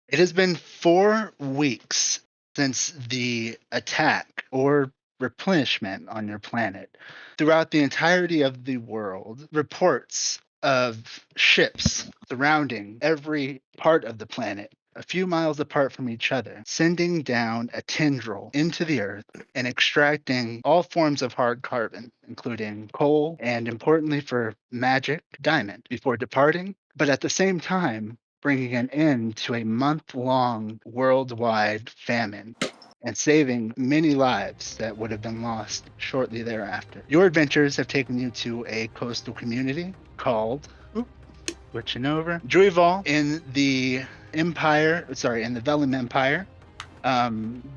It has been 4 weeks since the attack or replenishment on your planet. Throughout the entirety of the world, reports of ships surrounding every part of the planet, a few miles apart from each other, sending down a tendril into the earth and extracting all forms of hard carbon, including coal and, importantly for magic, diamond, before departing. But at the same time, bringing an end to a month-long worldwide famine and saving many lives that would have been lost shortly thereafter. Your adventures have taken you to a coastal community called, switching over, Druival in the in the Vellum Empire.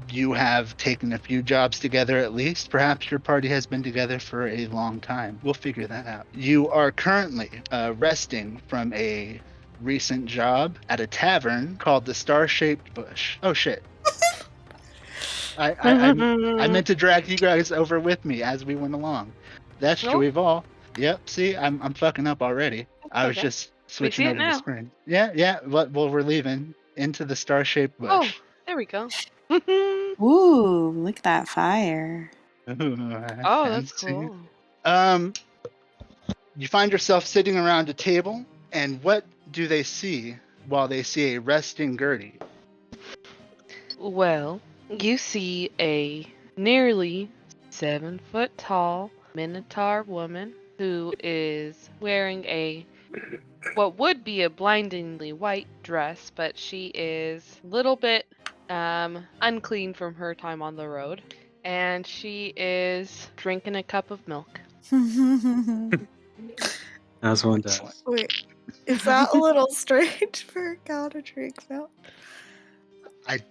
You have taken a few jobs together at least. Perhaps your party has been together for a long time. We'll figure that out. You are currently resting from a recent job at a tavern called the Star-Shaped Bush. Oh shit. I meant to drag you guys over with me as we went along. That's Nope. Juival. Yep, see, I'm fucking up already. I was okay. just switching see it over the now. screen. Yeah, well, we're leaving into the Star-Shaped Oh, Bush. there we go. Ooh, look at that fire. Ooh, Oh, that's fancy. cool. You find yourself sitting around a table, and what do they see while they see a resting Gertie? Well, you see a nearly 7-foot tall Minotaur woman who is wearing what would be a blindingly white dress, but she is a little bit unclean from her time on the road, and she is drinking a cup of milk. As one does. Wait, is that a little strange for a cow to drink milk?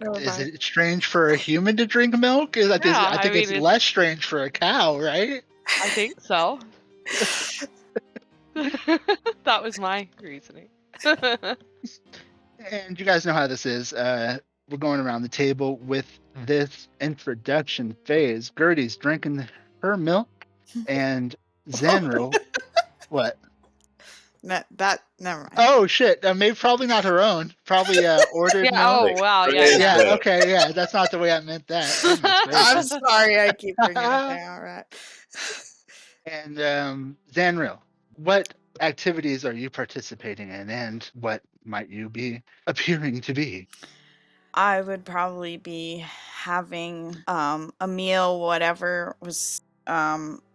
Never Is mind. it strange for a human to drink milk? I think it's mean, less strange for a cow, right? I think so. That was my reasoning. And you guys know how this is. We're going around the table with this introduction phase. Gertie's drinking her milk, and Zanril, what? Never mind. Oh shit! Maybe probably not her own. Probably ordered Yeah. milk. Oh wow. Yeah. Yeah. Okay. Yeah. That's not the way I meant that. Goodness I'm gracious. sorry, I keep bringing it down. All right. And Zanril, what activities are you participating in, and what might you be appearing to be? I would probably be having a meal, whatever was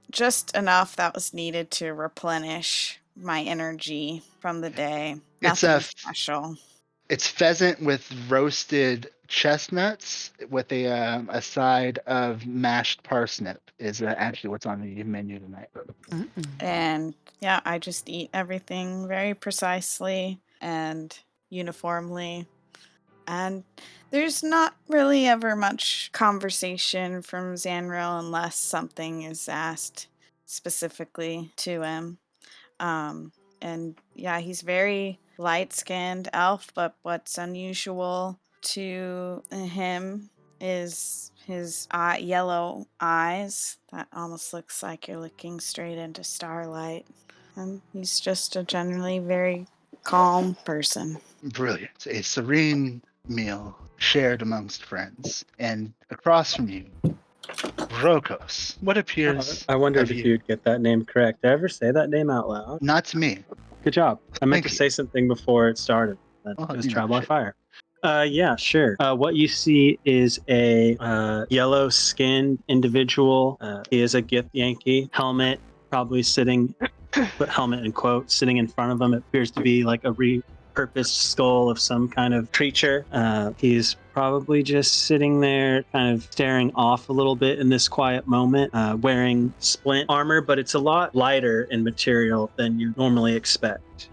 just enough that was needed to replenish my energy from the day. It's Nothing special. It's pheasant with roasted chestnuts with a side of mashed parsnip is actually what's on the menu tonight. And yeah, I just eat everything very precisely and uniformly. And there's not really ever much conversation from Zanril unless something is asked specifically to him. And yeah, he's very light-skinned elf, but what's unusual to him is his yellow eyes that almost looks like you're looking straight into starlight. And he's just a generally very calm person. Brilliant. A serene meal shared amongst friends. And across from you, Rokos. What appears I wondered of if you'd get that name correct. Did I ever say that name out loud? Not to me. Good job. I meant Thank to you. say something before it started. That Oh, was you know, Travel by shit. Fire. Yeah, sure. What you see is a yellow-skinned individual. He is a Gith Yankee. Helmet, probably sitting, put helmet in quotes, sitting in front of him. It appears to be like a repurposed skull of some kind of creature. He's probably just sitting there kind of staring off a little bit in this quiet moment, wearing splint armor, but it's a lot lighter in material than you normally expect.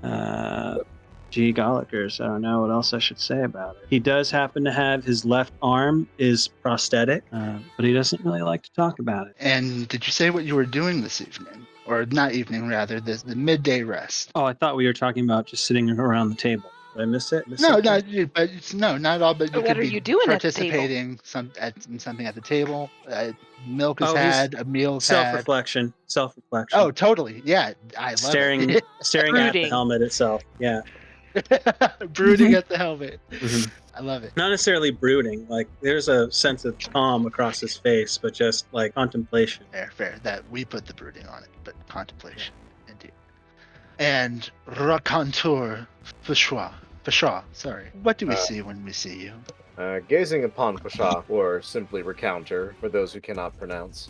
Gee gollikers, I don't know what else I should say about it. He does happen to have his left arm is prosthetic, but he doesn't really like to talk about it. And did you say what you were doing this evening? Or not evening, rather, the midday rest? Oh, I thought we were talking about just sitting around the table. Did I miss it? No, not at all. But you What could are be you doing at the table? participating in something at the table. Milk is Oh, he's had, a meal's had. Self-reflection. Oh, totally. Yeah, I love staring it. staring at the Brooding. helmet itself. Yeah. Brooding at the helmet. Mhm. I love it. Not necessarily brooding. Like there's a sense of calm across his face, but just like contemplation. Fair. That we put the brooding on it, but contemplation, indeed. And raconteur Fashaw, sorry. What do we see when we see you? Gazing upon Pasha, or simply recounter, for those who cannot pronounce,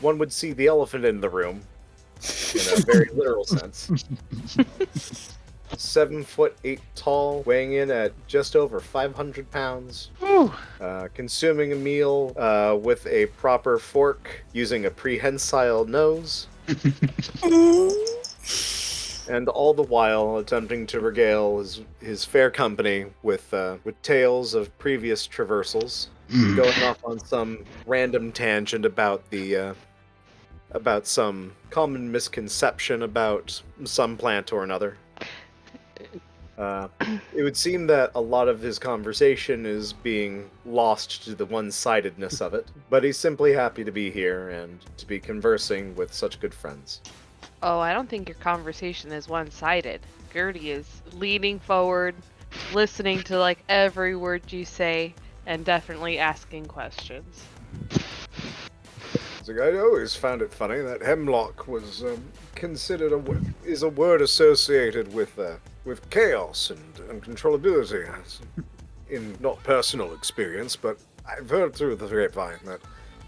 one would see the elephant in the room, in a very literal sense. 7'8" tall, weighing in at just over 500 pounds. Whew. Consuming a meal with a proper fork, using a prehensile nose. And all the while attempting to regale his fair company with tales of previous traversals, going off on some random tangent about about some common misconception about some plant or another. It would seem that a lot of his conversation is being lost to the one-sidedness of it, but he's simply happy to be here and to be conversing with such good friends. Oh, I don't think your conversation is one-sided. Gertie is leaning forward, listening to like every word you say, and definitely asking questions. I always found it funny that hemlock was considered is a word associated with chaos and uncontrollability. In not personal experience, but I've heard through the grapevine that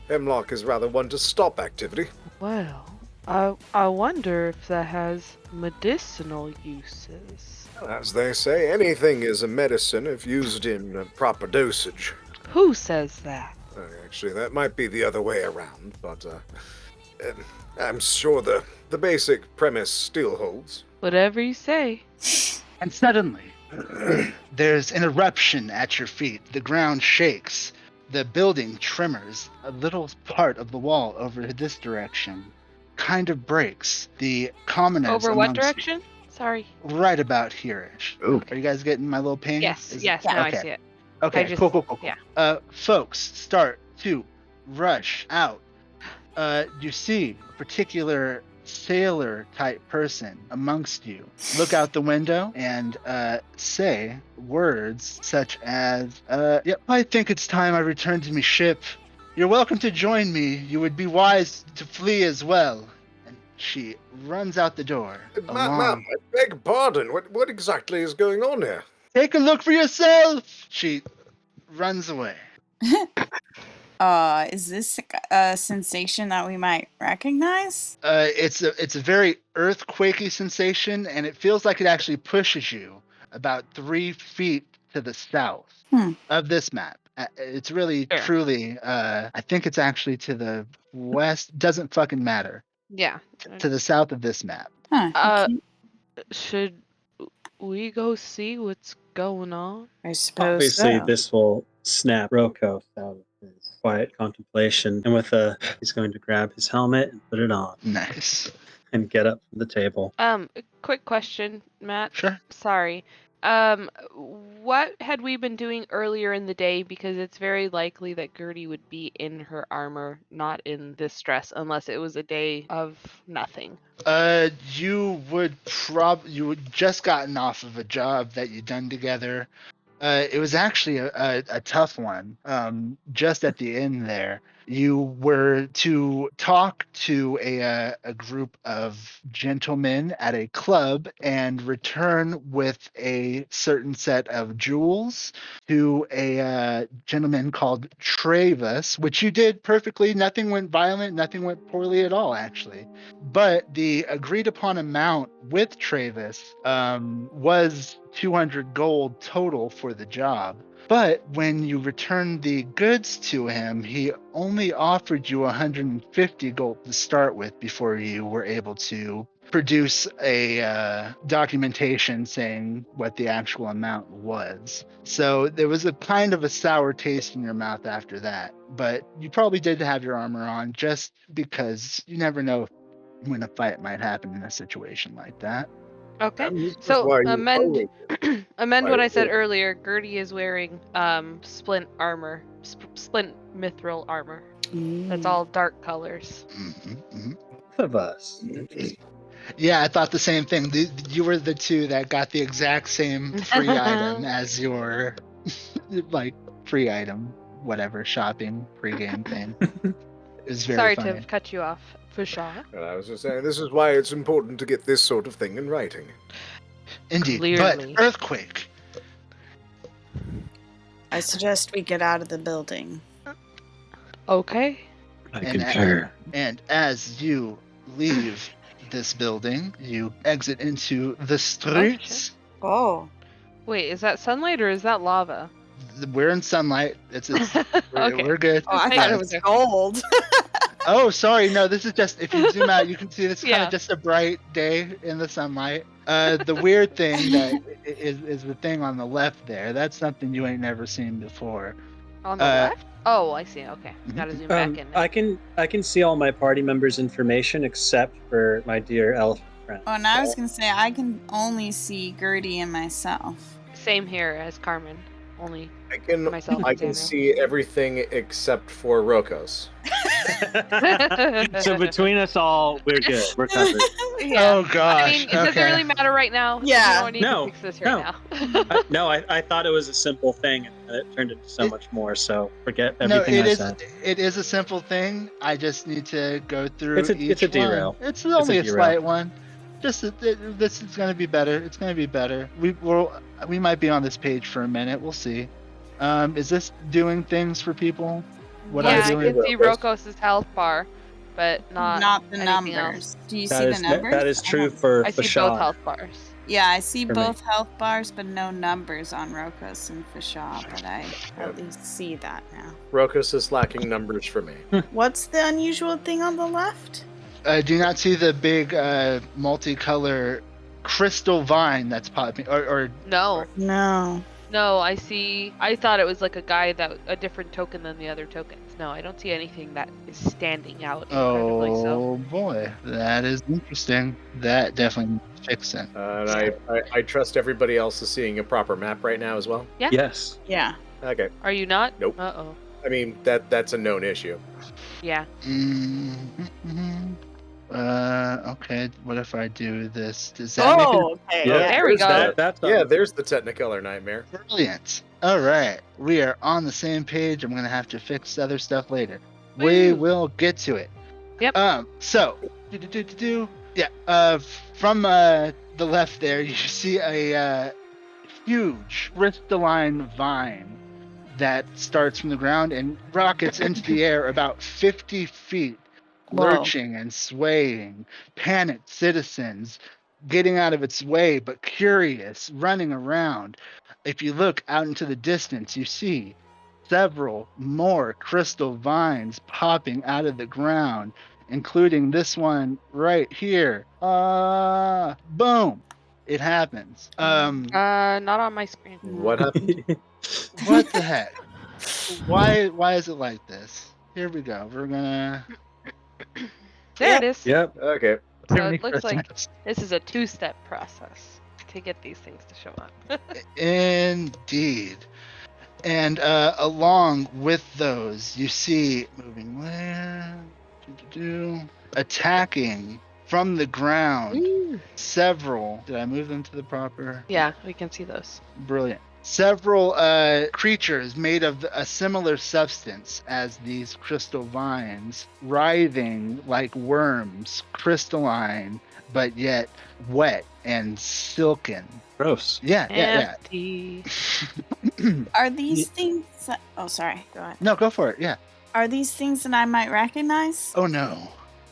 hemlock is rather one to stop activity. Well, I wonder if that has medicinal uses. As they say, anything is a medicine if used in proper dosage. Who says that? Actually, that might be the other way around, but I'm sure the basic premise still holds. Whatever you say. And suddenly, there's an eruption at your feet. The ground shakes. The building tremors. A little part of the wall over this direction kind of breaks. The commoners Over what amongst direction? Sorry. you, right about here-ish. Ooh. Are you guys getting my little ping? Yes, Is- yes, yeah, now okay. I see it. Okay, I cool. yeah. Folks start to rush out. You see a particular sailor type person amongst you look out the window and say words such as, yep, I think it's time I return to me ship. You're welcome to join me. You would be wise to flee as well. And she runs out the door. Ma'am, I beg pardon. What exactly is going on here? Take a look for yourself. She runs away. Is this a sensation that we might recognize? It's a very earthquakey sensation, and it feels like it actually pushes you about 3 feet to the south of this map. It's really, Sure. truly, I think it's actually to the west. Doesn't fucking matter. Yeah. To the south of this map. Huh. Should we go see what's going on? I suppose Obviously, so. this will snap Rokos out of his quiet contemplation, and he's going to grab his helmet and put it on Nice. and get up from the table. Quick question, Matt. Sure. Sorry. What had we been doing earlier in the day? Because it's very likely that Gertie would be in her armor, not in this dress, unless it was a day of nothing. You would just gotten off of a job that you'd done together. It was actually a tough one. Just at the end there, you were to talk to a group of gentlemen at a club and return with a certain set of jewels to a gentleman called Travis, which you did perfectly. Nothing went violent, nothing went poorly at all, actually. But the agreed upon amount with Travis was 200 gold total for the job. But when you returned the goods to him, he only offered you 150 gold to start with before you were able to produce a documentation saying what the actual amount was. So there was a kind of a sour taste in your mouth after that. But you probably did have your armor on just because you never know when a fight might happen in a situation like that. Okay. So amend what I said earlier. Gertie is wearing splint armor, splint mithril armor. That's all dark colors. Mm-hmm. Both of us. Yeah, I thought the same thing. You were the two that got the exact same free item as your like free item, whatever shopping pre-game thing. It was very Sorry funny. to cut you off, Fusha. And I was just saying, this is why it's important to get this sort of thing in writing. Indeed, Clearly. but earthquake. I suggest we get out of the building. Okay. I And concur. And as you leave this building, you exit into the streets. Oh. Wait, is that sunlight or is that lava? We're in sunlight. Okay. We're good. Oh, I Just thought making it was sure. gold. Oh, sorry. No, this is just, if you zoom out, you can see this kind Yeah. of just a bright day in the sunlight. The weird thing that is the thing on the left there. That's something you ain't never seen before. On the left? Oh, I see. Okay. Gotta zoom back in. I can see all my party members' information except for my dear elephant friend. Oh, and I was gonna say I can only see Gertie and myself. Same here as Carmen. Only I can myself I and can Samuel. see everything except for Rokos. So between us all, we're good. We're covered. Yeah. Oh gosh. I mean, it doesn't really matter right now. Yeah. You don't need No, to fix this right no. now. I thought it was a simple thing, and it turned into so much more. So forget No, everything it I is. said. It is a simple thing. I just need to go through It's a each derail. one. It's only a derail. slight one. Just this is going to be better. It's going to be better. We might be on this page for a minute. We'll see. Is this doing things for people? What yeah, I'm I doing? can see Rokos' health bar, but not the anything numbers. else. Do you That see is the numbers? that is I true don't- for I see Fashad. both health bars. Yeah, I see For me. both health bars, but no numbers on Rokos and Fashaw. But I at least see that now. Rokos is lacking numbers for me. What's the unusual thing on the left? Do you not see the big multicolor crystal vine that's popping? Or No. No. No, I thought it was like a guy a different token than the other tokens. No, I don't see anything that is standing out incredibly so. oh boy, that is interesting. That definitely needs fixing. And I trust everybody else is seeing a proper map right now as well. Yes. Yeah. Okay. Are you not? Nope. Uh-oh. I mean, that's a known issue. Yeah. Mm-hmm. Okay. What if I do this? Does that make it Okay. Yeah. There we go. That's Yeah, there's the Technicolor nightmare. brilliant? All right, we are on the same page. I'm gonna have to fix other stuff later. We Woo. will get to it. Yep. So, from the left there, you see a huge crystalline vine that starts from the ground and rockets into the air about 50 feet, Whoa. lurching and swaying. Panicked citizens getting out of its way, but curious, running around. If you look out into the distance, you see several more crystal vines popping out of the ground, including this one right here. Boom. It happens. Not on my screen. What happened? What the heck? Why is it like this? Here we go. We're gonna There it is. Yep. Okay. So it looks like this is a two-step process to get these things to show up. Indeed. And along with those, you see moving where attacking from the ground several. Did I move them to the proper? Yeah, we can see those. Brilliant. Several creatures made of a similar substance as these crystal vines, writhing like worms, crystalline, but yet wet and silken. Gross. Yeah. Empty. Are these things? Oh, sorry. Go ahead. No, go for it. Yeah. Are these things that I might recognize? Oh no.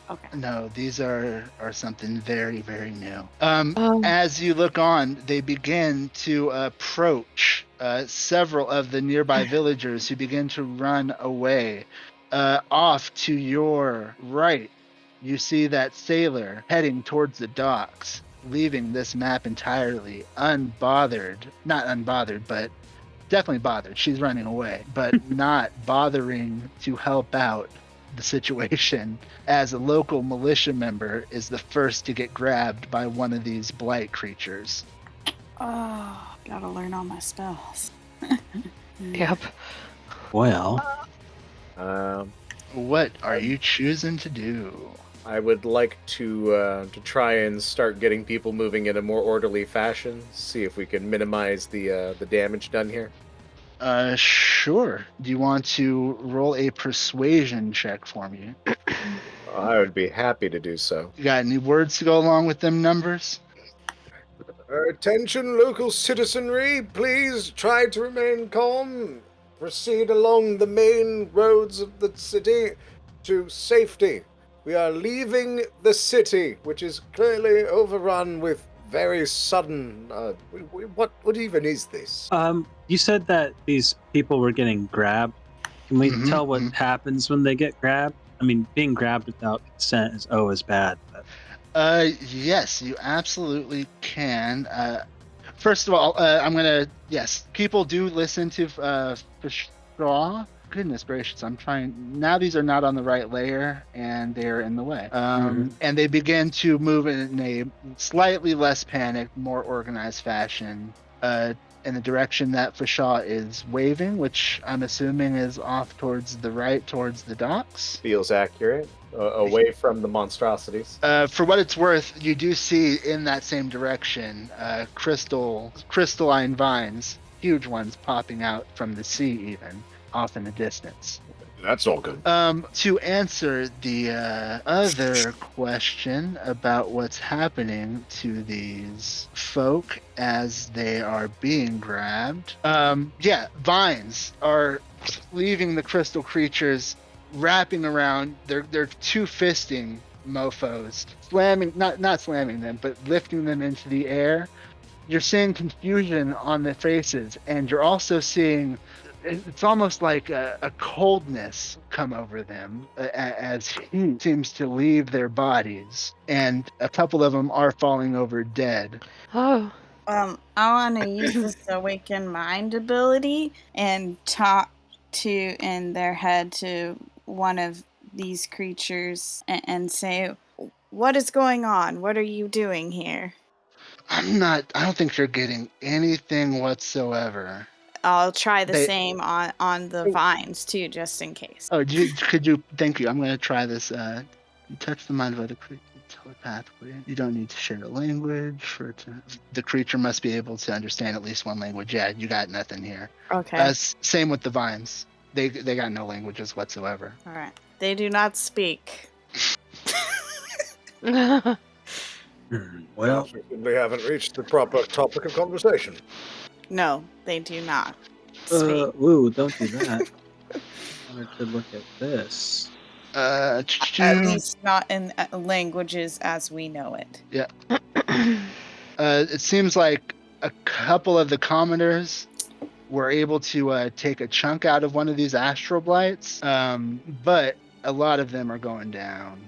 Okay. No, these are something very, very new. As you look on, they begin to approach several of the nearby villagers who begin to run away. Off to your right, you see that sailor heading towards the docks, leaving this map entirely unbothered. Not unbothered, but definitely bothered. She's running away, but not bothering to help out the situation, as a local militia member is the first to get grabbed by one of these blight creatures. Oh, gotta learn all my spells. Yep. Well, Um, What are you choosing to do? I would like to try and start getting people moving in a more orderly fashion. See if we can minimize the damage done here. Sure. Do you want to roll a persuasion check for me? I would be happy to do so. You got any words to go along with them numbers? Attention, local citizenry. Please try to remain calm. Proceed along the main roads of the city to safety. We are leaving the city, which is clearly overrun with very sudden. What even is this? You said that these people were getting grabbed. Can we tell what happens when they get grabbed? I mean, being grabbed without consent is always bad. But... Yes, you absolutely can. First of all, yes, people do listen to Straw. Goodness gracious, I'm trying. Now these are not on the right layer, and they're in the way. And they begin to move in a slightly less panicked, more organized fashion in the direction that Fashaw is waving, which I'm assuming is off towards the right, towards the docks. Feels accurate. Away from the monstrosities. For what it's worth, you do see in that same direction crystalline vines, huge ones popping out from the sea even, off in the distance. That's all good. To answer the other question about what's happening to these folk as they are being grabbed, vines are leaving the crystal creatures, wrapping around. They're two-fisting mofos, slamming, not slamming them, but lifting them into the air. You're seeing confusion on their faces, and you're also seeing, it's almost like a coldness come over them as heat seems to leave their bodies, and a couple of them are falling over dead. Oh. I want to use this awaken mind ability and talk in their head to one of these creatures and say, what is going on? What are you doing here? I don't think you're getting anything whatsoever. I'll try the same on the vines too, just in case. Oh, thank you. I'm going to try this. You touch the mind of other creatures telepathically. You don't need to share a language. The creature must be able to understand at least one language. Yeah, you got nothing here. Okay. Same with the vines. They got no languages whatsoever. All right. They do not speak. Well, we haven't reached the proper topic of conversation. No, they do not speak. Don't do that. I wanted to look at this. At least not in languages as we know it. Yeah. It seems like a couple of the commoners were able to take a chunk out of one of these astral blights, but a lot of them are going down.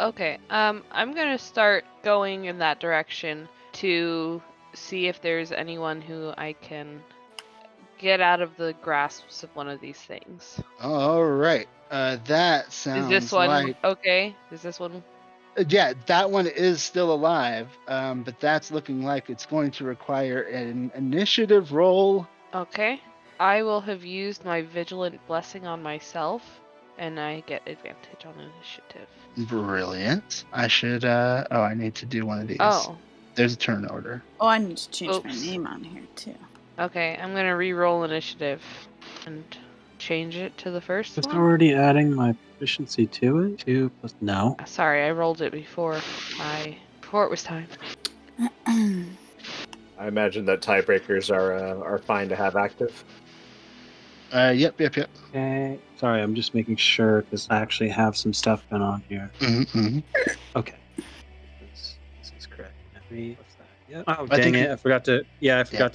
Okay, I'm gonna start going in that direction to see if there's anyone who I can get out of the grasps of one of these things. All right. That sounds Is this one like... okay? Is this one? Yeah, that one is still alive, but that's looking like it's going to require an initiative roll. Okay. I will have used my Vigilant Blessing on myself, and I get advantage on initiative. Brilliant. I should, I need to do one of these. Oh. There's a turn order. Oh, I need to change my name on here, too. Okay, I'm going to re-roll initiative and change it to the first It's one. already adding my proficiency to it? 2 plus... No. Sorry, I rolled it before it was time. I imagine that tiebreakers are fine to have active. Yep. Okay. Sorry, I'm just making sure because I actually have some stuff going on here. Mm-hmm. Okay. This is correct. What's that? Yep. Oh, dang it. I forgot to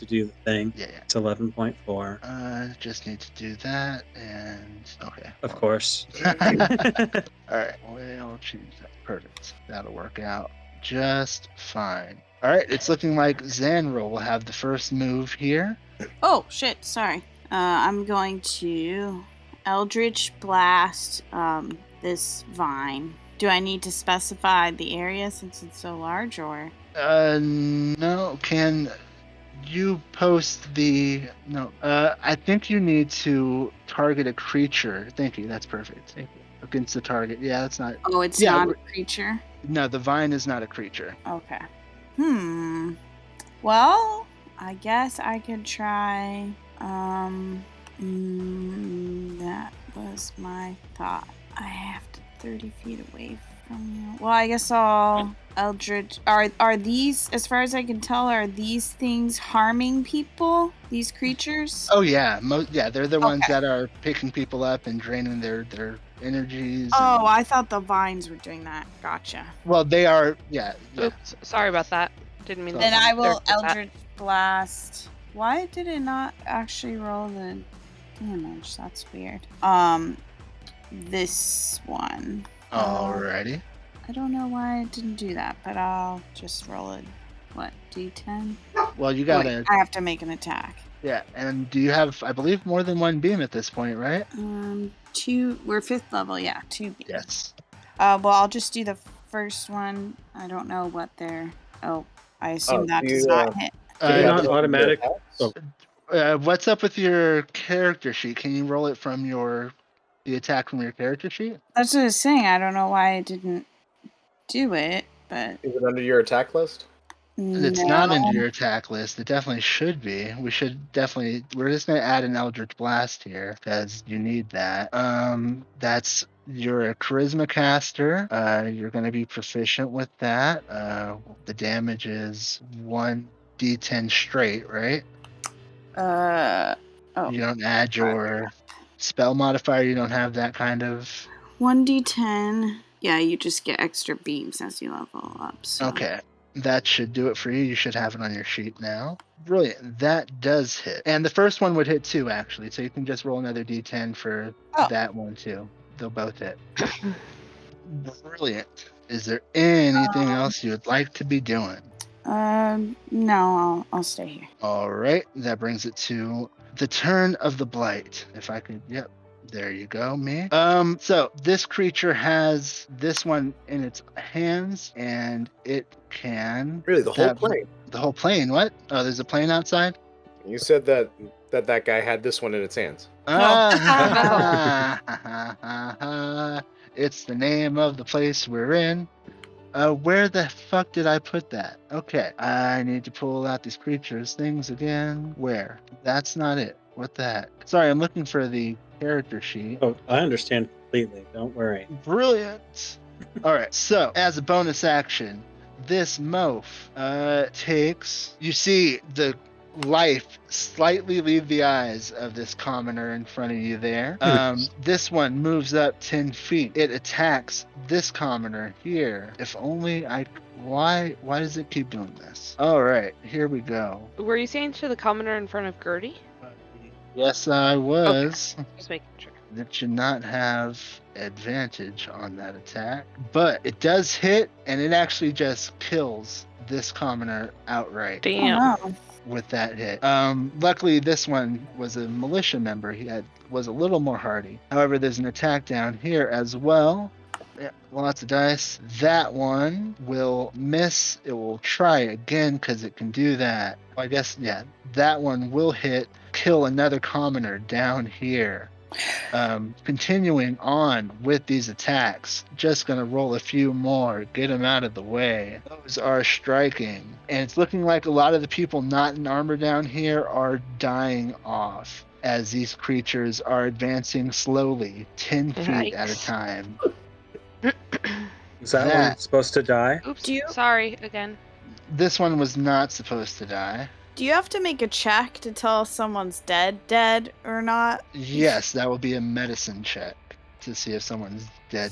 do the thing. Yeah. It's 11.4. Just need to do that, and okay. Of course. All right. We'll change that. Perfect. That'll work out just fine. All right. It's looking like Zanro will have the first move here. Oh, shit. Sorry. I'm going to Eldritch Blast this vine. Do I need to specify the area since it's so large, or? No. Can you post the... No. I think you need to target a creature. Thank you. That's perfect. Thank you. against the target. Yeah, that's not. Oh, it's Yeah, not a creature? No, the vine is not a creature. Okay. Well, I guess I could try. That was my thought. I have to 30 feet away from you. Well, I guess I'll Eldritch. Are these, as far as I can tell, are these things harming people? These creatures? Oh yeah, they're the ones Okay. that are picking people up and draining their energies. Oh, and- I thought the vines were doing that. Gotcha. well, they are. Yeah. Oops, sorry about that. Didn't mean to. Then I will interrupt that. Eldritch Blast. Why did it not actually roll the damage? That's weird. This one. Alrighty. I don't know why it didn't do that, but I'll just roll it. What, D10? Well, you Wait, gotta. I have to make an attack. Yeah, and do you have, I believe, more than one beam at this point, right? 2. We're 5th level, yeah. 2 beams. Yes. Well, I'll just do the first one. I don't know what they're. Oh, I assume that does not hit. Did it not Uh, automatic? attacks? Oh. What's up with your character sheet? Can you roll it from the attack from your character sheet? That's what I was saying. I don't know why I didn't do it, but Is it under your attack list? It's not in your attack list. It definitely should be. We're just gonna add an Eldritch Blast here because you need that. You're a charisma caster. You're gonna be proficient with that. The damage is 1d10 straight, right? Oh. You don't add your spell modifier. You don't have that kind of. 1d10. Yeah, you just get extra beams as you level up. So. Okay. That should do it for you. You should have it on your sheet now. Brilliant. That does hit. And the first one would hit too, actually. So you can just roll another d10 for that one too. They'll both hit. Brilliant. Is there anything else you would like to be doing? No, I'll stay here. All right. That brings it to the turn of the blight. If I could, yep. There you go, me. So this creature has this one in its hands, and it can. Really, the whole plane? The whole plane. What? Oh, there's a plane outside. You said that guy had this one in its hands. It's the name of the place we're in. Where the fuck did I put that? Okay, I need to pull out these creatures things again. Where? That's not it. What the heck? Sorry, I'm looking for the character sheet. Oh, I understand completely. Don't worry. Brilliant. All right, so as a bonus action, this Moaf takes. You see the life slightly leave the eyes of this commoner in front of you there. This one moves up 10 feet. It attacks this commoner here. If only I. Why does it keep doing this? All right, here we go. Were you saying to the commoner in front of Gertie? Yes, I was. Okay. Just making sure. It should not have advantage on that attack, but it does hit, and it actually just kills this commoner outright Damn. Oh, with that hit. Luckily, this one was a militia member. Was a little more hardy. However, there's an attack down here as well. Yeah, lots of dice. That one will miss. It will try again because it can do that. I guess, yeah, that one will hit, kill another commoner down here. Continuing on with these attacks, just gonna roll a few more, get them out of the way. Those are striking, and it's looking like a lot of the people not in armor down here are dying off as these creatures are advancing slowly, 10 feet at a Yikes. time. Is that one supposed to die? Oops. Do you- Sorry again. This one was not supposed to die. Do you have to make a check to tell if someone's dead or not? Yes, that will be a medicine check to see if someone's dead.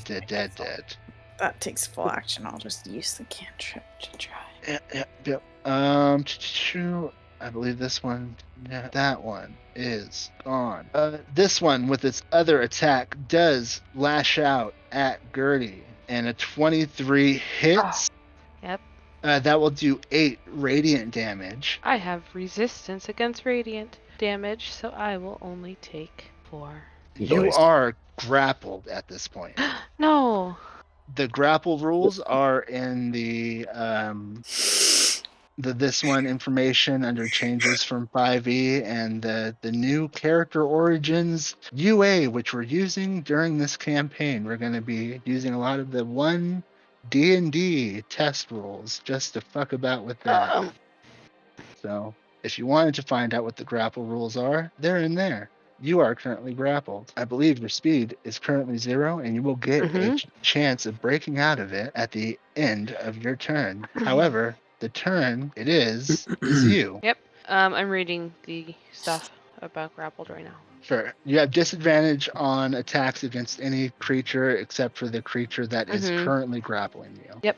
That takes full action. I'll just use the cantrip to try. Yep. I believe this one, yeah, that one is gone. This one with its other attack does lash out at Gertie, and a 23 hits. Yep. That will do 8 radiant damage. I have resistance against radiant damage, so I will only take 4. You are grappled at this point. No. The grapple rules are in the the this one information under changes from 5e and the new character origins UA, which we're using during this campaign. We're going to be using a lot of the one D&D test rules just to fuck about with that. So if you wanted to find out what the grapple rules are, they're in there. You are currently grappled. I believe your speed is currently 0, and you will get a chance of breaking out of it at the end of your turn. However, the turn it is you. Yep. I'm reading the stuff about grappled right now. Sure. You have disadvantage on attacks against any creature except for the creature that is currently grappling you. Yep.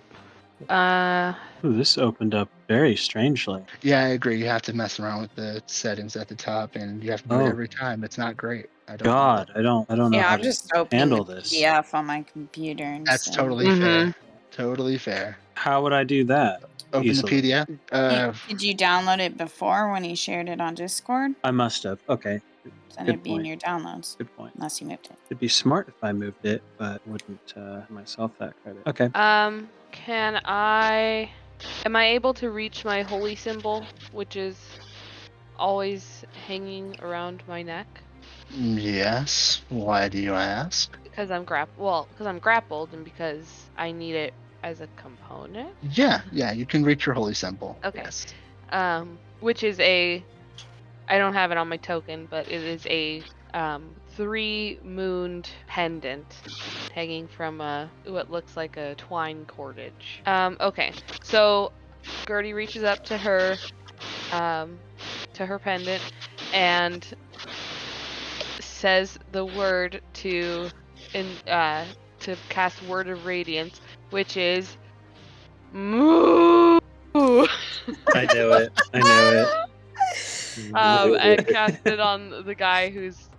Ooh, this opened up very strangely. Yeah, I agree. You have to mess around with the settings at the top, and you have to do it every time. It's not great. I don't know. I don't know how I'm just opening handle the this. PDF on my computer instead. That's totally fair. Totally fair. How would I do that? Open easily? the PDF. Did you download it before when he shared it on Discord? I must have. Okay. Then Good it'd be in point. your downloads, Good point. unless you moved it. It'd be smart if I moved it, but wouldn't give myself that credit. Okay. Am I able to reach my holy symbol, which is always hanging around my neck? Yes. Why do you ask? Because I'm grappled, and because I need it as a component. Yeah, you can reach your holy symbol. Okay. Yes. Which is I don't have it on my token, but it is a 3-mooned pendant hanging from what looks like a twine cordage. Okay, so Gertie reaches up to her pendant and says the word to cast Word of Radiance, which is moo. I know it. And cast it on the guy who's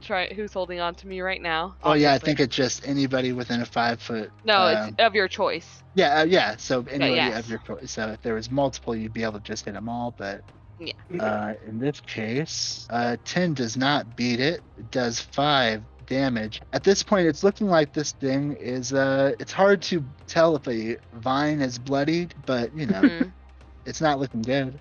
holding on to me right now. Oh yeah, I obviously. think it's just anybody within a 5 foot. No, it's of your choice. Yeah. So anybody yes. of your choice. So if there was multiple, you'd be able to just hit them all. But in this case, 10 does not beat it. It does 5 damage. At this point, it's looking like this thing is. It's hard to tell if a vine is bloodied, but it's not looking good.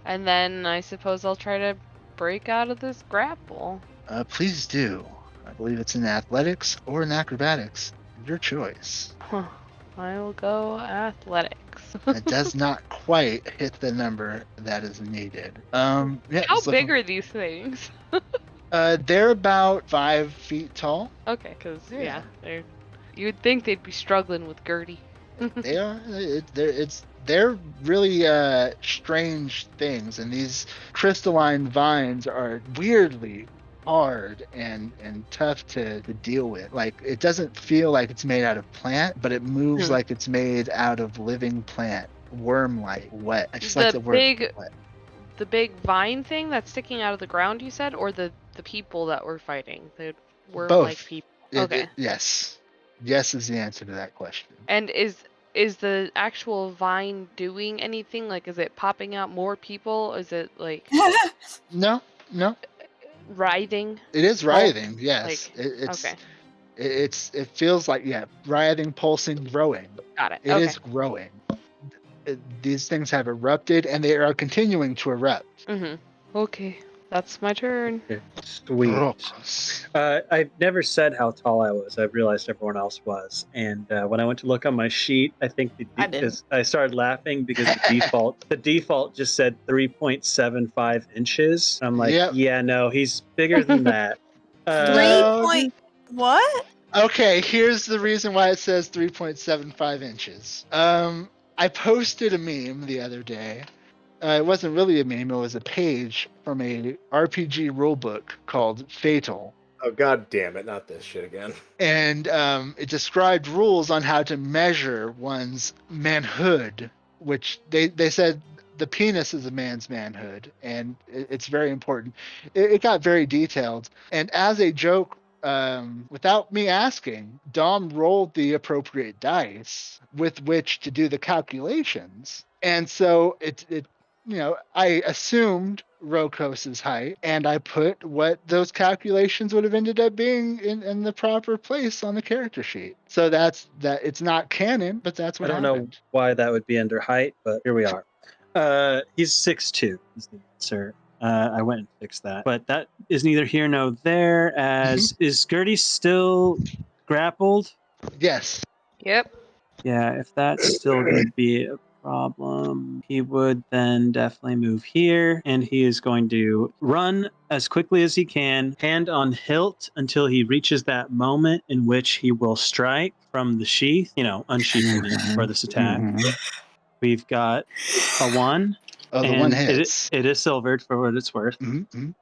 And then I suppose I'll try to break out of this grapple. Please do. I believe it's in athletics or in acrobatics. Your choice. I will go athletics. It does not quite hit the number that is needed. How big are these things? They're about 5 feet tall. Okay, because you would think they'd be struggling with Gertie. They are. They're really strange things, and these crystalline vines are weirdly hard and tough to deal with. Like, it doesn't feel like it's made out of plant, but it moves like it's made out of living plant, worm-like, wet. I just like the word wet. The big vine thing that's sticking out of the ground, you said, or the people that we're fighting? The worm-like people. Okay. Yes is the answer to that question. And is the actual vine doing anything? Like, is it popping out more people? Is it like No. writhing? It is writhing. Yes. Okay. It feels like writhing, pulsing, growing. Got it. It is growing. These things have erupted, and they are continuing to erupt. Okay, that's my turn. Okay, sweet. I've never said how tall I was. I've realized everyone else was. And when I went to look on my sheet, I think I started laughing because the default just said 3.75 inches. I'm like, yeah, no, he's bigger than that. 3 what? Okay, here's the reason why it says 3.75 inches. I posted a meme the other day. It wasn't really a meme, it was a page from a RPG rulebook called Fatal. Oh, god damn it, not this shit again. And it described rules on how to measure one's manhood, which they said the penis is a man's manhood, and it's very important. It got very detailed. And as a joke, without me asking, Dom rolled the appropriate dice with which to do the calculations. And so I assumed Rokos's height, and I put what those calculations would have ended up being in the proper place on the character sheet. So that's that. It's not canon, but that's what happened. I don't know why that would be under height, but here we are. He's 6'2", is the answer. I went and fixed that. But that is neither here nor there, as is Gertie still grappled? Yes. Yep. Yeah, if that's still going to be a problem, he would then definitely move here, and he is going to run as quickly as he can, hand on hilt, until he reaches that moment in which he will strike from the sheath, unsheathing it for this attack. We've got a 1. Oh, the and one hits. It is silvered for what it's worth.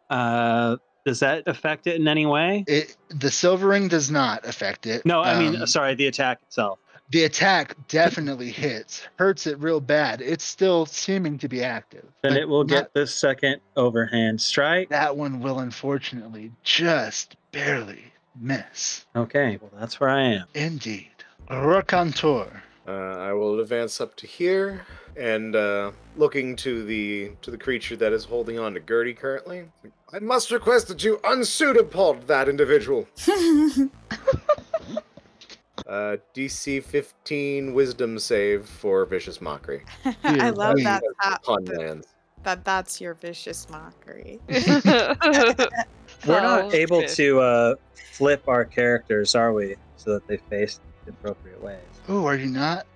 Does that affect it in any way? The silvering does not affect it. No, I mean, sorry, the attack itself. The attack definitely hits, hurts it real bad. It's still seeming to be active. Then it will get the second overhand strike. That one will unfortunately just barely miss. Okay, well, that's where I am. Indeed. Rakantor. I will advance up to here and looking to the creature that is holding on to Gertie currently. I must request that you unpseudopod that individual. DC 15 Wisdom save for Vicious Mockery. I love that. Pun lands. That's your vicious mockery. We're not able to flip our characters, are we? So that they face the appropriate ways. Oh, are you not?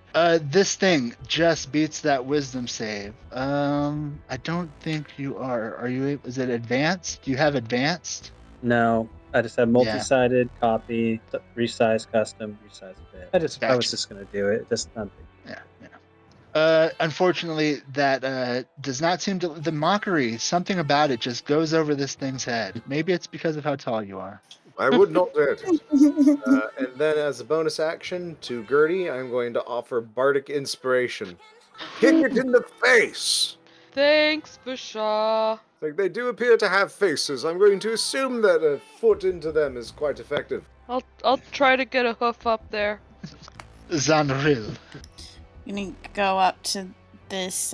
This thing just beats that wisdom save. I don't think you are. Are you able? Is it advanced? Do you have advanced? No. I just have multi-sided, copy, resize custom, resize a bit. I was just going to do it. Just nothing. Yeah. Unfortunately, that does not seem to. The mockery, something about it just goes over this thing's head. Maybe it's because of how tall you are. I would not dare to. And then as a bonus action to Gertie, I'm going to offer Bardic Inspiration. Kick it in the face! Thanks, Bashaw. Like, they do appear to have faces. I'm going to assume that a foot into them is quite effective. I'll try to get a hoof up there. Xanril. You need to go up to this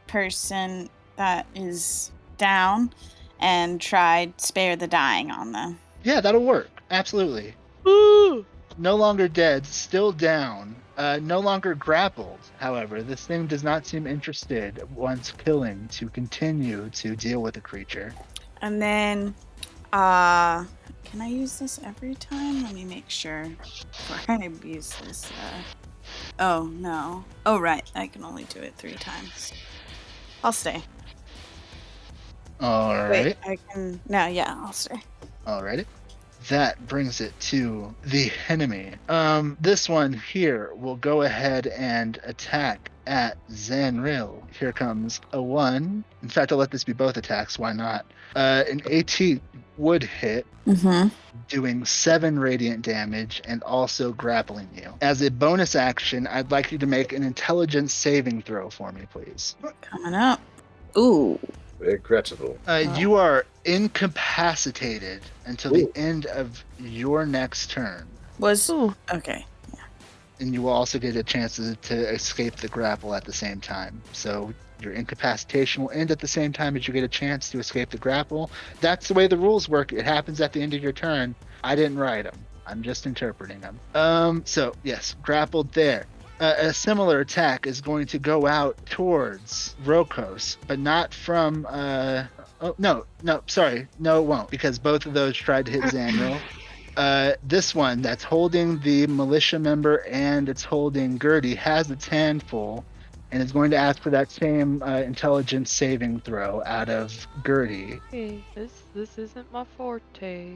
person that is down and try spare the dying on them. Yeah, that'll work. Absolutely. Woo! No longer dead, still down. No longer grappled. However, this thing does not seem interested once killing to continue to deal with the creature. And then, can I use this every time? Let me make sure before I use this. Oh, no. Oh, right. I can only do it 3 times. I'll stay. All right. Wait, I can... No, yeah, I'll stay. Alrighty. That brings it to the enemy. This one here will go ahead and attack at Xanril. Here comes a 1. In fact, I'll let this be both attacks. Why not? An 18 would hit, doing 7 radiant damage and also grappling you. As a bonus action, I'd like you to make an intelligence saving throw for me, please. Coming up. Ooh. Regrettable. You are incapacitated until the end of your next turn. Okay. Yeah. And you will also get a chance to escape the grapple at the same time. So your incapacitation will end at the same time as you get a chance to escape the grapple. That's the way the rules work. It happens at the end of your turn. I didn't write them. I'm just interpreting them. So yes, grappled there. A similar attack is going to go out towards Rokos, but not from... No, it won't, because both of those tried to hit Xanril. This one that's holding the militia member and it's holding Gertie has its hand full and is going to ask for that same intelligence saving throw out of Gertie. Hey, this isn't my forte.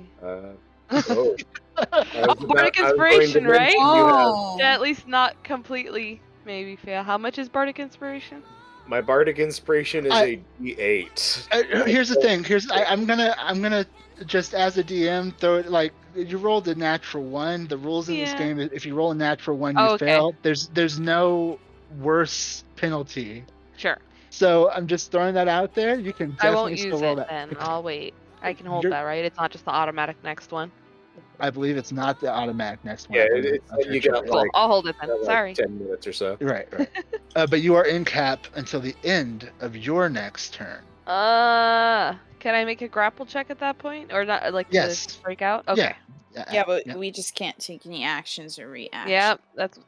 Bardic Inspiration, right? Oh. Yeah, at least not completely maybe fail. How much is Bardic Inspiration? My Bardic Inspiration is a D8. Here's the thing. I'm gonna just as a DM throw it like you rolled a natural 1. The rules in this game, if you roll a natural 1, you fail. There's no worse penalty. Sure. So I'm just throwing that out there. You can definitely I won't still use roll it that. then. I'll wait. I can hold that, right? It's not just the automatic next one. I believe it's not the automatic next one. Yeah, you got Cool. I'll hold it then. Sorry. 10 minutes or so. Right. But you are in cap until the end of your next turn. Can I make a grapple check at that point, or not? Like yes. To break out? Okay. Yeah, but we just can't take any actions or reactions. Yeah, that's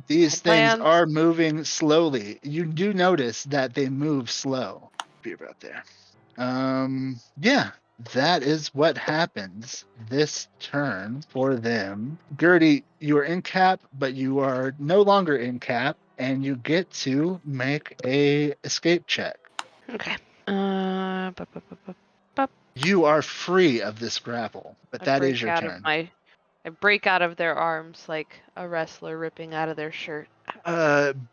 These things plans. are moving slowly. You do notice that they move slow. Be about there. Yeah, that is what happens this turn for them. Gertie, you are in cap, but you are no longer in cap, and you get to make a escape check. Okay. You are free of this grapple, but that is your turn. I break out of their arms like a wrestler ripping out of their shirt.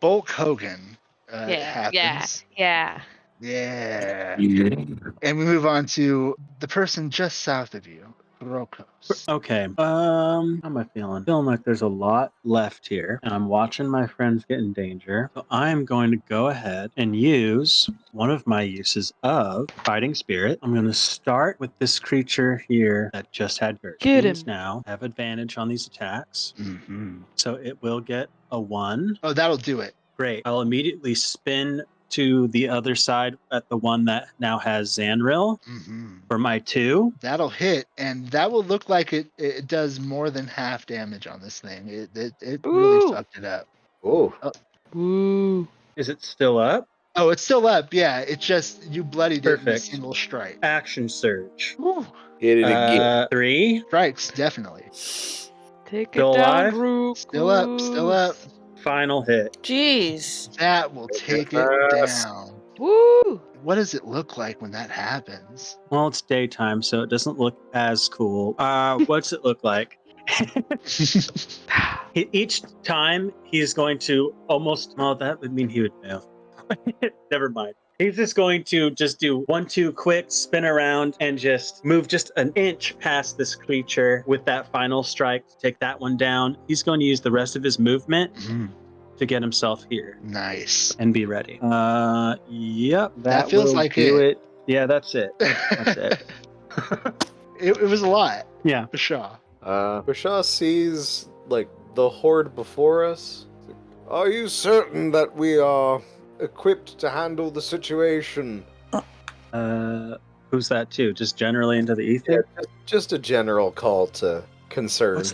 Bulk Hogan Yeah. happens. Yeah. Yeah. And we move on to the person just south of you, Rokos. Okay. How am I feeling? Feeling like there's a lot left here, and I'm watching my friends get in danger. So I'm going to go ahead and use one of my uses of Fighting Spirit. I'm going to start with this creature here that just had Gert. Get Means him. now have advantage on these attacks. Mm-hmm. So it will get a 1. Oh, that'll do it. Great. I'll immediately spin to the other side at the one that now has Zanril Mm-hmm. for my 2. That'll hit, and that will look like it does more than half damage on this thing. It really Ooh. fucked it up. Oh, Woo. Is it still up? Oh, it's still up. Yeah, it's just you bloodied it in a Perfect. single strike. Action surge. Woo. hit it again. 3. Strikes, definitely. Take Still it down, alive? Rook. Still up, still up. Final hit. Jeez. That will take it Yes. down. Woo. What does it look like when that happens? Well, it's daytime, so it doesn't look as cool. What's it look like? Each time he's going to almost, well, that would mean he would move. Never mind. He's just going to just do 1-2 quick, spin around, and just move just an inch past this creature with that final strike to take that one down. He's going to use the rest of his movement to get himself here Nice. and be ready. Yep. That feels will like do it. Yeah, that's it. That's it. It was a lot, Yeah. for sure. Bashaw sees, like, the horde before us. Are you certain that we are equipped to handle the situation? Who's that too? Just generally into the ether? Just a general call to concern. What's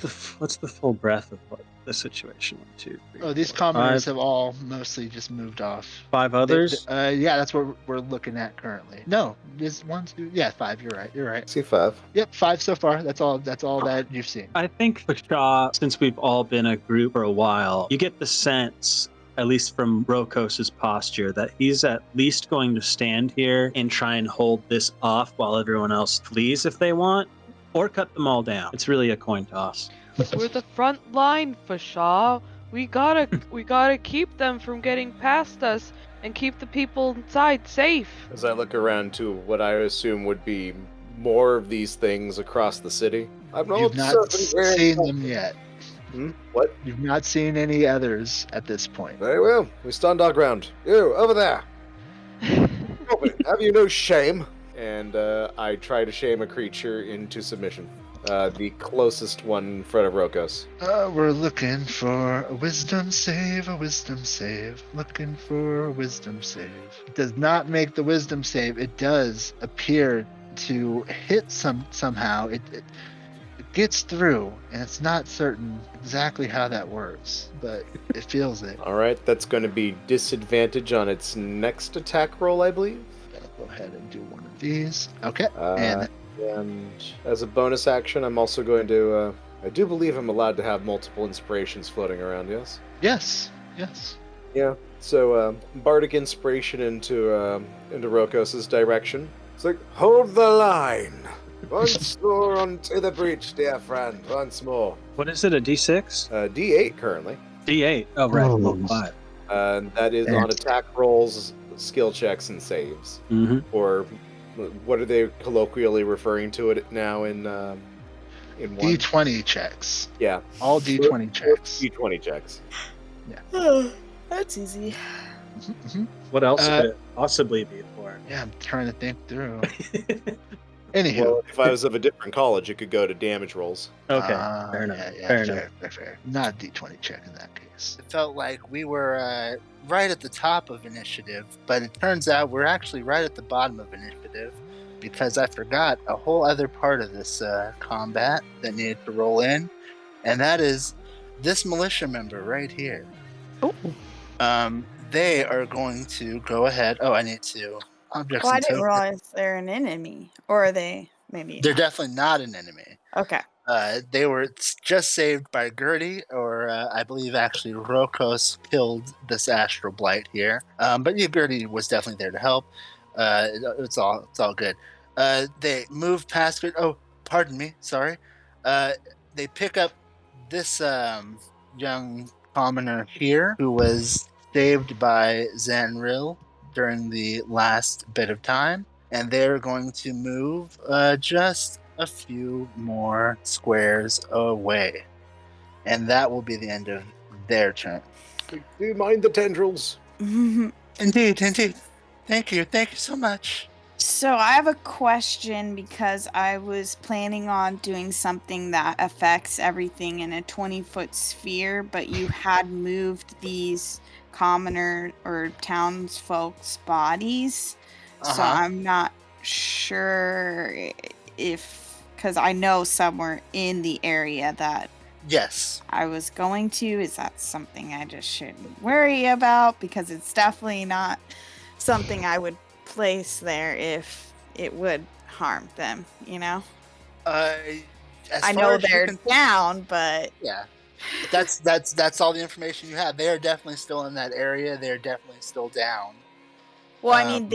the full breadth of what the situation? 1, 2, 3. Oh, these 4, commoners 5, have all mostly just moved off. 5 others. Yeah, that's what we're looking at currently. No, there's 1, 2, yeah, 5. You're right. See 5. Yep, 5 so far. That's all that you've seen. I think Bashaw, since we've all been a group for a while, you get the sense, at least from Rokos' posture, that he's at least going to stand here and try and hold this off while everyone else flees if they want, or cut them all down. It's really a coin toss. We're the front line, Fashaw. We gotta keep them from getting past us and keep the people inside safe. As I look around to what I assume would be more of these things across the city, I'm You've not seen them yet. What? You've not seen any others at this point. Very well. We stand our ground. You, over there. Have you no shame? And I try to shame a creature into submission. The closest one in front of Rokos. We're looking for a wisdom save, Looking for a wisdom save. It does not make the wisdom save. It does appear to hit somehow. It gets through, and it's not certain exactly how that works, but it feels it. All right, that's going to be disadvantage on its next attack roll, I believe. I'll go ahead and do one of these. Okay. And as a bonus action, I'm also going to... I do believe I'm allowed to have multiple inspirations floating around, yes? Yes. Yeah. So, bardic inspiration into Rokos' direction. It's like, hold the line! Once more onto the breach, dear friend. Once more. What is it, a D6? D8 currently. D8. Oh, right. Oh. Level 5. That is on attack rolls, skill checks, and saves. Mm-hmm. Or what are they colloquially referring to it now in one? D20 checks. Yeah. All D20 checks. D20 checks. That's easy. Mhm. What else could it possibly be for? Yeah, I'm trying to think through. Anywho. Well, if I was of a different college, it could go to damage rolls. Okay, fair enough. Yeah, fair enough. fair. Not a D20 check in that case. It felt like we were right at the top of initiative, but it turns out we're actually right at the bottom of initiative because I forgot a whole other part of this combat that needed to roll in, and that is this militia member right here. Oh. They are going to go ahead. Oh, I need to objects Well, I and didn't tokens. realize they're an enemy. Or are they maybe They're not? definitely not an enemy. Okay. They were just saved by Gertie, or I believe actually Rokos killed this astral blight here. But yeah, Gertie was definitely there to help. It's all good. They move past Gertie. Oh, pardon me, sorry. They pick up this young commoner here who was saved by Zanril during the last bit of time, and they're going to move just a few more squares away, and that will be the end of their turn. Do you mind the tendrils? Indeed. Thank you so much. So I have a question because I was planning on doing something that affects everything in a 20-foot sphere, but you had moved these commoner or townsfolk's bodies. So I'm not sure if, because I know somewhere in the area that Yes. I was going to. Is that something I just shouldn't worry about? Because it's definitely not something I would place there if it would harm them, you know? As I far know as you they're can- down, but Yeah. That's all the information you have. They are definitely still in that area. They're definitely still down. well, I mean,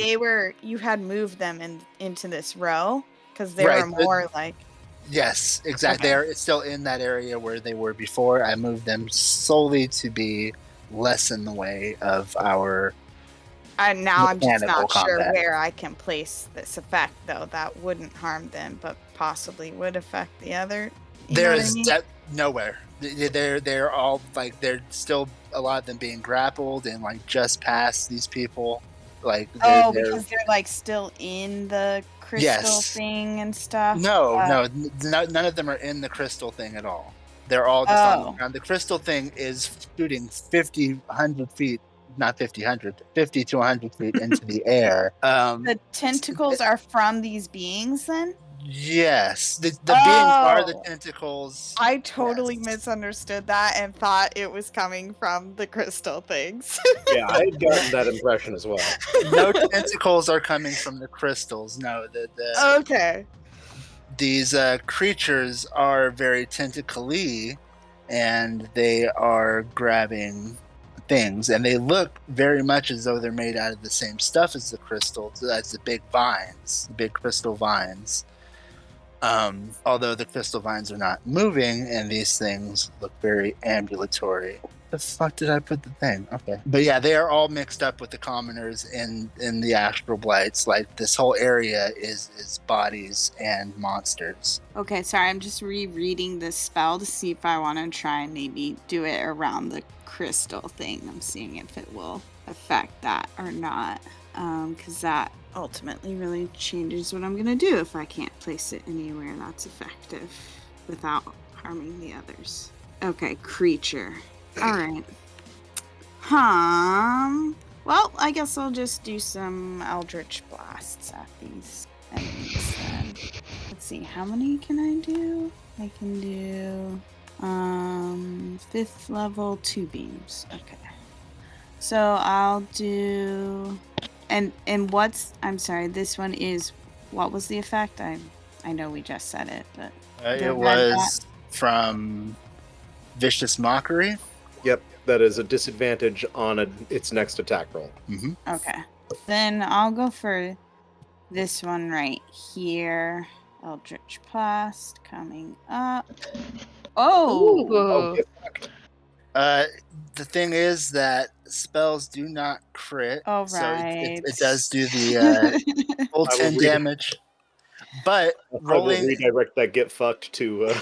you had moved them into this row because they Right, were but- more like, Yes, exactly. Okay. They're still in that area where they were before. I moved them solely to be less in the way of our. I'm just Mechanical not sure combat. where I can place this effect, though. That wouldn't harm them, but possibly would affect the other. You know There what I is mean? nowhere. They're all like they're still a lot of them being grappled and like just past these people. Like they're Because they're like still in the crystal Yes. thing and stuff. no, none of them are in the crystal thing at all. They're all just on the Oh. ground. The crystal thing is shooting 50, 100 feet, not 50, 100, 50 to 100 feet into the air. The tentacles are from these beings, then? Yes, the beings are the Oh. tentacles. I totally Yes. misunderstood that and thought it was coming from the crystal things. Yeah, I had gotten that impression as well. No tentacles are coming from the crystals. No, Okay. these creatures are very tentacly, and they are grabbing things, and they look very much as though they're made out of the same stuff as the crystals, as the big vines, the big crystal vines. Although the crystal vines are not moving, and these things look very ambulatory. The fuck did I put the thing? Okay, but yeah, they are all mixed up with the commoners in the astral blights. Like this whole area is bodies and monsters. Okay, sorry, I'm just rereading this spell to see if I want to try and maybe do it around the crystal thing. I'm seeing if it will affect that or not. Because that ultimately really changes what I'm going to do if I can't place it anywhere that's effective without harming the others. Okay, creature. All right. Well, I guess I'll just do some Eldritch Blasts at these enemies then. Let's see, how many can I do? I can do 5th level 2 beams. Okay. So I'll do and I'm sorry, this one is, what was the effect? I know we just said it, but It was from Vicious Mockery. Yep, that is a disadvantage on its next attack roll. Mm-hmm. okay. Then I'll go for this one right here. Eldritch Blast coming up. Oh! Ooh. get fucked. The thing is that spells do not crit, All so right. it does do the full I will 10 damage. But I will rolling, redirect that get fucked to.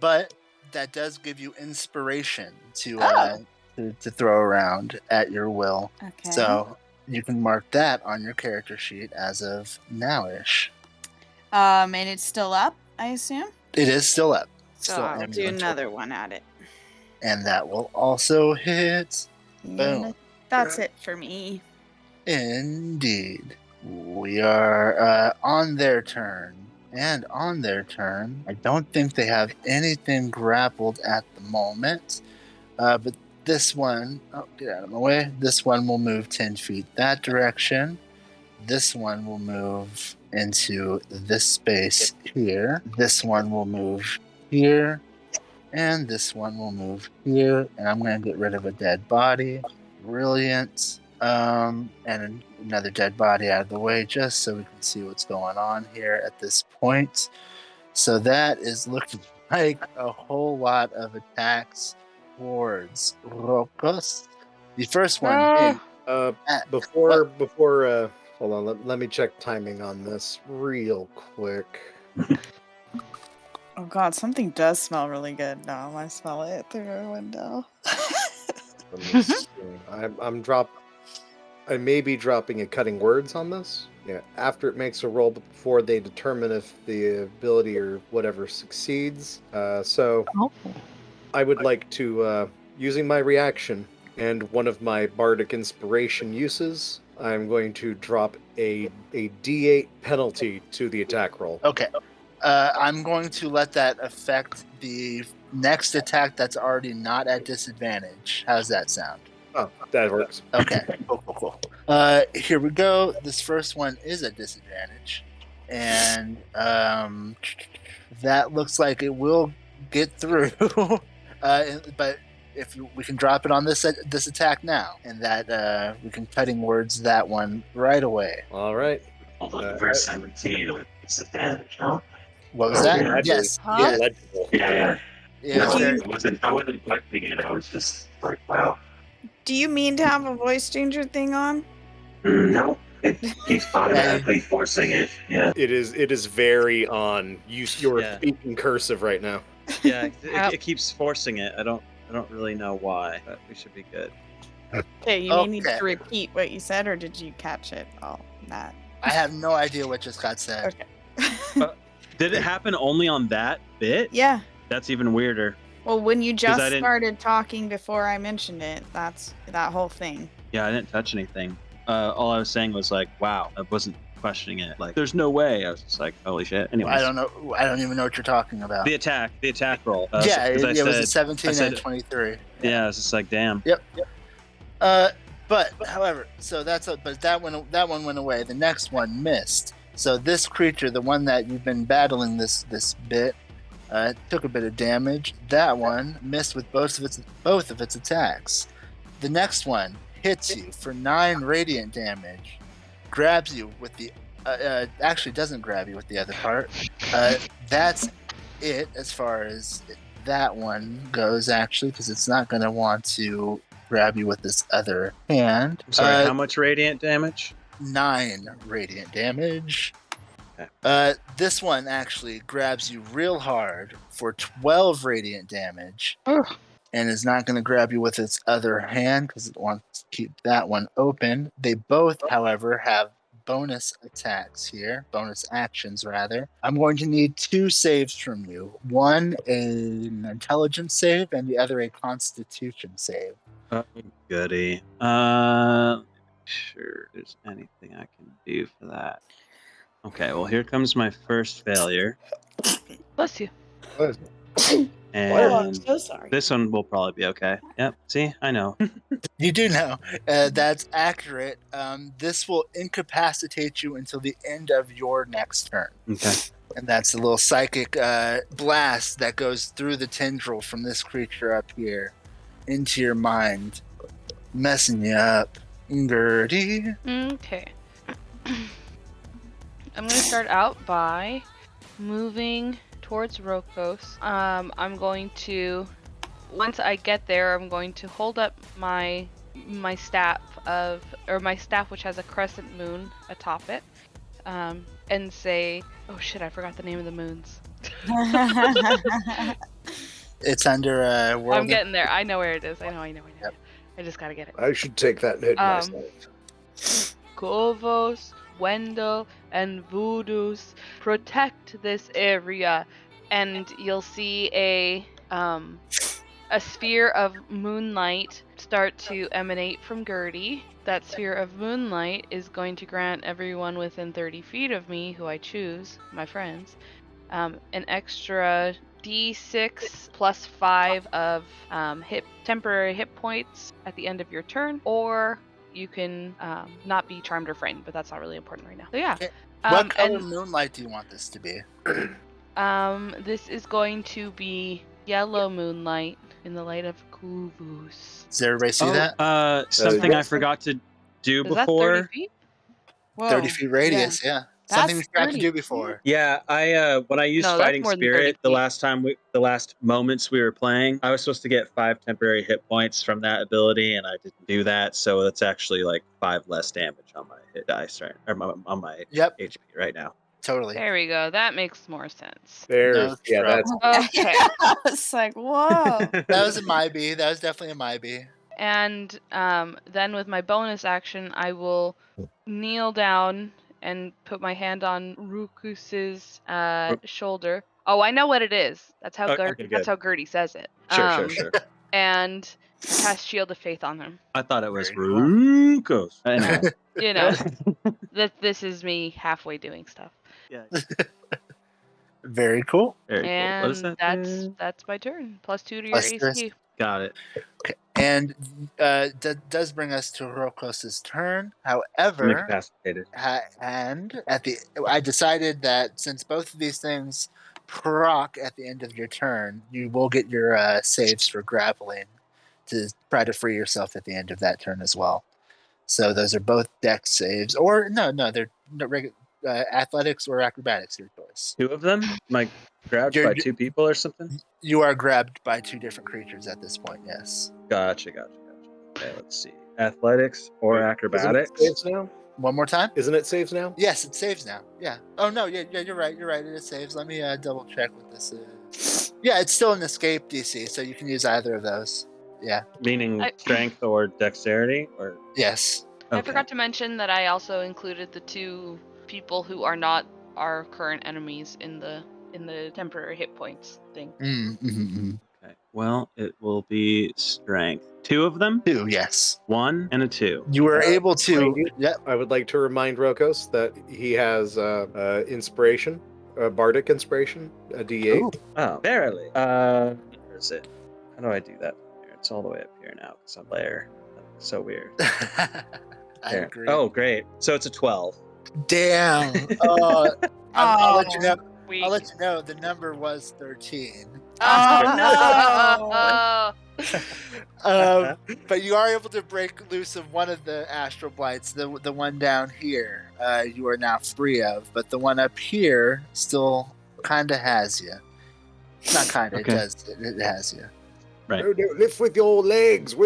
but that does give you inspiration to Oh. to throw around at your will. Okay. So you can mark that on your character sheet as of nowish. And it's still up, I assume? It is still up. So Still I'll do ambulatory. another one at it. And that will also hit. Boom. And that's it for me. Indeed. We are on their turn. And on their turn, I don't think they have anything grappled at the moment. But this one, get out of my way. This one will move 10 feet that direction. This one will move into this space here. This one will move here. And this one will move here. And I'm going to get rid of a dead body. Brilliant. And another dead body out of the way just so we can see what's going on here at this point. So that is looking like a whole lot of attacks towards Rokos. The first one being Before hold on, let me check timing on this real quick. Oh god, something does smell really good now. I smell it through a window. Let me see. I may be dropping a cutting words on this. Yeah, after it makes a roll, but before they determine if the ability or whatever succeeds. So I would like to, using my reaction and one of my bardic inspiration uses, I'm going to drop a D8 penalty to the attack roll. Okay. I'm going to let that affect the next attack that's already not at disadvantage. How's that sound? Oh, that works. Okay, cool. Here we go. This first one is at disadvantage. And that looks like it will get through. But if we can drop it on this attack now, and that we can cutting words that one right away. All right. Although the first time we see it, it's advantage, no? What was that? Yes. Huh? Legible. Yeah. Yeah, I wasn't expecting it. I was just like, wow. Do you mean to have a voice changer thing on? No. It keeps automatically forcing it. Yeah. It is very on. You're Yeah. speaking cursive right now. Yeah, it keeps forcing it. I don't really know why, but we should be good. Okay, you may need Okay. to repeat what you said, or did you catch it all? That. I have no idea what just got said. Okay. Did it happen only on that bit? Yeah. That's even weirder. Well, when you 'Cause just I didn't- started talking before I mentioned it, that's that whole thing. Yeah, I didn't touch anything. All I was saying was like, wow. I wasn't questioning it. Like, there's no way. I was just like, holy shit. Anyway, I don't know. I don't even know what you're talking about. The attack roll. Yeah, it it was a 17 I and said- 23. Yeah, I was just like, damn. Yep. But however, so but that one went away. The next one missed. So this creature, the one that you've been battling this bit, took a bit of damage. That one missed with both of its attacks. The next one hits you for 9 radiant damage, grabs you with the actually doesn't grab you with the other part. That's it as far as that one goes, actually, because it's not going to want to grab you with this other hand. I'm sorry, how much radiant damage? 9 radiant damage. Okay. This one actually grabs you real hard for 12 radiant damage. Ugh. And is not going to grab you with its other hand because it wants to keep that one open. They both, however, have bonus attacks here, bonus actions rather. I'm going to need 2 saves from you. One an intelligence save and the other a constitution save. Oh, goody. Sure, there's anything I can do for that. Okay, well, here comes my first failure. Bless you. And so sorry. this one will probably be okay. Yep, see? I know. You do know. That's accurate. This will incapacitate you until the end of your next turn. Okay. And that's a little psychic blast that goes through the tendril from this creature up here into your mind, messing you up. Gertie. Okay. I'm going to start out by moving towards Rokos. I'm going to, once I get there, I'm going to hold up my staff which has a crescent moon atop it, and say, oh shit, I forgot the name of the moons. It's under world. I'm getting there. I know where it is. I know. Yep. I just gotta get it. I should take that hit myself. Corvos, Wendell, and Voodoos protect this area, and you'll see a a sphere of moonlight start to emanate from Gertie. That sphere of moonlight is going to grant everyone within 30 feet of me, who I choose, my friends, an extra d6 plus 5 of temporary hit points at the end of your turn, or you can not be charmed or frightened, but that's not really important right now. So yeah. Okay. What color moonlight do you want this to be? This is going to be yellow moonlight in the light of Kuvus. Does everybody see that? Something I forgot to do Is that 30 before. feet? Whoa. 30 feet radius, yeah. Something we That's forgot to 30 do before. Yeah, I when I used No, that's Fighting more than 30 Spirit the feet. last moments we were playing, I was supposed to get 5 temporary hit points from that ability, and I didn't do that, so that's actually like 5 less damage on my hit dice right, or on my Yep, HP right now. totally. There we go. That makes more sense. No Yeah, trouble. that's Okay. I was like, whoa. That was a Mybe. That was definitely a Mybe. And then with my bonus action, I will kneel down and put my hand on Rukus's shoulder. Oh, I know what it is. That's how Okay, that's good. how Gertie says it. Sure. And cast Shield of Faith on him. I thought it was Very cool. Rukos. Anyway. You know, this is me halfway doing stuff. Yeah. Very cool. Very cool. And What is that? that's my turn. +2 to your Plus this. AC. Got it. Okay. And that does bring us to Rokos' turn. I'm However, incapacitated. and I decided that since both of these things proc at the end of your turn, you will get your saves for grappling to try to free yourself at the end of that turn as well. So those are both dex saves, or no, they're athletics or acrobatics, your choice. 2 of them? Am I grabbed by 2 people or something? You are grabbed by 2 different creatures at this point. Yes. Gotcha. Okay, let's see. Athletics or acrobatics? Isn't it saves now? One more time. Isn't it saves now? Yes, it saves now. Yeah. Oh no, yeah, you're right. It is saves. Let me double check what this is. Yeah, it's still an escape DC, so you can use either of those. Yeah. Meaning strength or dexterity? Or Yes. I okay. forgot to mention that I also included the 2 people who are not our current enemies in the temporary hit points thing. Okay. Well, it will be strength. 2 of them? 2, yes. 1 and a 2. You were able to. Yep. I would like to remind Rokos that he has inspiration, bardic inspiration, a D8. Ooh. Oh, barely. Where is it? How do I do that? It's all the way up here now because I'm there. That's so weird. I There. agree. Oh, great. So it's a 12. Damn. I'll let you know. We... I'll let you know. The number was 13. Oh, no! But you are able to break loose of one of the astral blights. The one down here, you are now free of. But the one up here still kind of has you. Not kind of. Okay. It does. It has you. Right. No, lift with your legs,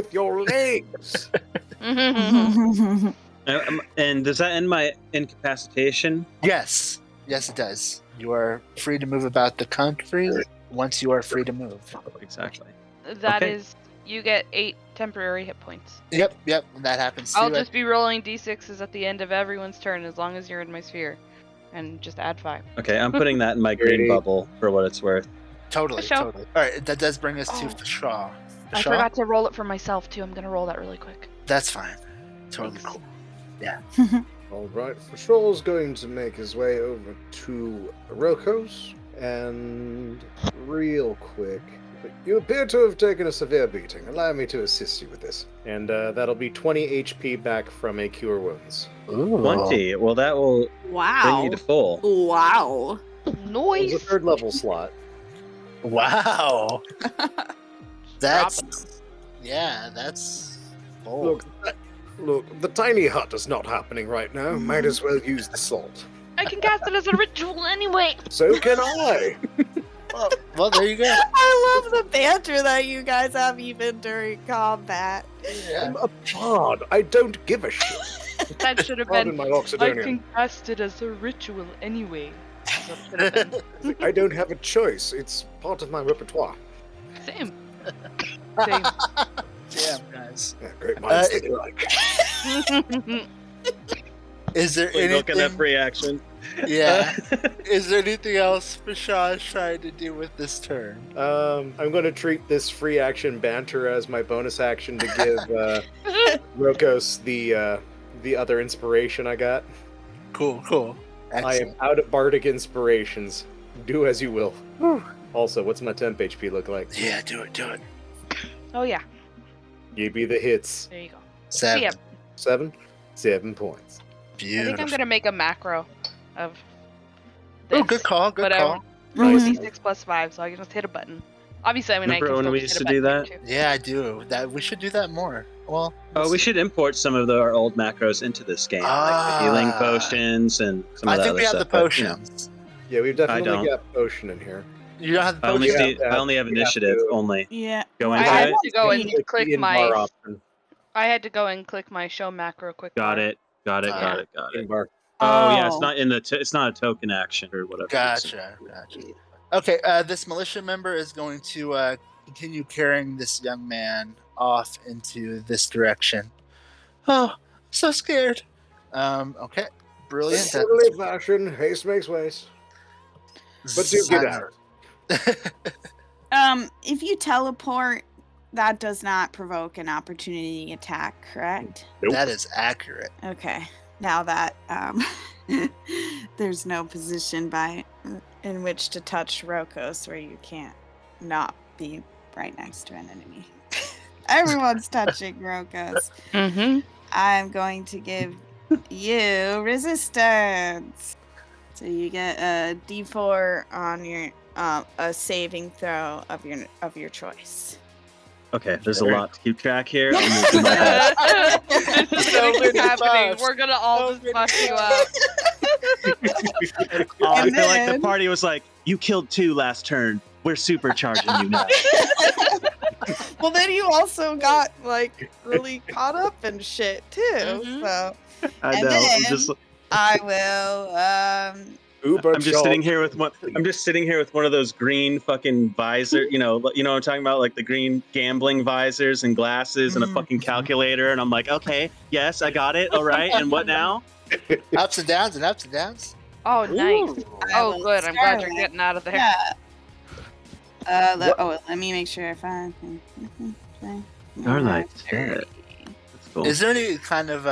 And does that end my incapacitation? Yes. Yes, it does. You are free to move about the country once you are free to move. Exactly. That Okay. is, you get 8 temporary hit points. Yep. And that happens too. I'll just be rolling d6s at the end of everyone's turn as long as you're in my sphere. And just add 5. Okay, I'm putting that in my green Great. bubble for what it's worth. Totally. All right, that does bring us to Fashaw. I forgot to roll it for myself too. I'm gonna roll that really quick. That's fine. Totally Thanks. cool. Yeah. All right, Fashaw's going to make his way over to Rokos, and real quick, you appear to have taken a severe beating. Allow me to assist you with this. And that'll be 20 HP back from a Cure Wounds. Ooh. 20. Well, that will bring wow. you to full. Wow. It's Noise. a 3rd level slot. Wow. That's Dropping. yeah. That's bold. Look, the tiny hut is not happening right now. Might as well use the salt. I can cast it as a ritual anyway. So can I. Well, there you go. I love the banter that you guys have even during combat. I'm a bard. I don't give a shit. That should have Pardon been. my I Oxidonian. can cast it as a ritual anyway. That's what it should have been. I don't have a choice. It's part of my repertoire. Same. Damn, guys. Yeah, great minds think alike. Is there Wait, look at that anything? free action. Yeah. Is there anything else Vashon's trying to do with this turn? I'm going to treat this free action banter as my bonus action to give Rokos the other inspiration I got. Cool. I am Excellent. out of bardic inspirations. Do as you will. Also, what's my temp HP look like? Yeah, do it. Oh yeah, Give me the hits. there you go. 7. Yeah. 7? 7 points. I Beautiful. think I'm gonna make a macro of Oh, this. good call. Good Whatever. call. Nice. Mhm. 6 plus 5, so I can just hit a button. Obviously, I mean, Remember I can when still we just used hit to a do button that? here, too. Yeah, I do. That we should do that more. Well, Oh, we should import some of our old macros into this game, like the healing Ah. potions and some of I the think other we have stuff. the but, you know, potions. Yeah, we've definitely don't. got potion in here. You don't have the I only potions? Yeah. see. I only have We have initiative to- only. Yeah. Go well, into I it. had to go and Click click the my. in-bar option. I had to go and click my show macro quick. Got bar. it. Got it. Ah. Got it. In-bar. Oh yeah, it's not in the. It's not a token action or whatever. Gotcha. Okay, this militia member is going to continue carrying this young man off into this direction. Oh, so scared. Okay, brilliant. Orderly fashion, haste makes waste. But do get out. If you teleport, that does not provoke an opportunity attack, correct? Nope. That is accurate. Okay. Now that there's no position in which to touch Rokos where you can't not be right next to an enemy. Everyone's touching Rokos. Mm-hmm. I'm going to give you resistance. So you get a D4 on your a saving throw of your choice. Okay, there's a lot to keep track here. I'm gonna do my best. This is So gonna keep many happening. buffs. We're gonna all So just fuck many you up. Oh, I And feel like the then- party was like, "You killed 2 last turn. We're supercharging you now." Well, then you also got like really caught up and shit too. Mhm. So I And know. then- I'm just. I will. Uber I'm just sitting here with one. I'm just sitting here with one of those green fucking visor. You know what I'm talking about, like the green gambling visors and glasses and a fucking calculator. And I'm like, okay, yes, I got it. All right, and what now? Ups and downs and ups and downs. Oh, nice. Ooh. I Oh, will good. I'm glad you're Starlight. getting out of there. Yeah. Let me make sure I find. Starlight, shit. That's cool. Is there any kind of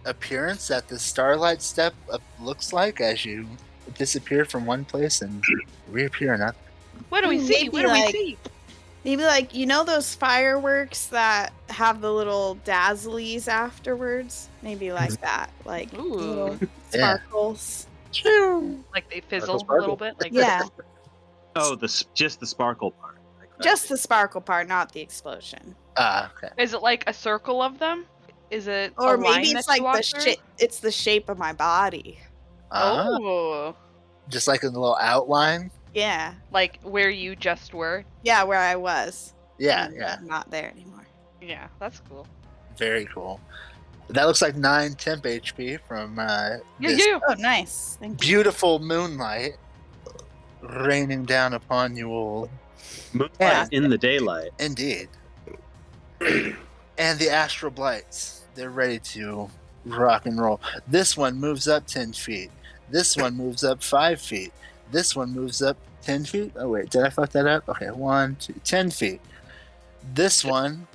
appearance that the Starlight Step looks like as you disappear from one place and reappear another? What do we see? Maybe What do we like- see? Maybe like those fireworks that have the little dazzlies afterwards. Maybe like that, like Ooh. little Yeah. sparkles. Like they fizzle a Sparkle. little bit. Like Yeah, Oh, just the sparkle part. Like that. just the sparkle part, not the explosion. Ah, okay. Is it like a circle of them? Is it Or a line maybe that it's you like walk the through? shape. It's the shape of my body. Ah, Oh, just like a little outline. Yeah, like where you just were. yeah, where I was. Yeah, and yeah. I'm not there anymore. Yeah, that's cool. Very cool. That looks like 9 temp HP from Yeah, this you. Oh, nice. Thank you. beautiful moonlight raining down upon you all. Moonlight Yeah. in the daylight. Indeed. And the astral blights, they're ready to rock and roll. This one moves up 10 feet. This one moves up 5 feet. This one moves up 10 feet. Oh, wait, did I fuck that up? Okay, 1, 2, 10 feet. This one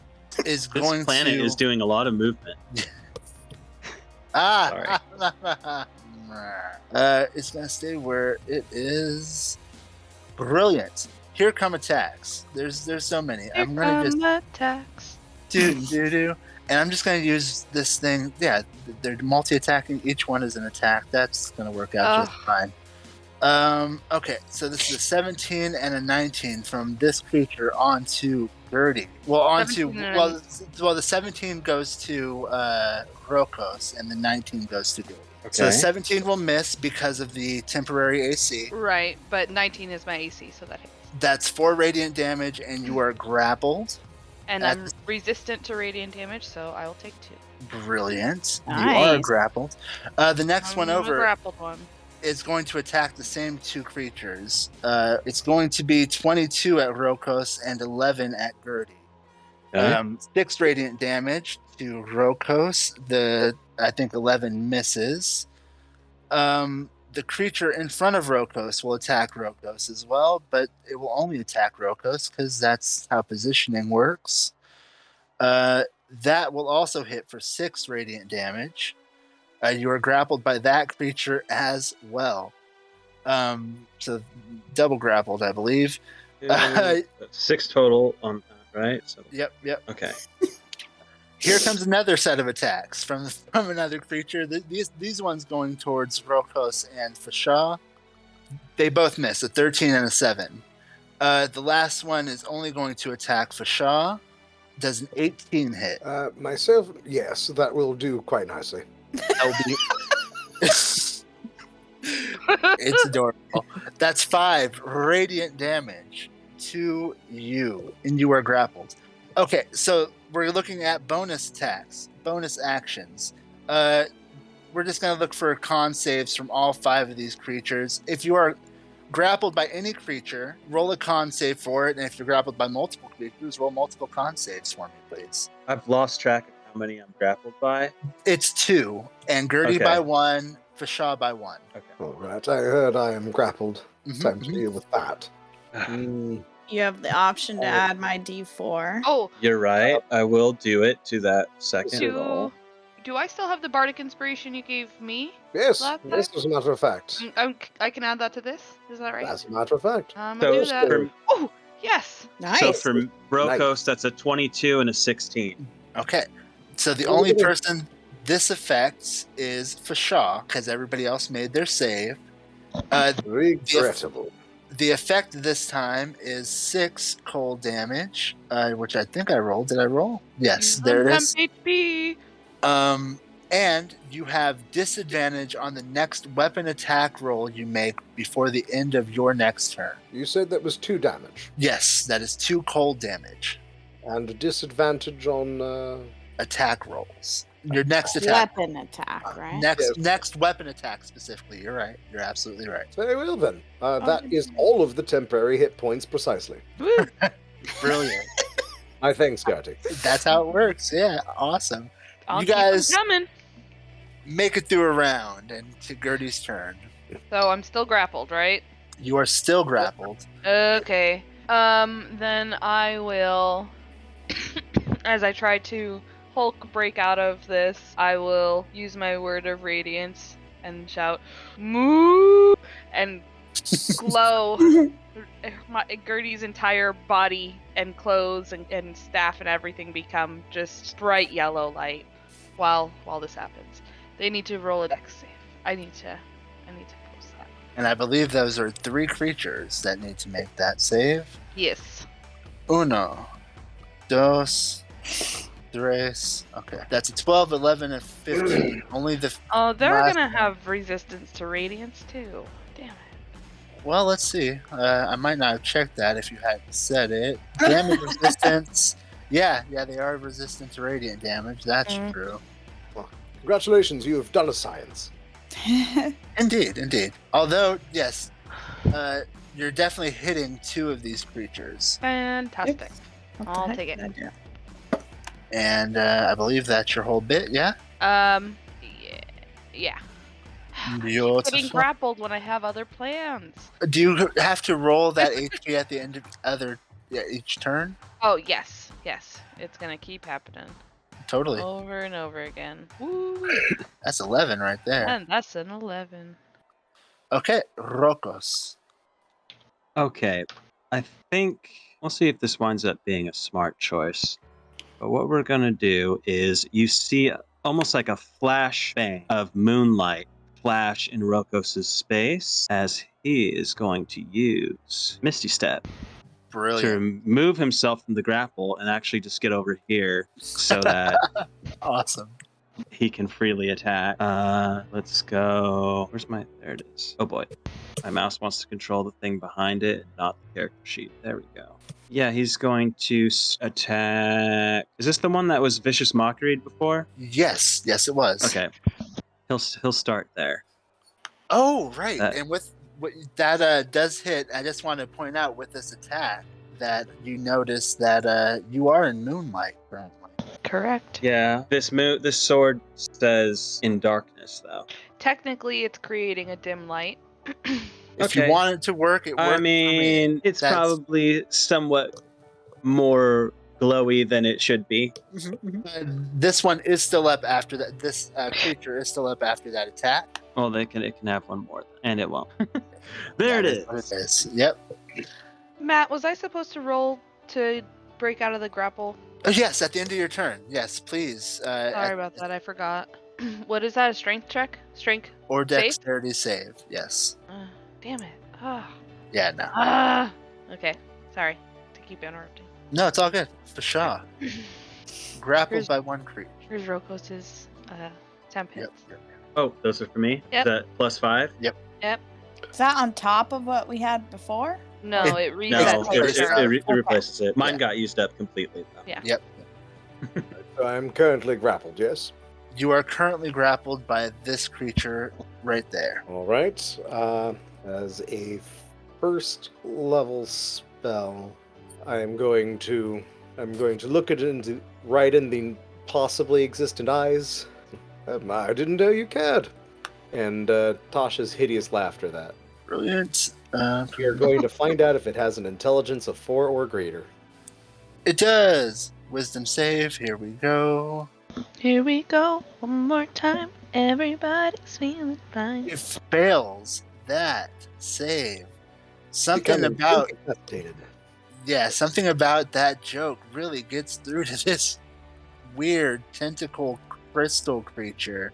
is This going planet to. is doing a lot of movement. Ah! It's going to stay where it is. Brilliant. Here come attacks. There's so many. Here I'm going to just. come attacks. do. And I'm just going to use this thing. Yeah, they're multi-attacking. Each one is an attack. That's going to work out just fine. Okay, so this is a 17 and a 19 from this creature onto Gertie. Well, onto 17 and well, the 17 goes to Rokos, and the 19 goes to Gertie. So Okay. 17 will miss because of the temporary AC. Right, but 19 is my AC, so that hits. That's 4 radiant damage, and you are grappled. And That's- I'm resistant to radiant damage, so I will take 2. Brilliant. You are Nice. grappled. The next one I'm over a grappled one. is going to attack the same 2 creatures. It's going to be 22 at Rokos and 11 at Gertie. Okay. 6 radiant damage to Rokos. I think 11 misses. The creature in front of Rokos will attack Rokos as well, but it will only attack Rokos because that's how positioning works. That will also hit for 6 radiant damage. You are grappled by that creature as well. So double grappled, I believe. 6 total on that, right? So, Yep. okay. Here comes another set of attacks from another creature. These ones going towards Rokos and Fashaw. They both miss, a 13 and a 7. The last one is only going to attack Fashaw. Does an 18 hit? Myself, yes, that will do quite nicely. That'll be... It's adorable. That's 5 radiant damage to you, and you are grappled. Okay, so we're looking at bonus attacks, bonus actions. We're just going to look for con saves from all 5 of these creatures. If you are grappled by any creature, roll a con save for it, and if you're grappled by multiple creatures, roll multiple con saves for me, please. I've lost track of how many I'm grappled by. It's 2, and Gertie by 1, Fashaw by 1. Okay. All right, I heard I am grappled. Mhm, Time to mhm. deal with that. You have the option to add my D4. Oh, You're right. I will do it to that second roll. do I still have the bardic inspiration you gave me? Yes, Last yes, time? as a matter of fact. I can add that to this. Is that right? As a matter of fact. I'm So gonna do that. for- Oh, yes. Nice. So for Rokos, that's a 22 and a 16. Okay, so the only person this affects is Fashaw, because everybody else made their save. Regrettable. The effect this time is 6 cold damage, which I think I rolled. Did I roll? Yes, there it is. HP. And you have disadvantage on the next weapon attack roll you make before the end of your next turn. You said that was 2 damage. Yes, that is 2 cold damage. And a disadvantage on... Attack rolls. Your next attack. Weapon attack, right? Next weapon attack specifically. You're right. You're absolutely right. Very well then. That is all of the temporary hit points precisely. Woo. Brilliant. My thanks, Gertie. That's how it works. Yeah, awesome. I'll You keep 'em guys- coming. Make it through a round, and to Gertie's turn. So I'm still grappled, right? You are still grappled. Okay. Then I will, as I try to Hulk break out of this, I will use my word of radiance and shout, "Moo!" and glow. Gertie's entire body and clothes and staff and everything become just bright yellow light while this happens. They need to roll a dex save. I need to post that. And I believe those are 3 creatures that need to make that save. Yes. Uno, dos, tres. Okay, that's a 12, 11, and 15. Only the... Oh, they're last gonna one. have resistance to radiance too. Damn it. Well, let's see. I might not have checked that if you hadn't said it. Damage resistance. Yeah, they are resistant to radiant damage. That's true. Congratulations, you have done a science. Indeed. Although, yes, you're definitely hitting 2 of these creatures. Fantastic. What the I'll heck take it. did I do? And I believe that's your whole bit, yeah? Yeah. Beautiful. Getting grappled when I have other plans. Do you have to roll that HP at the end of each turn? Oh, yes. It's gonna keep happening. Totally. Over and over again. Woo! That's 11 right there. And that's an 11. Okay, Rokos. Okay, I think we'll see if this winds up being a smart choice. But what we're going to do is you see almost like a flashbang of moonlight flash in Rokos' space as he is going to use Misty Step Brilliant. to remove himself from the grapple and actually just get over here so that Awesome. he can freely attack. Let's go. There it is. Oh boy. My mouse wants to control the thing behind it, not the character sheet. There we go. Yeah, he's going to attack. Is this the one that was Vicious Mockery before? Yes, it was. Okay. He'll start there. Oh, right. That- And with that does hit. I just want to point out with this attack that you notice that you are in moonlight currently. Correct. Yeah, this sword says in darkness, though. Technically, it's creating a dim light. If you Okay. want it to work, it works. I mean, it's That's- probably somewhat more glowy than it should be. This one is still up after that. This creature is still up after that attack. Well, it can have one more, and it won't. There That it is what is. it is. Yep. Matt, was I supposed to roll to break out of the grapple? Oh, yes, at the end of your turn. Yes, please. Sorry about that. I forgot. What is that? A strength check? Strength? Or Save? dexterity save. Yes. Damn it. Ah. Yeah, no. Okay. Sorry to keep interrupting. No, it's all good. Fashaw. Grappled Here's- by one creature. Here's Rokos' temp hits. Yep. Oh, those are for me? Yep. Is that +5? Yep. Is that on top of what we had before? No, It- it No, resets. it- your it- turn. it replaces it. Mine Yeah. got used up completely, though. Yeah. Yep. So I'm currently grappled, yes? You are currently grappled by this creature right there. All right. As a first level spell, I'm going to look it right in the possibly existent eyes. I didn't know you cared. And Tasha's hideous laughter. That Brilliant. we are going to find out if it has an intelligence of 4 or greater. It does. Wisdom save. Here we go. Here we go. One more time. Everybody's feeling fine. It fails that save. Something Becoming about incapacitated. something about that joke really gets through to this weird tentacle crystal creature.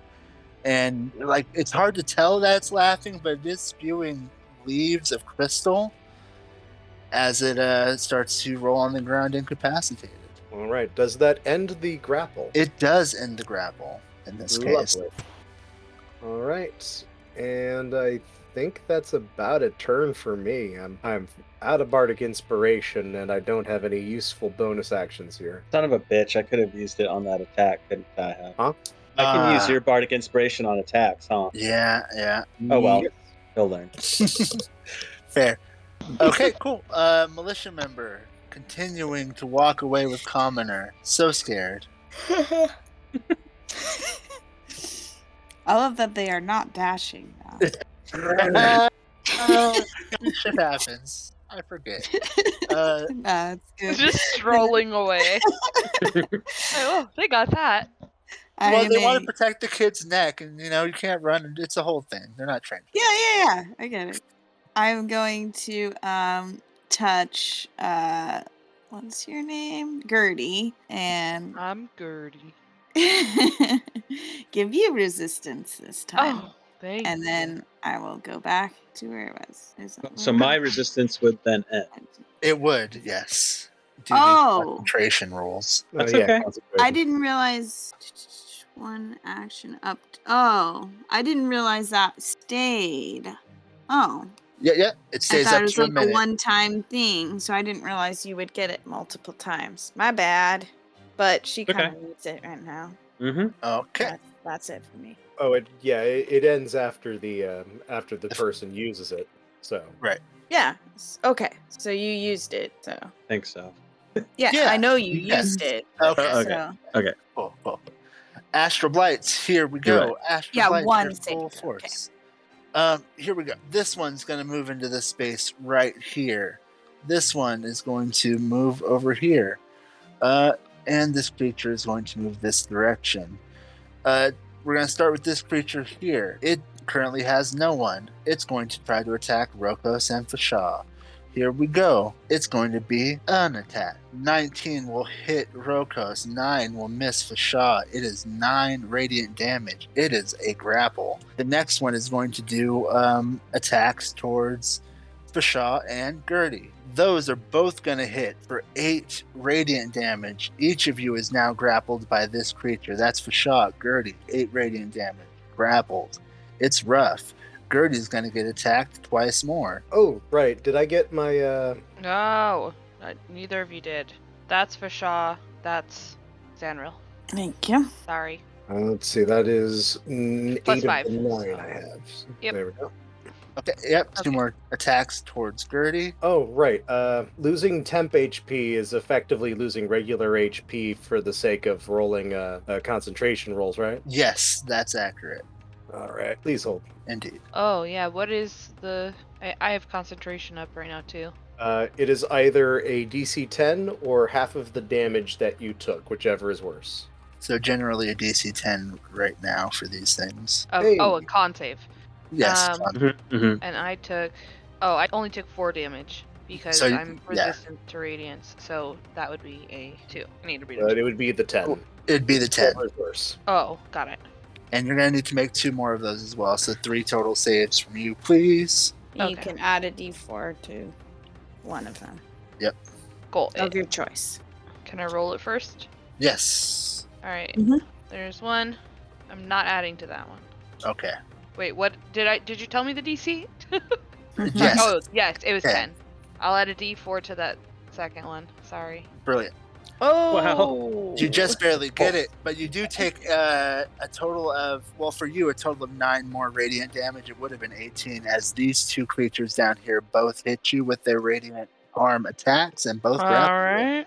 And like it's hard to tell that it's laughing, but it is spewing leaves of crystal as it starts to roll on the ground incapacitated. All right. Does that end the grapple? It does end the grapple in this case. Lovely. All right, and I think that's about a turn for me. I'm out of bardic inspiration, and I don't have any useful bonus actions here. Son of a bitch, I could have used it on that attack, couldn't I? Huh? I can use your bardic inspiration on attacks, huh? Yeah. Oh well, he'll learn. Fair. Okay, cool. Militia member continuing to walk away with commoner. So scared. I love that they are not dashing now. Shit happens. I forget. Nah, it's good. Just strolling away. Oh, they got that. Well, they want to protect the kid's neck, and you can't run. It's a whole thing. They're not trained. Yeah. I get it. I'm going to touch what's your name? Gertie, and I'm Gertie. give you resistance this time. Oh, thank And you. then I will go back to where it was. So my resistance would then end. It would, yes. Do Oh. these concentration rules. That's okay. I didn't realize one action up. I didn't realize that stayed. Oh, Yeah. It I stays thought up it was to a like a minute. one-time thing, so I didn't realize you would get it multiple times. My bad. But she Okay. kind of needs it right now. Mm-hmm. Okay. That's it for me. Oh, it ends after the person uses it. So Yeah. Okay. So you used it. So Think so. yeah, Yeah, I know you yes. used it. Okay. Okay. So Cool. Astral Blights. Here we You're go. Astral Yeah, Blights one are saving full throw, okay. force. Here we go. This one's going to move into this space right here. This one is going to move over here. And this creature is going to move this direction. We're going to start with this creature here. It currently has no one. It's going to try to attack Rokos and Fashaw. Here we go. It's going to be an attack. 19 will hit Rokos. 9 will miss Fashaw. It is 9 radiant damage. It is a grapple. The next one is going to do attacks towards Fashaw and Gertie. Those are both going to hit for 8 radiant damage. Each of you is now grappled by this creature. That's Fashaw, Gertie, 8 radiant damage. Grappled. It's rough. Gertie's going to get attacked twice more. Oh, right. Did I get my No, neither of you did. That's for Shaw. That's Xanril. thank you. Sorry. let's see, that is Plus 8 5. of the 9 I have. Yep. There we go. Okay, yep, 2 Okay. more attacks towards Gertie. Oh, right. Losing temp HP is effectively losing regular HP for the sake of rolling concentration rolls, right? Yes, that's accurate. All right. Please hold. Indeed. Oh yeah, what is the? I have concentration up right now too. It is either a DC 10 or half of the damage that you took, whichever is worse. So generally a DC 10 right now for these things. Oh, Hey. a con save. Yes. And I took. Oh, I only took 4 damage because So, I'm yeah. resistant to radiance. So that would be a 2. I need to read But it. it would be the 10. It'd be the 10. Whichever is worse. Oh, got it. And you're going to need to make 2 more of those as well. So 3 total saves from you, please. You Okay. can add a d4 to one of them Cool. of your choice. Can I roll it first? Yes. All right. Mhm. There's 1. I'm not adding to that one. Okay. Wait, what did you tell me the DC? Yes. Oh, yes, it was 10. 10. I'll add a D4 to that second one. Sorry. Brilliant. Oh, You just barely get it, but you do take a total of, well, for you, a total of 9 more radiant damage. It would have been 18, as these 2 creatures down here both hit you with their radiant arm attacks and both grapple you. Alright.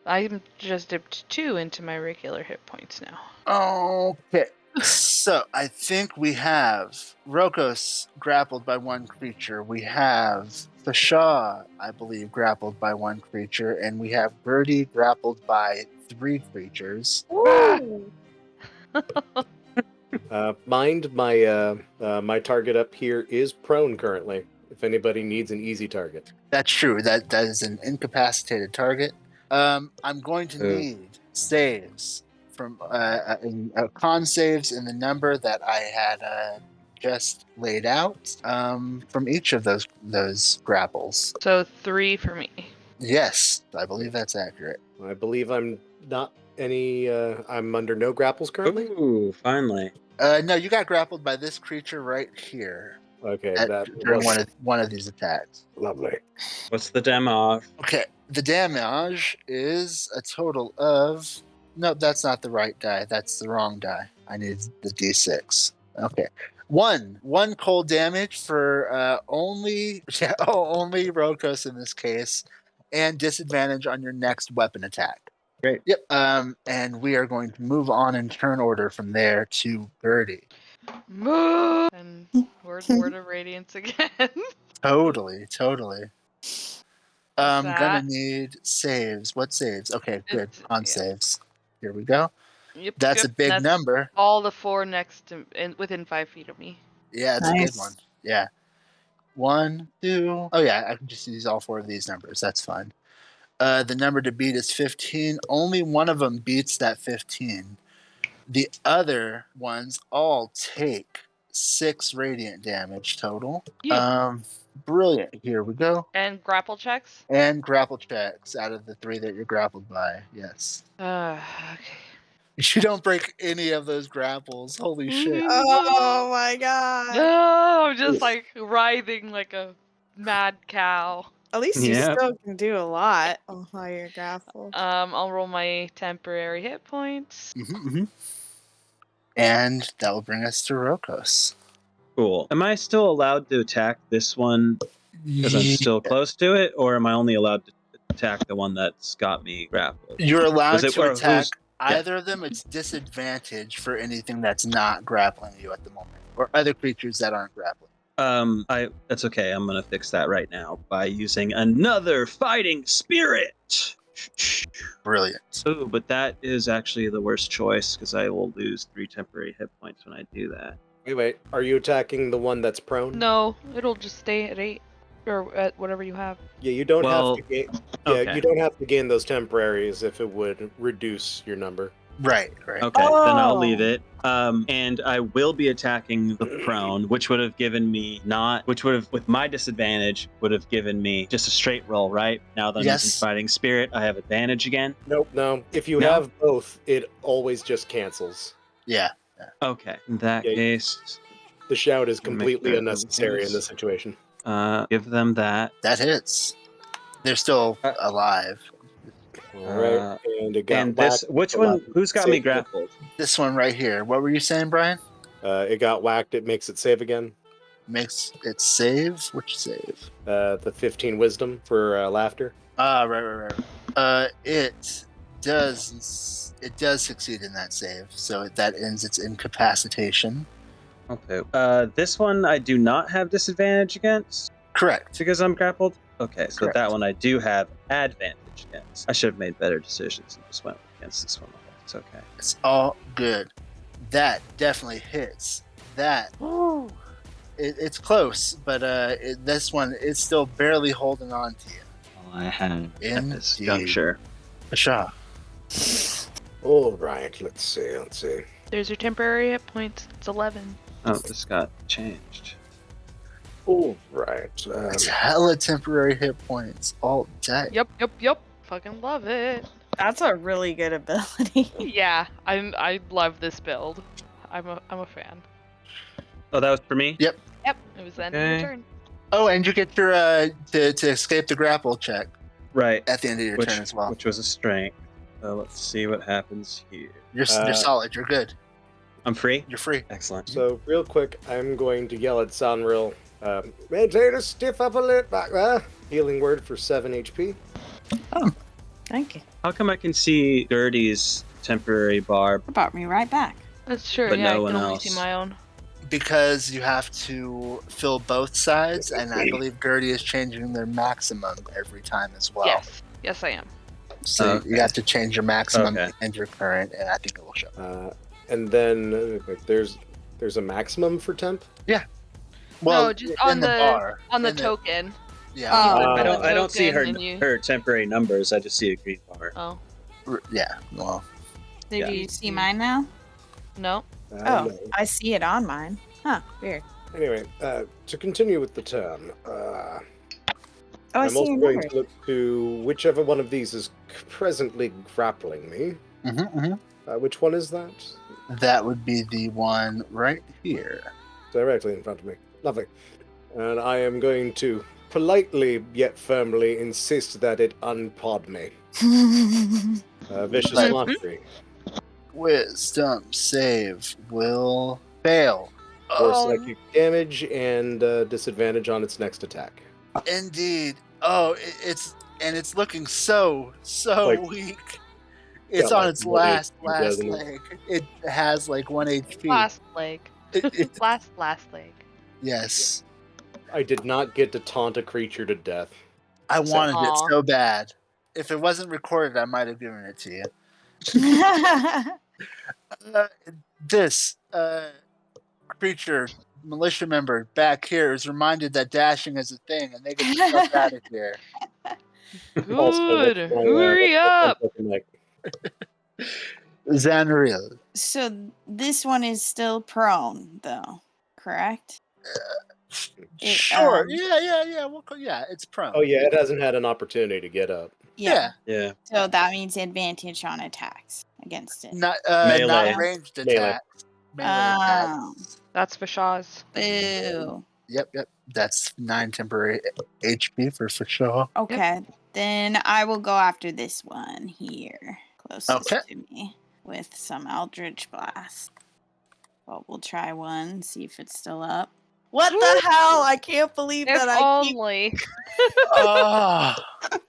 I'm just dipped 2 into my regular hit points now. Okay. So I think we have Rokos grappled by 1 creature. We have Fashaw, I believe, grappled by 1 creature, and we have Birdie grappled by 3 creatures. Mind my target up here is prone currently. If anybody needs an easy target. That's true. That is an incapacitated target. I'm going to need saves from con saves in the number that I had just laid out from each of those grapples. So 3 for me. Yes, I believe that's accurate. I believe I'm not any. I'm under no grapples currently. Ooh, finally. No, you got grappled by this creature right here Okay, during one of these attacks. lovely. What's the damage? Okay, the damage is a total of. Nope, that's not the right die. That's the wrong die. I need the D6. Okay, one cold damage for only Rokos in this case, and disadvantage on your next weapon attack. Great. Yep. And we are going to move on in turn order from there to Birdie. Move! And word of radiance again. Totally. I'm that? gonna need saves. What saves? Okay, good. On yeah. saves. Here we go. Yep, That's yep, a big that's number. all the 4 next to and within 5 feet of me. Yeah, it's a Nice. good one. Yeah. 1, 2. Oh yeah, I can just use all 4 of these numbers. That's fine. The number to beat is 15. Only one of them beats that 15. The other ones all take 6 radiant damage total. Yeah. Brilliant. Here we go. And grapple checks? And grapple checks out of the 3 that you're grappled by. Yes. Okay. You don't break any of those grapples. Holy shit. Oh my god! No, I'm just like writhing like a mad cow. At least you Yep. still can do a lot while you're grappled. I'll roll my temporary hit points. And that will bring us to Rokos. Cool. Am I still allowed to attack this one because I'm still close to it, or am I only allowed to attack the one that's got me grappled? You're allowed Was it- to or attack who's- yeah. either of them. It's disadvantage for anything that's not grappling you at the moment, or other creatures that aren't grappling. That's okay. I'm gonna fix that right now by using another fighting spirit. Brilliant. Ooh, but that is actually the worst choice because I will lose 3 temporary hit points when I do that. Wait. Are you attacking the one that's prone? No, it'll just stay at 8 or at whatever you have. Yeah, you don't Well, have to gain. okay. You don't have to gain those temporaries if it would reduce your number. Right. Okay, then I'll leave Oh. it. And I will be attacking the prone, which would have given me with my disadvantage, would have given me just a straight roll, right? Now that I'm Yes. using fighting spirit, I have advantage again. Nope. No. If you No? have both, it always just cancels. Yeah. Okay, in that Yeah. case, The shout is Make completely that unnecessary in focus. this situation. give them that. That hits. They're still alive. All right, and it got And this, whacked. which one? Who's got me Save. grappled? This one right here. What were you saying, Brian? It got whacked. It makes it save again. makes it save. Which save? The 15 wisdom for laughter. Right. It does succeed in that save, so that ends its incapacitation. Okay. This one I do not have disadvantage against Correct. because I'm grappled. Okay, so Correct. that one I do have advantage against. I should have made better decisions and just went against this one. It's okay. It's all good. That definitely hits. That. It's close, but this one is still barely holding on to you. All I had at this Indeed. juncture. Asha. All right, let's see. There's your temporary hit points. It's 11. Oh, this got changed. All right. It's hella temporary hit points all day. Yep. Fucking love it. That's a really good ability. Yeah, I love this build. I'm a fan. Oh, that was for me? Yep. Yep, it was the end of your Okay. turn. Oh, and you get your to escape the grapple check Right. at the end of your turn as well. Which was a strength. So let's see what happens here. You're solid. You're good. I'm free? You're free. Excellent. So, real quick, I'm going to yell at Sanril. Maintain a stiff upper lip back there. Healing word for 7 HP. Thank you. How come I can see Gertie's temporary barb? That brought me right back. That's true. But Yeah, no I one can only else. see my own. Because you have to fill both sides, and I believe Gertie is changing their maximum every time as well. Yes, I am. So Okay. you have to change your maximum Okay. and your current, and I think it will show. And then there's a maximum for temp. Well, No, just on in the bar. On the In token. Yeah. Oh. I don't see her token and you- her temporary numbers. I just see a green bar. Oh, Yeah. Well, maybe Do you see mine now? No. Oh, No. I see it on mine. Huh, weird. Anyway, to continue with the turn, Oh, I I'm see also your going number. to look to whichever one of these is presently grappling me. Which one is that? that would be the one right here. Directly in front of me. Lovely. And I am going to politely yet firmly insist that it unpod me. Vicious Right. mockery. Wisdom save will fail. For Oh, psychic damage and disadvantage on its next attack. indeed. Oh, it's looking so Like, weak. It's got on like its one last HP, doesn't it? leg. It has like 1 HP. Last leg. Last leg. Yes. I did not get to taunt a creature to death. I wanted Aw. it so bad. If it wasn't recorded, I might have given it to you. This creature, militia member back here, is reminded that dashing is a thing, and they get the fuck out of here. Also, Good. what's my, Hurry what's my up. looking like? Xanriel. So this one is still prone, though, correct? It, Sure. um, Yeah. Yeah, it's prone. Oh yeah, it hasn't had an opportunity to get up. Yeah. Yeah. So that means advantage on attacks against it. Not Melee. ranged Melee. attacks. Melee Oh. attacks. That's for Shaw's. Boo. Yep. That's 9 temporary HP for sure. Okay, then I will go after this one here, closest Okay. to me, with some Eldritch Blast. Well, we'll try one, see if it's still up. What the hell? I can't believe If that I keep. only. Oh,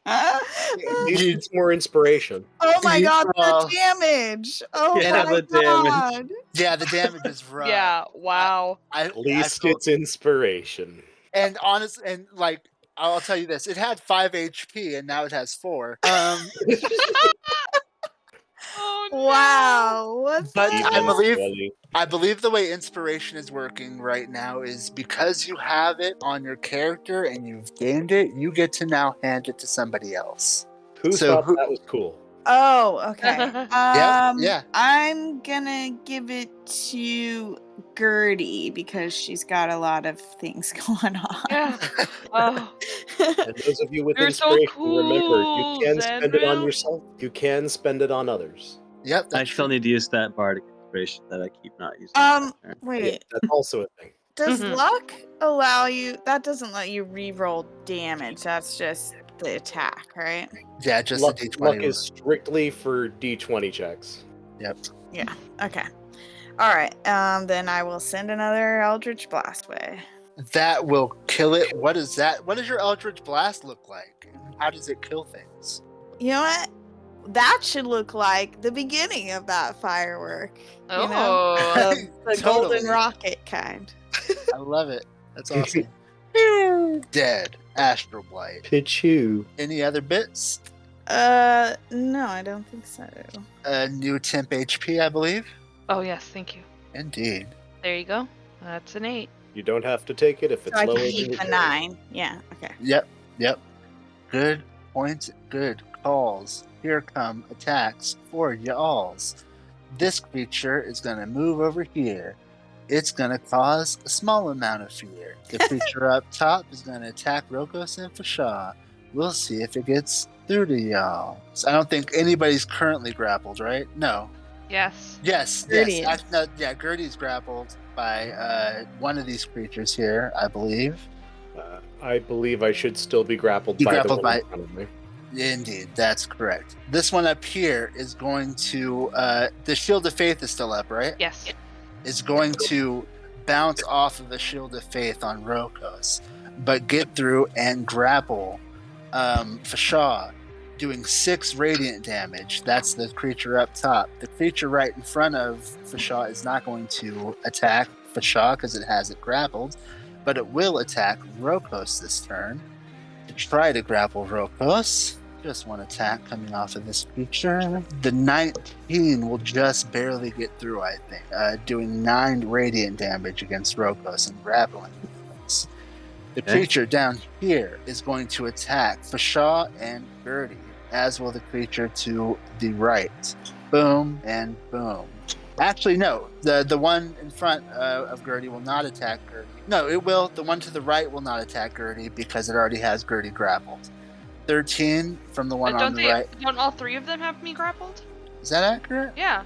It needs more inspiration. Oh my You- god, well, the damage! Oh Yeah, my the damage. god! yeah, the damage is rough. Yeah, wow. At least it's inspiration. And honest, and like, I'll tell you this: it had 5 HP, and now it has 4. Oh, no. Wow! What? But the I hell? believe I believe the way inspiration is working right now is because you have it on your character and you've gained it, you get to now hand it to somebody else. Who So thought who- that was cool? Oh, okay. Yeah. I'm gonna give it to Gertie because she's got a lot of things going on. Yeah. Oh, And those of you with You're so inspiration, remember, you cool, can spend it on Xandriel. yourself. You can spend it on others. Yep, I that's still true. need to use that bardic inspiration that I keep not using. Um, Wait, That's also a thing. does Mhm. luck allow you? That doesn't let you re-roll damage. That's just the attack, right? Yeah, just Luck, the D20. luck is strictly for D20 checks. Yep. Okay. All right. Then I will send another Eldritch Blast way. That will kill it. What is that? What does your Eldritch Blast look like? How does it kill things? You know what? That should look like the beginning of that firework. You know? Oh. The Totally. golden rocket kind. I love it. That's awesome. Dead. Astral Blight. Pichu. Any other bits? No, I don't think so. A new temp HP, I believe. Oh, yes, thank you. Indeed. There you go. That's an 8. You don't have to take it if it's So I lower can than keep your a 9. Yeah, okay. Yep. Good points. Good calls. Here come attacks for y'alls. This creature is going to move over here. It's going to cause a small amount of fear. The creature up top is going to attack Rokos and Fashaw. We'll see if it gets through to y'all. So I don't think anybody's currently grappled, right? No. Yes. Yes. Gertie is. Actually, no, yeah, Gertie's grappled by one of these creatures here, I believe. I believe I should still be grappled You by grappled the one by- in front of me. Indeed, that's correct. This one up here is going to, the Shield of Faith is still up, right? Yes. Is going to bounce off of the Shield of Faith on Rokos, but get through and grapple Fashaw, doing 6 radiant damage. That's the creature up top. The creature right in front of Fashaw is not going to attack Fashaw because it has it grappled, but it will attack Rokos this turn. To try to grapple Rokos. Just one attack coming off of this creature. The 19 will just barely get through, I think, doing 9 radiant damage against Rokos and grappling. The creature down here is going to attack Fashaw and Gertie, as will the creature to the right. Boom and boom. Actually, no. The one in front of Gertie will not attack Gertie. No, it will. The one to the right will not attack Gertie because it already has Gertie grappled. 13 from the one on the right. Don't all 3 of them have me grappled? Is that accurate? Yeah.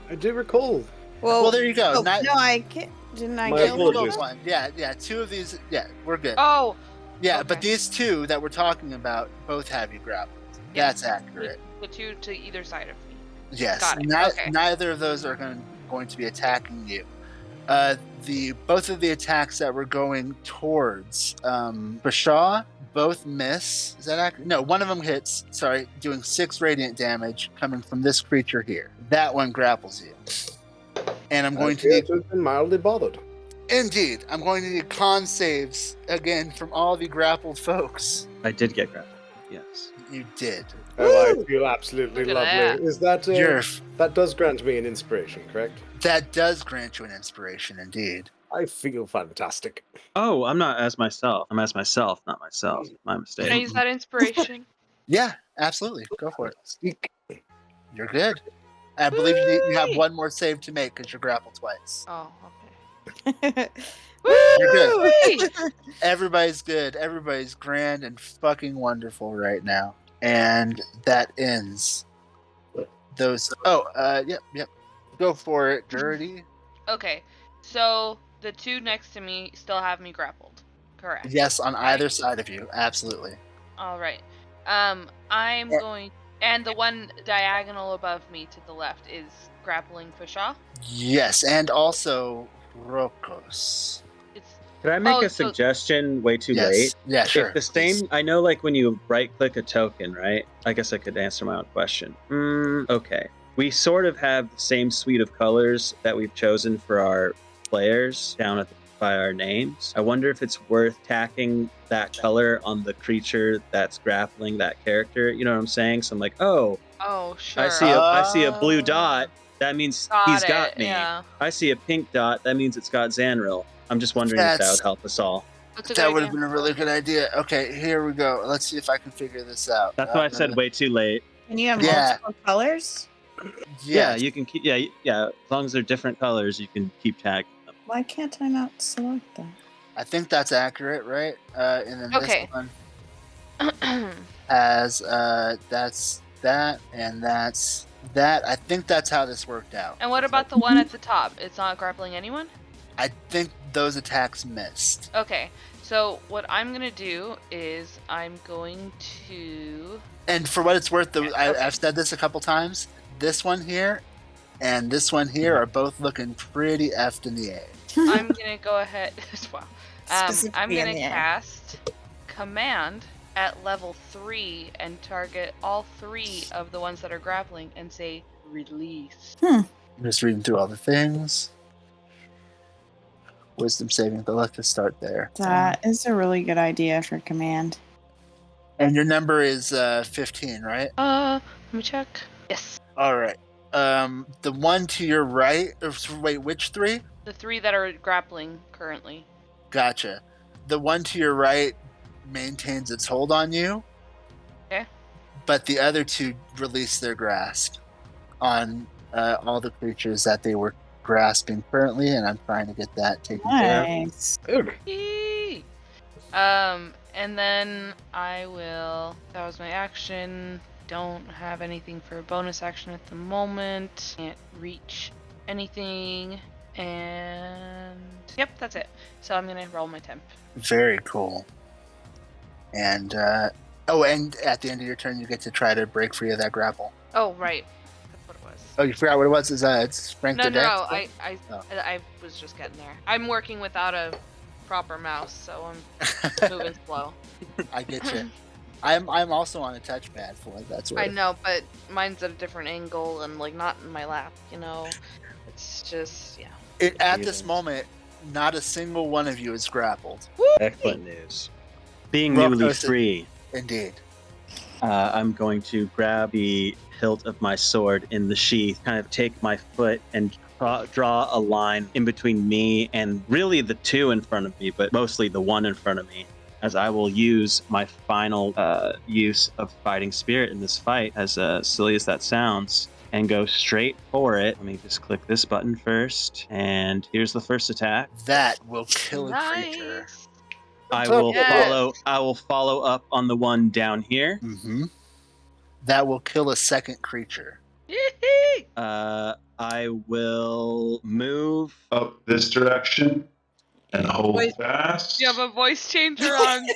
I do recall. Well, there you go. Oh, Not- no, I can't. Didn't I My kill apologies. one? Yeah. 2 of these. Yeah, we're good. Oh. Yeah, okay. but these 2 that we're talking about both have you grappled. That's accurate. The 2 to either side of me. Yes. Got it. Okay. Neither of those are going to be attacking you. Both of the attacks that were going towards Bashaw both miss. Is that accurate? No, one of them hits. Sorry, doing 6 radiant damage coming from this creature here. That one grapples you. And I'm going to need. have been mildly bothered. Indeed, I'm going to need con saves again from all the grappled folks. I did get grappled. Yes. You did. Oh, I feel absolutely Look at lovely. Is that that does grant me an inspiration, correct? That does grant you an inspiration, indeed. I feel fantastic. Oh, I'm not as myself. I'm as myself, not myself. My mistake. Can I use that inspiration? Yeah, absolutely. Go for it. You're good. I believe you have one more save to make because you're grappled twice. Oh, okay. You're good. Woo! Everybody's good. Everybody's grand and fucking wonderful right now. And that ends those. Yep. Go for it, Gertie. Okay, so the 2 next to me still have me grappled. Correct. Yes, on either side of you. Absolutely. All right. I'm going, and the one diagonal above me to the left is grappling Fashaw. Yes, and also Rokos. Could I make Oh, a so- suggestion way too Yes. late? Yeah, sure. If the same, I know like when you right click a token, right? I guess I could answer my own question. Okay. We sort of have the same suite of colors that we've chosen for our players down by our names. I wonder if it's worth tacking that color on the creature that's grappling that character. You know what I'm saying? So I'm like, oh, sure. I see a blue dot. That means he's got me. Yeah. I see a pink dot. That means it's got Xanril. I'm just wondering if that That's- would help us all. That's a That good would have idea. been a really good idea. Okay, here we go. Let's see if I can figure this out. That's why I said way too late. And you have Yeah. multiple colors? Yeah, you can keep. Yeah. As long as they're different colors, you can keep tagging them. Why can't I not select that? I think that's accurate, right? And then Okay. this one has that's that and that's that. I think that's how this worked out. And what about the one at the top? It's not grappling anyone? I think those attacks missed. Okay, so what I'm gonna do is I'm going to. And for what it's worth, Okay. I've said this a couple times. This one here and this one here are both looking pretty effed in the A. I'm gonna go ahead. Wow. I'm Specifically in gonna the air. cast Command at level 3 and target all 3 of the ones that are grappling and say release. I'm just reading through all the things. Wisdom saving, but let's just start there. That is a really good idea for command. And your number is 15, right? Let me check. Yes. All right. The one to your right. Wait, which 3? The 3 that are grappling currently. Gotcha. The one to your right maintains its hold on you. Okay. But the other 2 release their grasp on all the creatures that they were grasping currently, and I'm trying to get that taken care of. Nice. Yee! And then I will. That was my action. Don't have anything for a bonus action at the moment. Can't reach anything. And yep, that's it. So I'm gonna roll my temp. Very cool. And and at the end of your turn, you get to try to break free of that grapple. Oh right, that's what it was. Oh, you forgot what it was? It's strength No, to dex? I was just getting there. I'm working without a proper mouse, so I'm moving slow. I get you. I'm also on a touchpad for it. That's what I know, but mine's at a different angle and like not in my lap. It's just At this moment, not a single one of you is grappled. Excellent news. Being Well, newly posted. free, Indeed. I'm going to grab the hilt of my sword in the sheath, kind of take my foot and draw a line in between me and really the 2 in front of me, but mostly the 1 in front of me, as I will use my final use of Fighting Spirit in this fight, as silly as that sounds, and go straight for it. Let me just click this button first, and here's the first attack. That will kill a creature. nice. I will Yes. follow up on the one down here. Mm-hmm. That will kill a second creature. Yee-hee! I will move. Up this direction and hold Wait. fast. You have a voice changer on.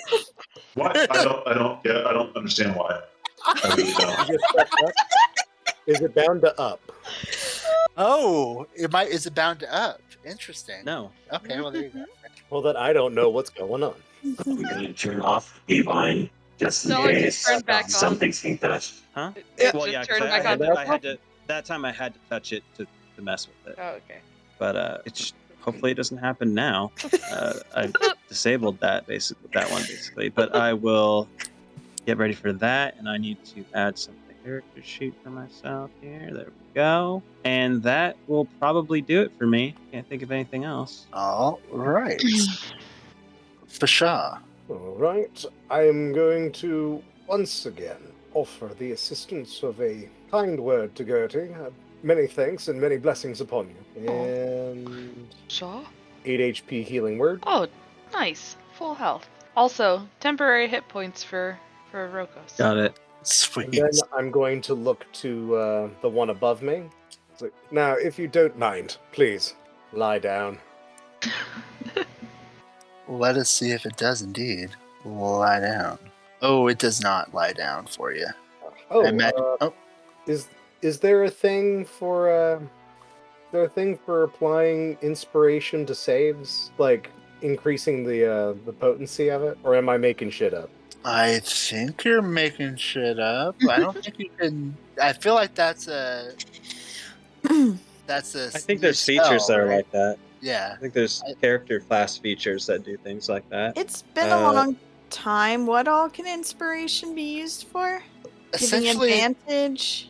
What? I don't understand why. I really don't. You just stepped up? Is it bound to up? Oh, is it bound to up? Interesting. No. Okay, well there you go. Well, then I don't know what's going on. I'm going to turn off the line just in No, it case just turned back on. something think that. Huh? It Well, just yeah, 'cause turned I back had on. to, I had to. That time I had to touch it to mess with it. Oh, okay. But hopefully it doesn't happen now. I disabled that one basically. But I will get ready for that, and I need to add some character sheet for myself here. There we go. And that will probably do it for me. Can't think of anything else. All right. Fasha. All right. I am going to once again offer the assistance of a kind word to Gertie. Many thanks and many blessings upon you. And Shaw? 8 HP healing word. Oh, nice. Full health. Also, temporary hit points for Rokos. Got it. Sweet. And then I'm going to look to the one above me. It's like, now, if you don't mind, please lie down. Let us see if it does indeed lie down. Oh, it does not lie down for you. Oh, I imagine- is there a thing for applying inspiration to saves, like increasing the potency of it, or am I making shit up? I think you're making shit up. I don't think you can. I feel like that's a. That's a. I think there's features that are like that. Yeah. I think there's character class features that do things like that. It's been a long time. What all can inspiration be used for? Giving Essentially, advantage?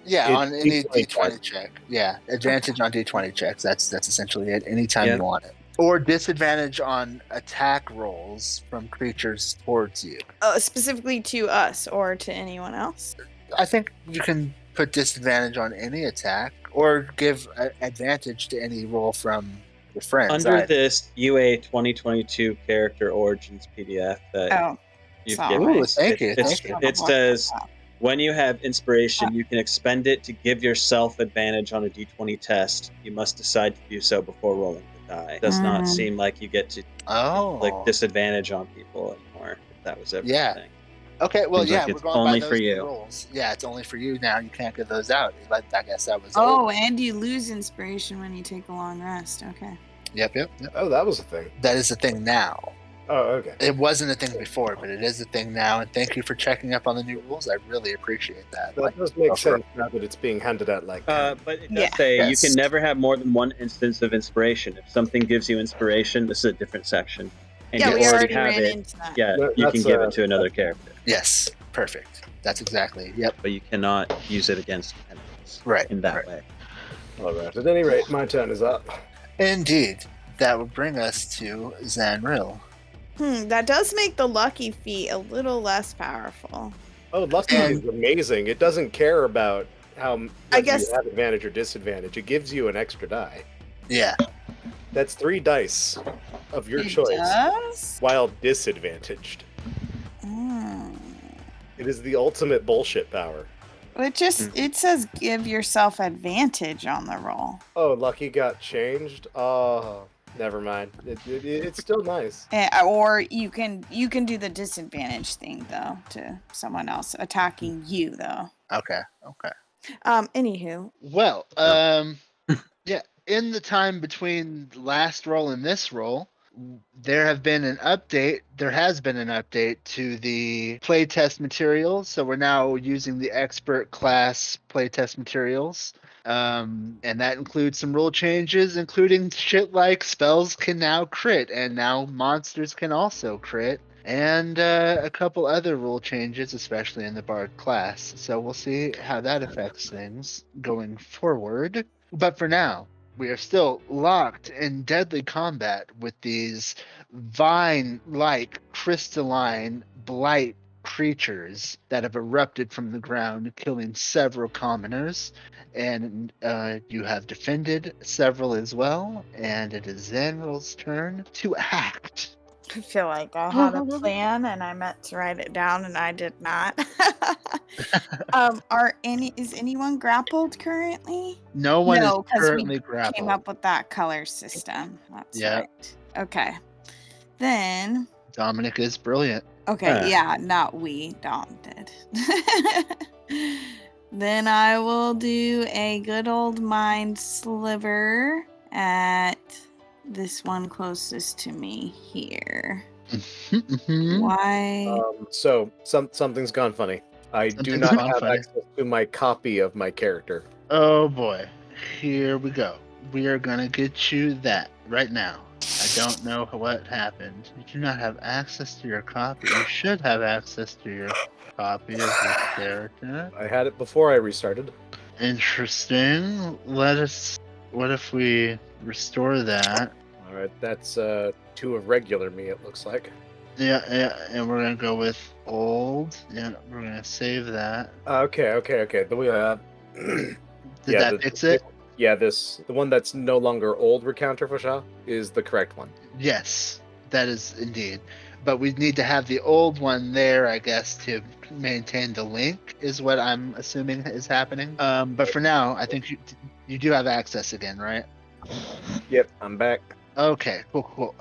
yeah, It- on any D20 D20 check. Yeah, advantage on D20 checks. That's essentially it. Anytime Yeah. you want it. Or disadvantage on attack rolls from creatures towards you. Specifically to us or to anyone else? I think you can put disadvantage on any attack, or give advantage to any roll from your friends. Under this UA 2022 character origins PDF that Oh. you've sorry. given me, Ooh, thank you, thank you. it says when you have inspiration, you can expend it to give yourself advantage on a D20 test. You must decide to do so before rolling the die. It does not seem like you get to Oh, disadvantage on people anymore. If that was ever Yeah. a thing. okay. Well, Seems yeah, like we're it's going only by for those you. two rolls. Yeah, it's only for you now. You can't give those out. But I guess that was. Oh, and you lose inspiration when you take a long rest. Okay. Yep. Oh, that was a thing. That is a thing now. Oh, okay. It wasn't a thing before, but it is a thing now. And thank you for checking up on the new rules. I really appreciate that. That does make sense now that it's being handed out like But it does Yeah. say you Yes. can never have more than one instance of inspiration. If something gives you inspiration, this is a different section. And Yeah, you we already have ran it. into that. Yeah, That- you can that's, give it to another character, Yes, perfect. That's exactly. Yep. but you cannot use it against enemies Right. in that right. way. All right. At any rate, my turn is up. Indeed. That would bring us to Zanril. That does make the lucky feat a little less powerful. Oh, lucky is amazing. It doesn't care about how I guess- you have advantage or disadvantage. It gives you an extra die. Yeah. That's 3 dice of your It choice does? while disadvantaged. Mm. It is the ultimate bullshit power. It says give yourself advantage on the roll. Oh, lucky got changed? Oh, never mind. It's still nice. Or you can do the disadvantage thing though to someone else attacking you though. Okay. Anywho, Well, yeah. In the time between the last roll and this roll, there has been an update to the playtest materials. So we're now using the expert class playtest materials. And that includes some rule changes, including shit like spells can now crit, and now monsters can also crit, and a couple other rule changes, especially in the Bard class. So we'll see how that affects things going forward. But for now, we are still locked in deadly combat with these vine-like crystalline blight creatures that have erupted from the ground, killing several commoners. And you have defended several as well, and it is Zanril's turn to act. I feel like I had a plan and I meant to write it down and I did not. Is anyone grappled currently? No one No, is 'cause we currently Came grappled. up with that color system. That's Yeah. right. Okay. Then Dominic is brilliant. okay, yeah, not we. Dom did. Then I will do a good old mind sliver at this one closest to me here. Why? So something's gone funny. I do Something's not gone have funny. access to my copy of my character. Oh boy. Here we go. We are gonna get you that right now. I don't know what happened. You do not have access to your copy. You should have access to your copy of your character. I had it before I restarted. Interesting. What if we restore that? All right, that's 2 of regular me. It looks like. Yeah, and we're gonna go with old. Yeah, we're gonna save that. Okay. Did Yeah, that fix it? Yeah, the one that's no longer old recounter Fasha is the correct one. Yes, that is indeed. But we need to have the old one there, I guess, to maintain the link, is what I'm assuming is happening. But for now, I think you do have access again, right? Yep, I'm back. Okay, cool.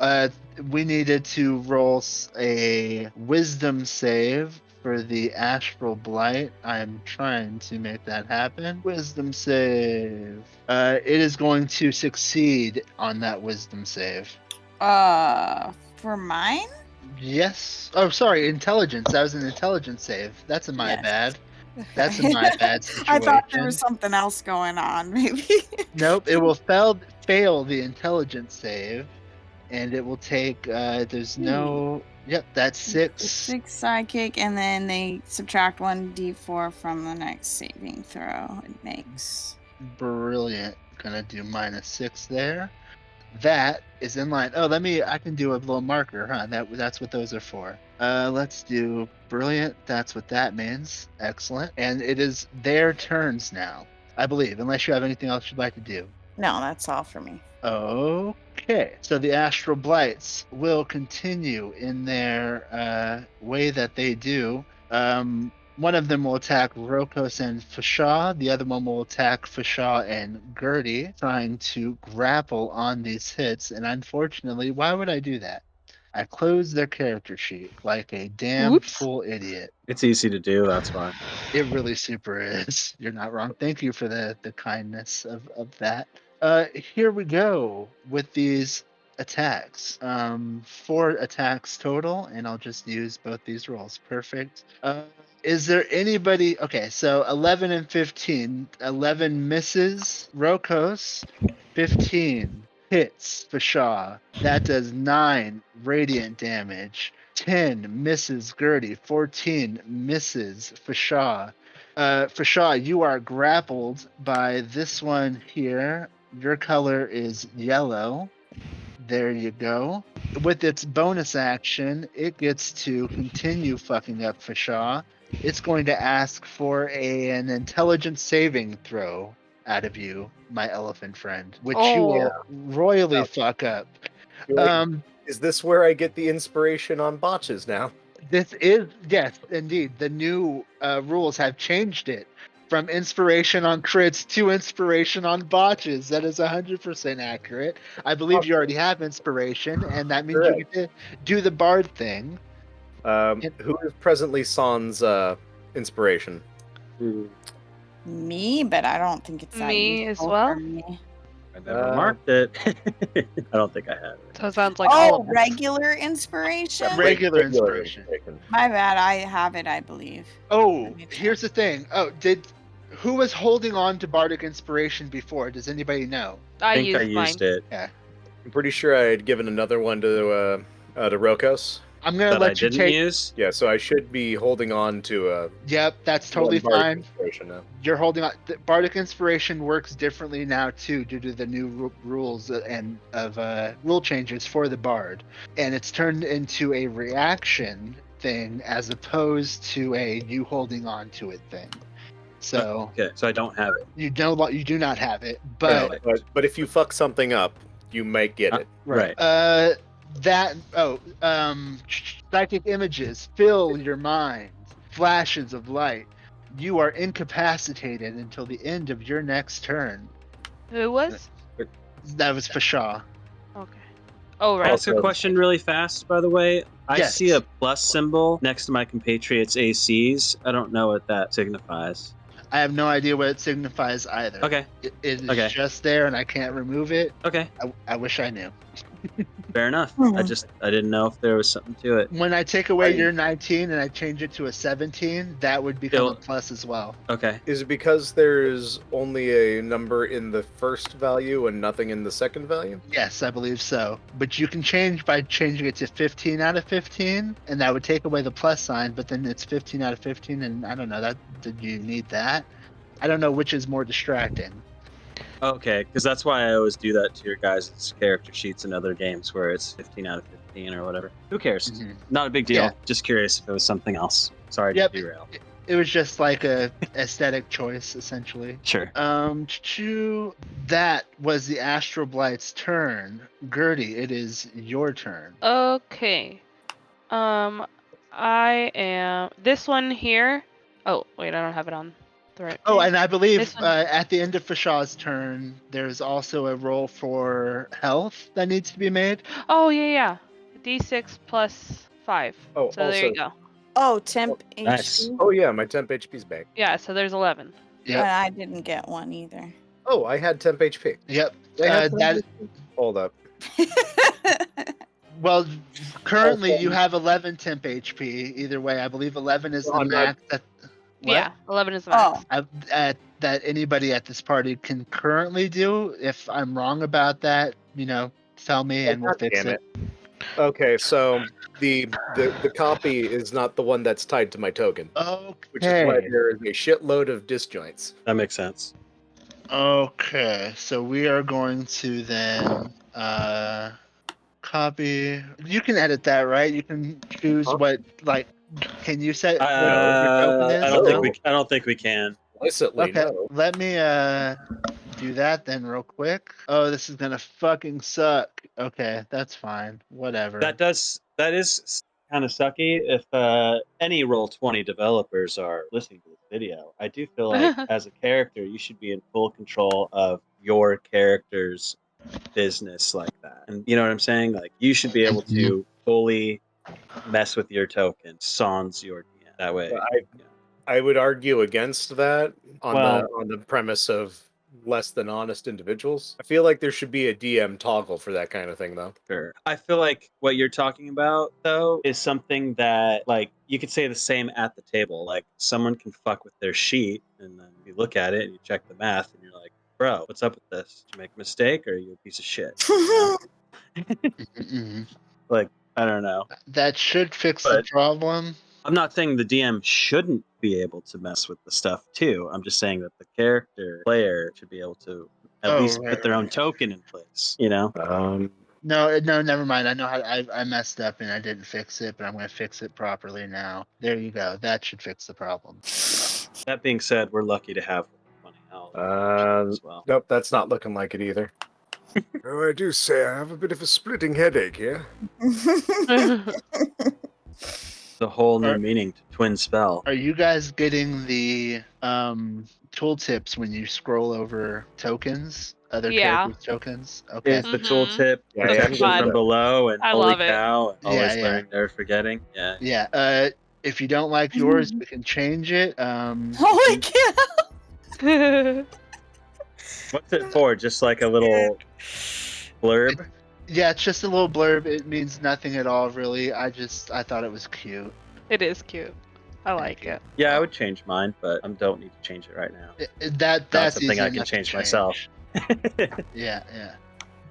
We needed to roll a wisdom save for the astral blight. I'm trying to make that happen. Wisdom save. It is going to succeed on that wisdom save. For mine? Yes. Oh, sorry. Intelligence. That was an intelligence save. That's a my Yes. bad. That's a my bad situation. I thought there was something else going on, maybe. Nope. It will fail the intelligence save, and it will take. There's no. Yep. That's 6. 6 psychic, and then they subtract 1d4 from the next saving throw it makes. Brilliant. Gonna do -6 there. That is in line. Oh, I can do a little marker, huh? That's what those are for. Let's do brilliant. That's what that means. Excellent. And it is their turns now, I believe, unless you have anything else you'd like to do. No, that's all for me. Okay. So the Astral Blights will continue in their way that they do. One of them will attack Rokos and Fashaw. The other one will attack Fashaw and Gertie, trying to grapple on these hits. And unfortunately, why would I do that? I closed their character sheet like a damn Oops. fool idiot. It's easy to do, that's why. It really super is. You're not wrong. Thank you for the kindness of that. Here we go with these attacks. 4 attacks total, and I'll just use both these rolls. Perfect. Is there anybody? Okay, so 11 and 15. 11 misses Rokos. 15 hits Fashaw. That does 9 radiant damage. 10 misses Gertie. 14 misses Fashaw. Fashaw, you are grappled by this one here. Your color is yellow. There you go. With its bonus action, it gets to continue fucking up Fashaw. It's going to ask for an intelligence saving throw out of you, my elephant friend, which you will royally Yeah. fuck up. Wait, is this where I get the inspiration on botches now? This is, yes, indeed. The new rules have changed it from inspiration on crits to inspiration on botches. That is 100% accurate. I believe you already have inspiration, and that means you get to do the bard thing. Who is presently San's inspiration? Me, but I don't think it's that Me as useful well? for me. I never marked it. I don't think I have it. So it sounds like all Oh, of us. regular inspiration? Regular inspiration. My bad, I have it, I believe. Oh, Let me check. here's the thing. Oh, who was holding on to bardic inspiration before? Does anybody know? I think I used mine. used it. I'm pretty sure I had given another one to Rokos. I'm gonna That I let you didn't take. use. Yeah, so I should be holding on to Yep, that's totally one bardic fine. inspiration now. You're holding on. Bardic inspiration works differently now too, due to the new rules and of rule changes for the bard, and it's turned into a reaction thing as opposed to a you holding on to it thing. So Okay, so I don't have it. you do not have it, but But if you fuck something up, you might get it. Right. Psychic images fill your mind, flashes of light. You are incapacitated until the end of your next turn. Who was? That was Fashaw. Okay. Oh, Can I right. ask a question really fast, by the way? I Yes. see a plus symbol next to my compatriots' ACs. I don't know what that signifies. I have no idea what it signifies either. Okay. It is Okay. just there, and I can't remove it. Okay. I wish I knew. Fair enough. I didn't know if there was something to it. When I take away your 19 and I change it to a 17, that would become a plus as well. Okay. Is it because there's only a number in the first value and nothing in the second value? Yes, I believe so. But you can change by changing it to 15 out of 15, and that would take away the plus sign, but then it's 15 out of 15, and I don't know, did you need that? I don't know which is more distracting. Okay, because that's why I always do that to your guys' character sheets in other games where it's 15 out of 15 or whatever. Who cares? Mhm. Not a big deal. Yeah. Just curious if it was something else. Sorry Yep. to derail. It was just like a aesthetic choice, essentially. Sure. That was the Astral Blight's turn. Gertie, it is your turn. Okay. I am this one here. Oh, wait, I don't have it on the right. Oh, page. and I believe This one. at the end of Fashaw's turn, there's also a roll for health that needs to be made. Oh, yeah. D6 plus 5. Oh, So there you go. Oh, temp Nice. HP. Oh yeah, my temp HP's back. Yeah, so there's 11. Yep. And I didn't get one either. Oh, I had temp HP. Yep. I had That Hold up. well, currently you have 11 temp HP. Either way, I believe 11 is the I'm not- max. What? Yeah, 11 is the max. That anybody at this party can currently do. If I'm wrong about that, tell me and we'll fix Damn it. Okay, so the copy is not the one that's tied to my token, which is why Okay. there is a shitload of disjoints. That makes sense. Okay, so we are going to then copy. You can edit that, right? You can choose what Can you set? what your token is? I don't think we can. Explicitly, Okay, no. let me do that then real quick. Oh, this is gonna fucking suck. Okay, that's fine. Whatever. That is kind of sucky if any Roll20 developers are listening to this video. I do feel like as a character, you should be in full control of your character's business like that. And you know what I'm saying? Like you should be able to fully mess with your token, sans your DM. That way. I would argue against that on the premise of less than honest individuals. I feel like there should be a DM toggle for that kind of thing, though. Sure. I feel like what you're talking about, though, is something that, like, you could say the same at the table. Like, someone can fuck with their sheet, and then you look at it and you check the math, and you're like, bro, what's up with this? Did you make a mistake, or are you a piece of shit? You know? Mm-mm. Like, I don't know. That should fix the But- problem. I'm not saying the DM shouldn't be able to mess with the stuff, too. I'm just saying that the player should be able to at least right, put their own right. token in place, you know? No, never mind. I know how I messed up and I didn't fix it, but I'm going to fix it properly now. There you go. That should fix the problem. That being said, we're lucky to have money out as well. Nope, that's not looking like it either. Oh, I do say I have a bit of a splitting headache here. The whole new Are- meaning to twin spell. Are you guys getting the tooltips when you scroll over tokens? Other Yeah. characters' tokens? Okay. Is the Mhm. tooltip Yeah, protection fun. from below and I holy love it. cow, always Yeah. learning, never forgetting? Yeah. Yeah. If you don't like yours, we can change it. Holy cow! What's it for? Just like a little blurb? Yeah, it's just a little blurb. It means nothing at all, really. I thought it was cute. It is cute. I like it. Yeah, I would change mine, but I don't need to change it right now. That's something easy I can enough to change myself. Yeah.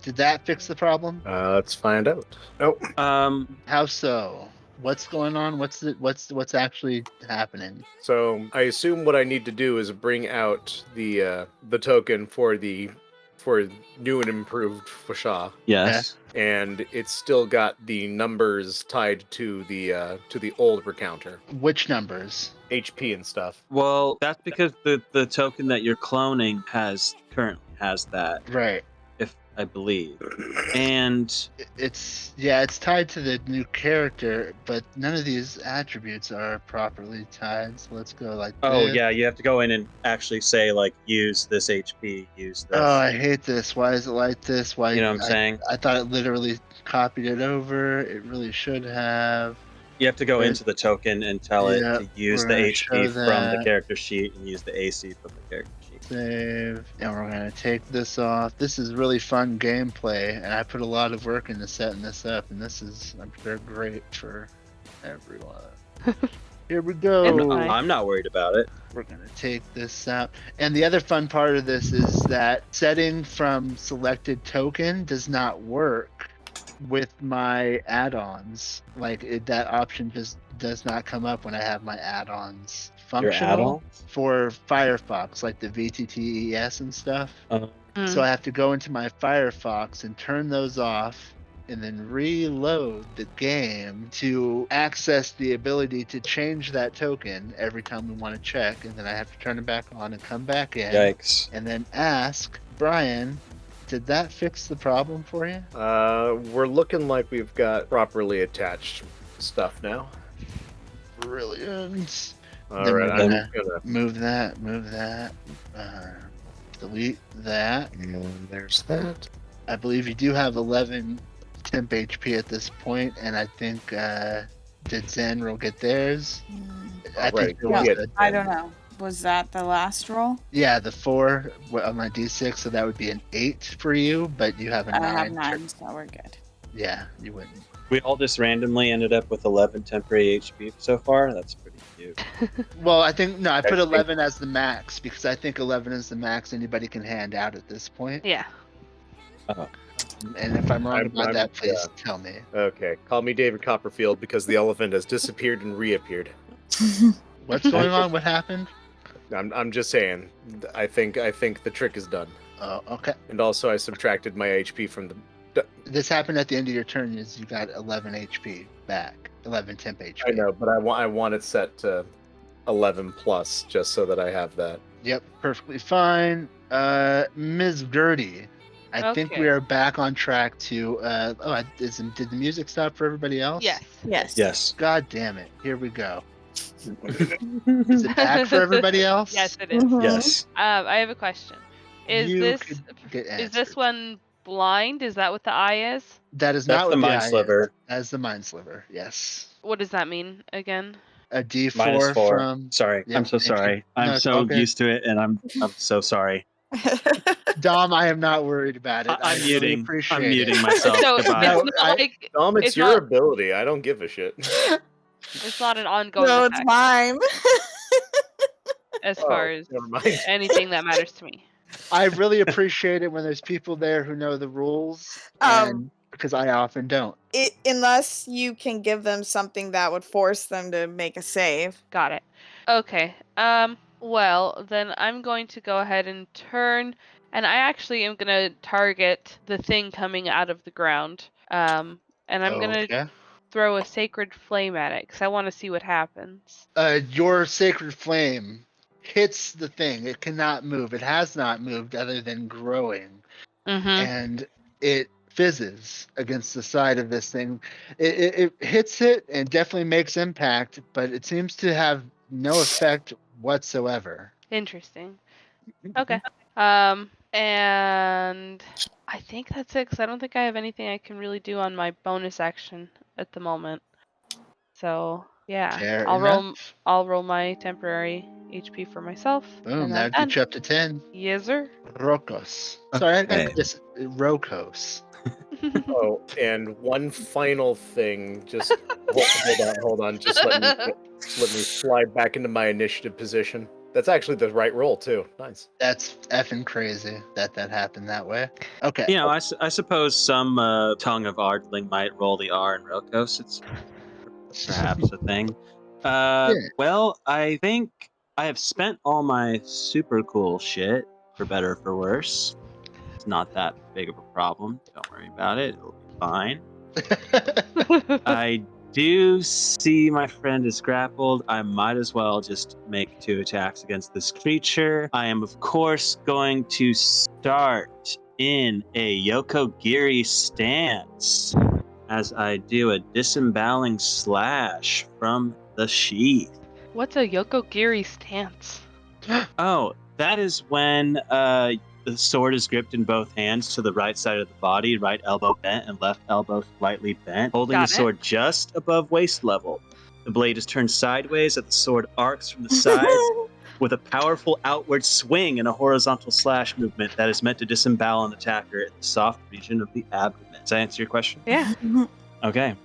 Did that fix the problem? Let's find out. Nope. How so? What's going on? What's actually happening? So I assume what I need to do is bring out the token for new and improved Fasha, Yes. and it's still got the numbers tied to the old recounter, Which numbers? HP and stuff. Well, that's because the token that you're cloning currently has that, Right. if I believe. And It's tied to the new character, but none of these attributes are properly tied. So let's go like this. yeah, you have to go in and actually say like use this HP, use this. Oh, I hate this. Why is it like this? Why? You know what I'm saying? I thought it literally copied it over. It really should have. You have to go Right. into the token and tell Yeah, it to use we're the gonna HP show from the that. character sheet and use the AC from the character sheet. Save, and we're gonna take this off. This is really fun gameplay, and I put a lot of work into setting this up, and I'm sure great for everyone. Here we go. And I- I'm not worried about it. We're gonna take this out. And the other fun part of this is that setting from selected token does not work with my add-ons. Like that option just does not come up when I have my add-ons Your functional add-ons? for Firefox, like the VTTES and stuff. So Mm. I have to go into my Firefox and turn those off and then reload the game to access the ability to change that token every time we want to check, and then I have to turn it back on and come back in Yikes. and then ask Brian, did that fix the problem for you? We're looking like we've got properly attached stuff now. Brilliant. All Then right, we're I'm gonna gonna. move that, delete that. And there's that. I believe you do have 11 temp HP at this point, and I think did Zanril get theirs? I Right, think it yeah. was Yeah. a- I don't know. Was that the last roll? Yeah, the 4 on my D6, so that would be an 8 for you, but you have a 9. I have 9, so we're good. Yeah, you wouldn't. We all just randomly ended up with 11 temporary HP so far. That's pretty cute. Well, I think no, I put I think- 11 as the max because I think 11 is the max anybody can hand out at this point. Yeah. And if I'm wrong about I'm- that, please tell me. Okay, call me David Copperfield because the elephant has disappeared and reappeared. What's going on? What happened? I'm just saying. I think the trick is done. Oh, okay. And also, I subtracted my HP from the. This happened at the end of your turn. Is you got 11 HP back, 11 temp HP. I know, but I want it set to 11 plus just so that I have that. Yep, perfectly fine. Ms. Gertie, I think we Okay. are back on track to. Did the music stop for everybody else? Yes. Yes. Yes. God damn it! Here we go. Is it back for everybody else? Yes, it is. Mhm. Yes. I have a question. Is You this could get is this answered. one blind? Is that what the eye is? That is That's not the what mind eye is. sliver. That's the mind sliver. Yes. What does that mean again? A D4 -4. from. Sorry. Yeah, I'm so thank you. sorry. No, I'm it's so okay. used to it, and I'm so sorry. Dom, I am not worried about it. I'm really muting. appreciate I'm it. muting myself. So Goodbye. No, it's not like Dom, it's It's your not- ability. I don't give a shit. it's not an ongoing No, it's effect mine. as Oh, far as never mind. anything that matters to me. I really appreciate it when there's people there who know the rules, and because I often don't. Unless you can give them something that would force them to make a save. Got it. Okay. Well, then I'm going to go ahead and turn, and I actually am gonna target the thing coming out of the ground. And I'm gonna Okay. throw a sacred flame at it because I want to see what happens. Your sacred flame hits the thing. It cannot move. It has not moved other than growing. Mm-hmm. And it fizzes against the side of this thing. It hits it and definitely makes impact, but it seems to have no effect whatsoever. Interesting. Okay. And I think that's it because I don't think I have anything I can really do on my bonus action at the moment. So yeah, Fair I'll enough. roll my temporary HP for myself. Boom, and that I'm would get you done. up to 10. Yes, sir. Rokos. Sorry, I Okay. got this. Rokos. Oh, and one final thing. Just hold on. Just let me slide back into my initiative position. That's actually the right roll too. Nice. That's effing crazy that happened that way. Okay. You know, I suppose some tongue of Ardling might roll the R in Rokos. It's perhaps a thing. Well, I think I have spent all my super cool shit, for better or for worse. It's not that big of a problem. Don't worry about it. It'll be fine. I do see my friend is grappled. I might as well just make 2 attacks against this creature. I am, of course, going to start in a Yokogiri stance as I do a disemboweling slash from the sheath. What's a Yokogiri stance? Oh, that is when the sword is gripped in both hands to the right side of the body, right elbow bent and left elbow slightly bent, holding Got the it. sword just above waist level. The blade is turned sideways as the sword arcs from the sides with a powerful outward swing and a horizontal slash movement that is meant to disembowel an attacker in the soft region of the abdomen. Does that answer your question? Yeah. Okay.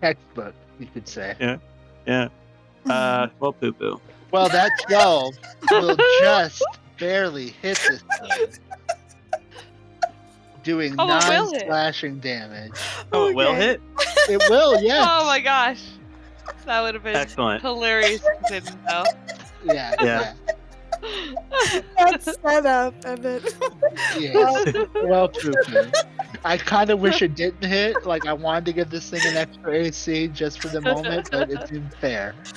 Textbook, you could say. Yeah. Well, poo-poo. Well, that 12 will just barely hit this thing, doing Oh, it will 9 hit. slashing damage. Oh, it will Okay. hit? It will, yes. Oh my gosh. That would have been Excellent. hilarious if it didn't though. Yeah. That's set up, and then Yes. Well, poo-poo. I kind of wish it didn't hit. Like, I wanted to give this thing an extra AC just for the moment, but it seemed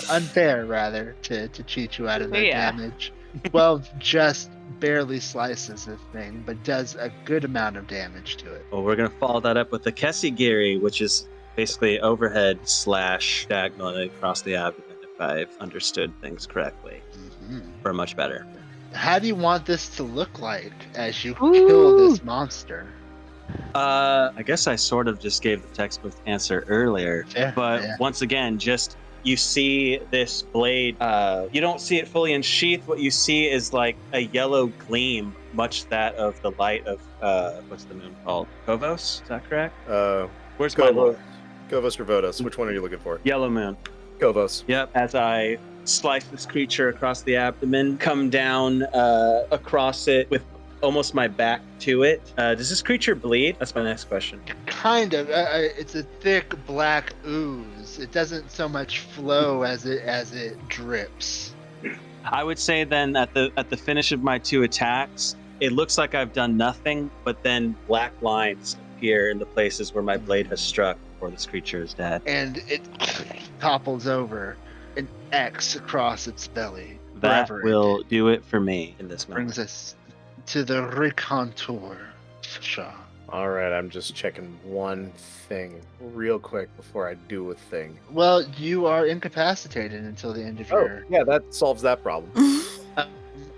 unfair rather, to cheat you out of that Yeah. damage. 12 just barely slices this thing, but does a good amount of damage to it. Well, we're going to follow that up with the Kesigiri, which is basically overhead slash diagonally across the abdomen, if I've understood things correctly. Or much better. How do you want this to look like as you kill this monster? I guess I sort of just gave the textbook answer earlier. Yeah, But yeah. once again, just you see this blade, you don't see it fully in sheath. What you see is like a yellow gleam, much that of the light of, what's the moon called? Kovos? Is that correct? Where's my lord? Kovos or Vodos? Which one are you looking for? Yellow moon. Kovos. Yep. As I slice this creature across the abdomen, come down across it with almost my back to it. Does this creature bleed? That's my next question. Kind of. It's a thick black ooze. It doesn't so much flow as it drips. I would say then at the finish of my 2 attacks, it looks like I've done nothing, but then black lines appear in the places where my blade has struck before this creature is dead. And it topples over, an X across its belly. That wherever will it do it for me in this moment. brings us to the recontour. Shaw. All right, I'm just checking one thing real quick before I do a thing. Well, you are incapacitated until the end of your... yeah, that solves that problem.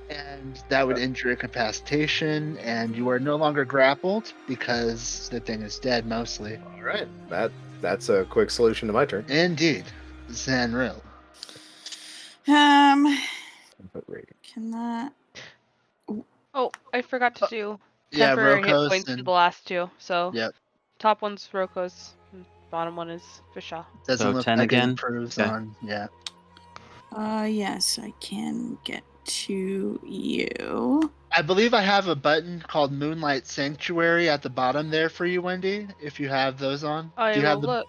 And that would end your incapacitation, and you are no longer grappled because the thing is dead mostly. All right, that's a quick solution to my turn. Indeed. Zanril. can Input rating. that Oh, I forgot to do Yeah, temporary hit Rokos points for and the last two. So yep. top one's Rokos, and bottom one is Fishaw. Doesn't So look 10 like it again? improves Okay. on. Yeah. Yes, I can get to you. I believe I have a button called Moonlight Sanctuary at the bottom there for you, Wendy. If you have those on, I do you have will the look.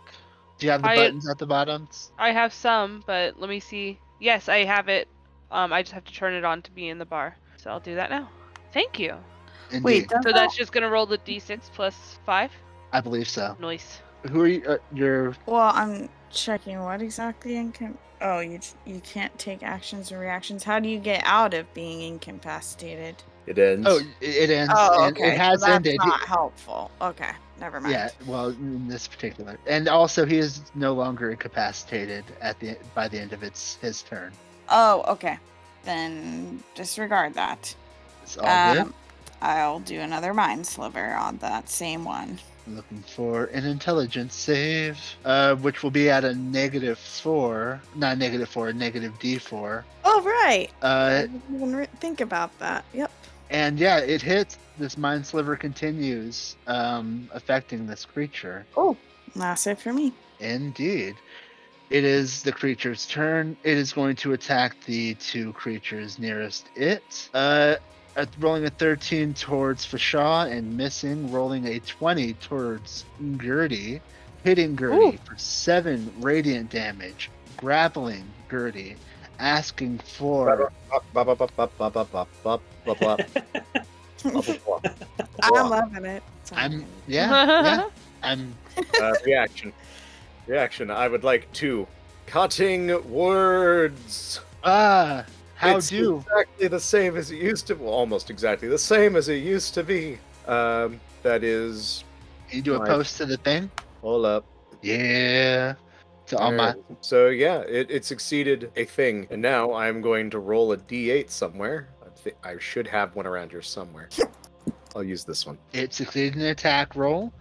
I buttons at the bottoms? I have some, but let me see. Yes, I have it. I just have to turn it on to be in the bar. So I'll do that now. Thank you. Indeed, Wait, does So that- that's just gonna roll the d6 plus 5. I believe so. Nice. Who are you? You're Well, I'm checking what exactly Oh, you can't take actions or reactions. How do you get out of being incapacitated? It ends. Oh, it ends. Oh, And okay. it has so that's ended. not helpful. Okay, never mind. Yeah, well, in this particular, and also he is no longer incapacitated by the end of his turn. Oh, okay. Then disregard that. It's all good. I'll do another mind sliver on that same one. Looking for an intelligence save, which will be at a -4, not -4, a -d4. Oh, right. I Uh, didn't even think about that. Yep. and yeah, it hits. This mind sliver continues, affecting this creature. Oh, that's it for me. Indeed. It is the creature's turn. It is going to attack the two creatures nearest it. Rolling a 13 towards Fashaw and missing. Rolling a 20 towards Gertie. Hitting Gertie for 7 radiant damage. Grappling Gertie. Asking for... I'm loving it. Yeah. Reaction. I would like to cutting words. How It's do? exactly the same as it used to. Well, almost exactly the same as it used to be. That is. You do a Nice. post to the thing? Hold up. Yeah. To all my... So yeah, it succeeded a thing, and now I'm going to roll a d8 somewhere. I should have one around here somewhere. I'll use this one. It succeeded an attack roll.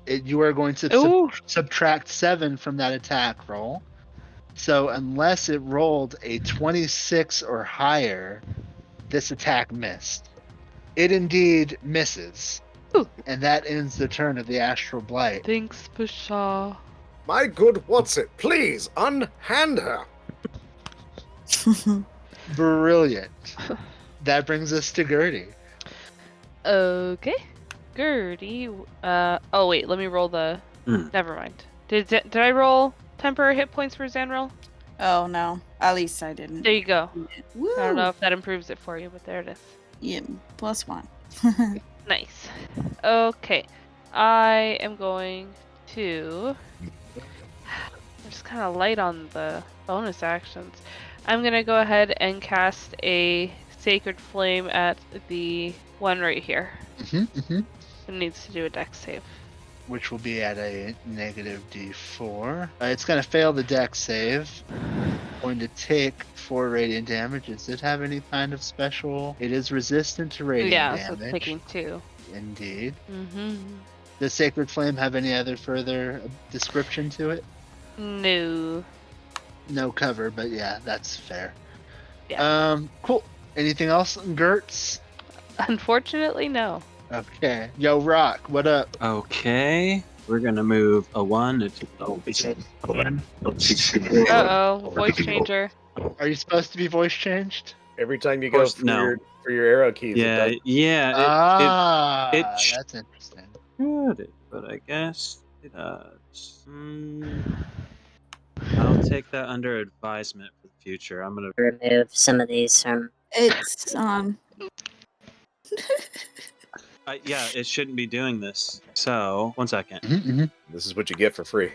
You are going to Ooh. subtract 7 from that attack roll. So unless it rolled a 26 or higher, this attack missed. It indeed misses. Ooh. And that ends the turn of the Astral Blight. Thanks, Fishaw. My good What's-it, please unhand her. Brilliant. That brings us to Gertie. Okay. Gertie. Oh wait, let me roll the. Never mind. Did I roll temporary hit points for Zanril? Oh no, at least I didn't. There you go. Woo! I don't know if that improves it for you, but there it is. Yeah, +1. Nice. Okay. I am going to. I'm just kind of light on the bonus actions. I'm going to go ahead and cast a Sacred Flame at the one right here. It needs to do a dex save. Which will be at a -d4. It's going to fail the dex save. Going to take 4 radiant damage. Does it have any kind of special? It is resistant to radiant Yeah, damage. so it's taking 2. Indeed. Mm-hmm. Does Sacred Flame have any other further description to it? No. No cover, but yeah, that's fair. Yeah. Cool. Anything else, Gertz? Unfortunately, no. Okay. Yo, Rock, what up? Okay. We're going to move a 1. Uh-oh. Voice changer. Are you supposed to be voice changed? Every time you go course, for, no. for your arrow keys, Yeah, it yeah. It That's interesting. should, but I guess it does. I'll take that under advisement for the future. I'm going to remove some of these from. It's yeah, it shouldn't be doing this. So, 1 second. this is what you get for free.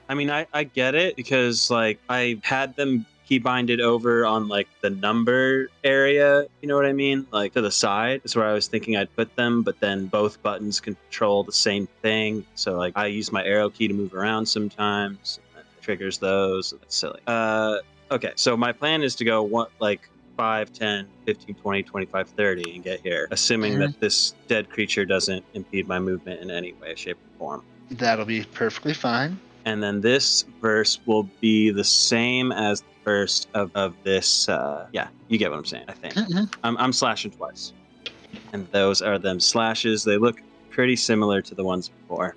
I mean, I get it because, like, I had them keybinded over on, like, the number area, you know what I mean? Like, to the side is where I was thinking I'd put them, but then both buttons control the same thing. So, like, I use my arrow key to move around sometimes, and that triggers those. That's silly. Okay, so my plan is to go, 5, 10, 15, 20, 25, 30 and get here, assuming that this dead creature doesn't impede my movement in any way, shape, or form. That'll be perfectly fine. And then this verse will be the same as the first of this. Yeah, you get what I'm saying, I think. I'm slashing twice. And those are them slashes. They look pretty similar to the ones before.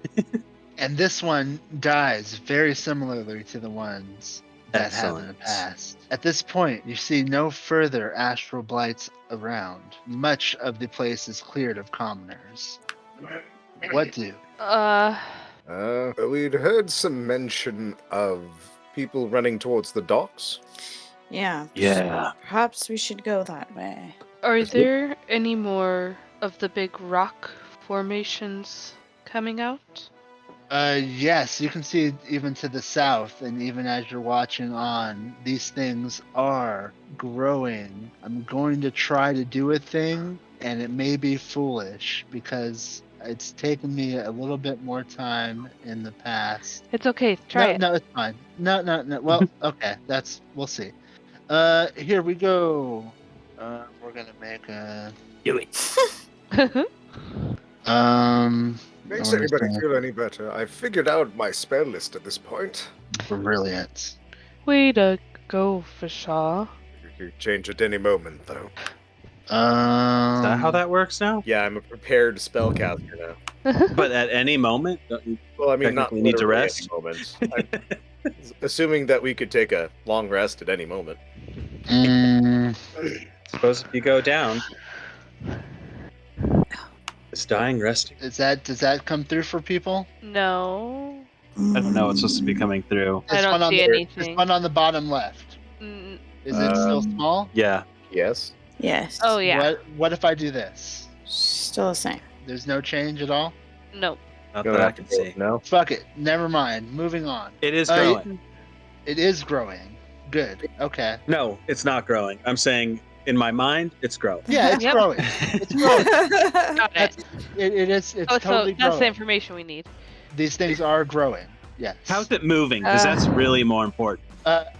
And this one dies very similarly to the ones that have in the Excellent. past. At this point, you see no further astral blights around. Much of the place is cleared of commoners. What do? We'd heard some mention of people running towards the docks. Yeah. Yeah. Perhaps we should go that way. Are there any more of the big rock formations coming out? Yes, you can see even to the south, and even as you're watching on, these things are growing. I'm going to try to do a thing, and it may be foolish because it's taken me a little bit more time in the past. It's okay. Try No, it's fine. No. Well, okay, we'll see. Here we go. We're gonna make a. Do it. it. Makes anybody feel any better? I've figured out my spell list at this point. Brilliant. Way to go, Fashaw. You can change at any moment, though. Is that how that works now? Yeah, I'm a prepared spellcaster now. But at any moment? Don't you Well, I mean, not technically need to literally rest? any moment. Assuming that we could take a long rest at any moment. Suppose if you go down, it's dying resting. Does that come through for people? No. I don't know. It's supposed to be coming through. I don't see anything. This one on the bottom left. Mm, Is it still small? Yeah. Yes. Yes. Oh, yeah. What if I do this? Still the same. There's no change at all? No. Not Gonna that I have to can go see. No. Fuck it. Never mind. Moving on. It is Oh, yeah. growing. It is growing. Good. Okay. No, it's not growing. I'm saying in my mind, it's growing. Yeah, it's Yep. growing. It's growing. Got it. It is. It's Oh, totally so that's the growing. information we need. These things are growing. Yes. How's it moving? Because that's really more important.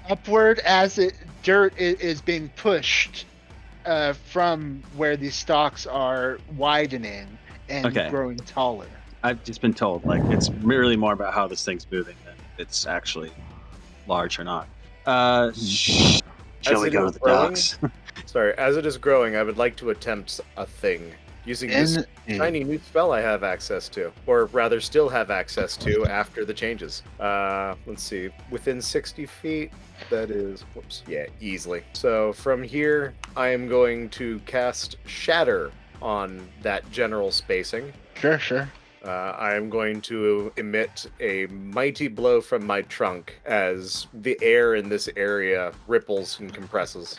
Upward as dirt is being pushed from where these stalks are widening and Okay. growing taller. I've just been told, like, it's really more about how this thing's moving than if it's actually large or not. Shall As we it go to is the growing? docks? Sorry, as it is growing, I would like to attempt a thing using this shiny new spell I have access to, or rather still have access to after the changes. Let's see, within 60 feet, that is, whoops, yeah, easily. So from here, I am going to cast Shatter on that general spacing. Sure. I am going to emit a mighty blow from my trunk as the air in this area ripples and compresses.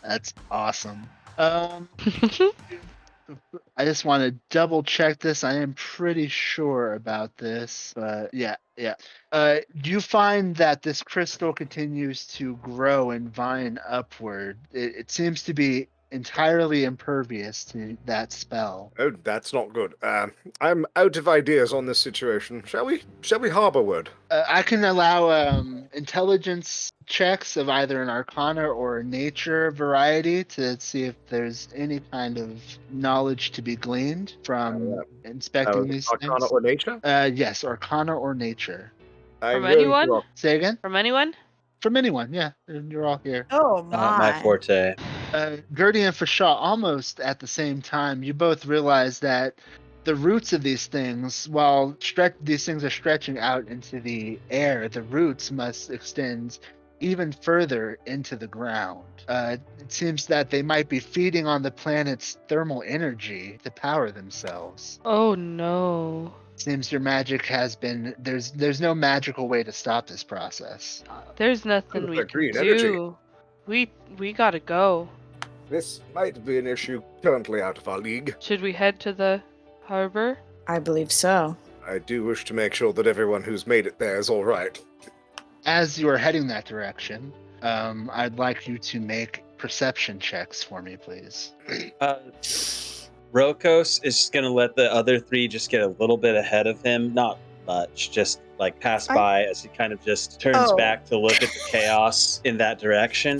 That's awesome. I just want to double check this. I am pretty sure about this, but yeah. Do you find that this crystal continues to grow and vine upward? It seems to be entirely impervious to that spell. Oh, that's not good. I'm out of ideas on this situation. Shall we harborward? I can allow intelligence checks of either an arcana or a nature variety to see if there's any kind of knowledge to be gleaned from inspecting these Arcana things. or nature? Yes, arcana or nature. From anyone? Say again? From anyone? From anyone, yeah. You're all here. Oh my. Not my forte. Gertie and Fashaw, almost at the same time, you both realize that the roots of these things, while these things are stretching out into the air, the roots must extend even further into the ground. It seems that they might be feeding on the planet's thermal energy to power themselves. Oh no. Seems your magic has been there's no magical way to stop this process. There's nothing With we that can green do. We gotta go. This might be an issue currently out of our league. Should we head to the harbor? I believe so. I do wish to make sure that everyone who's made it there is all right. As you are heading that direction, I'd like you to make perception checks for me, please. Rokos is just going to let the other three just get a little bit ahead of him. Not much, just like pass by as he kind of just turns back to look at the chaos in that direction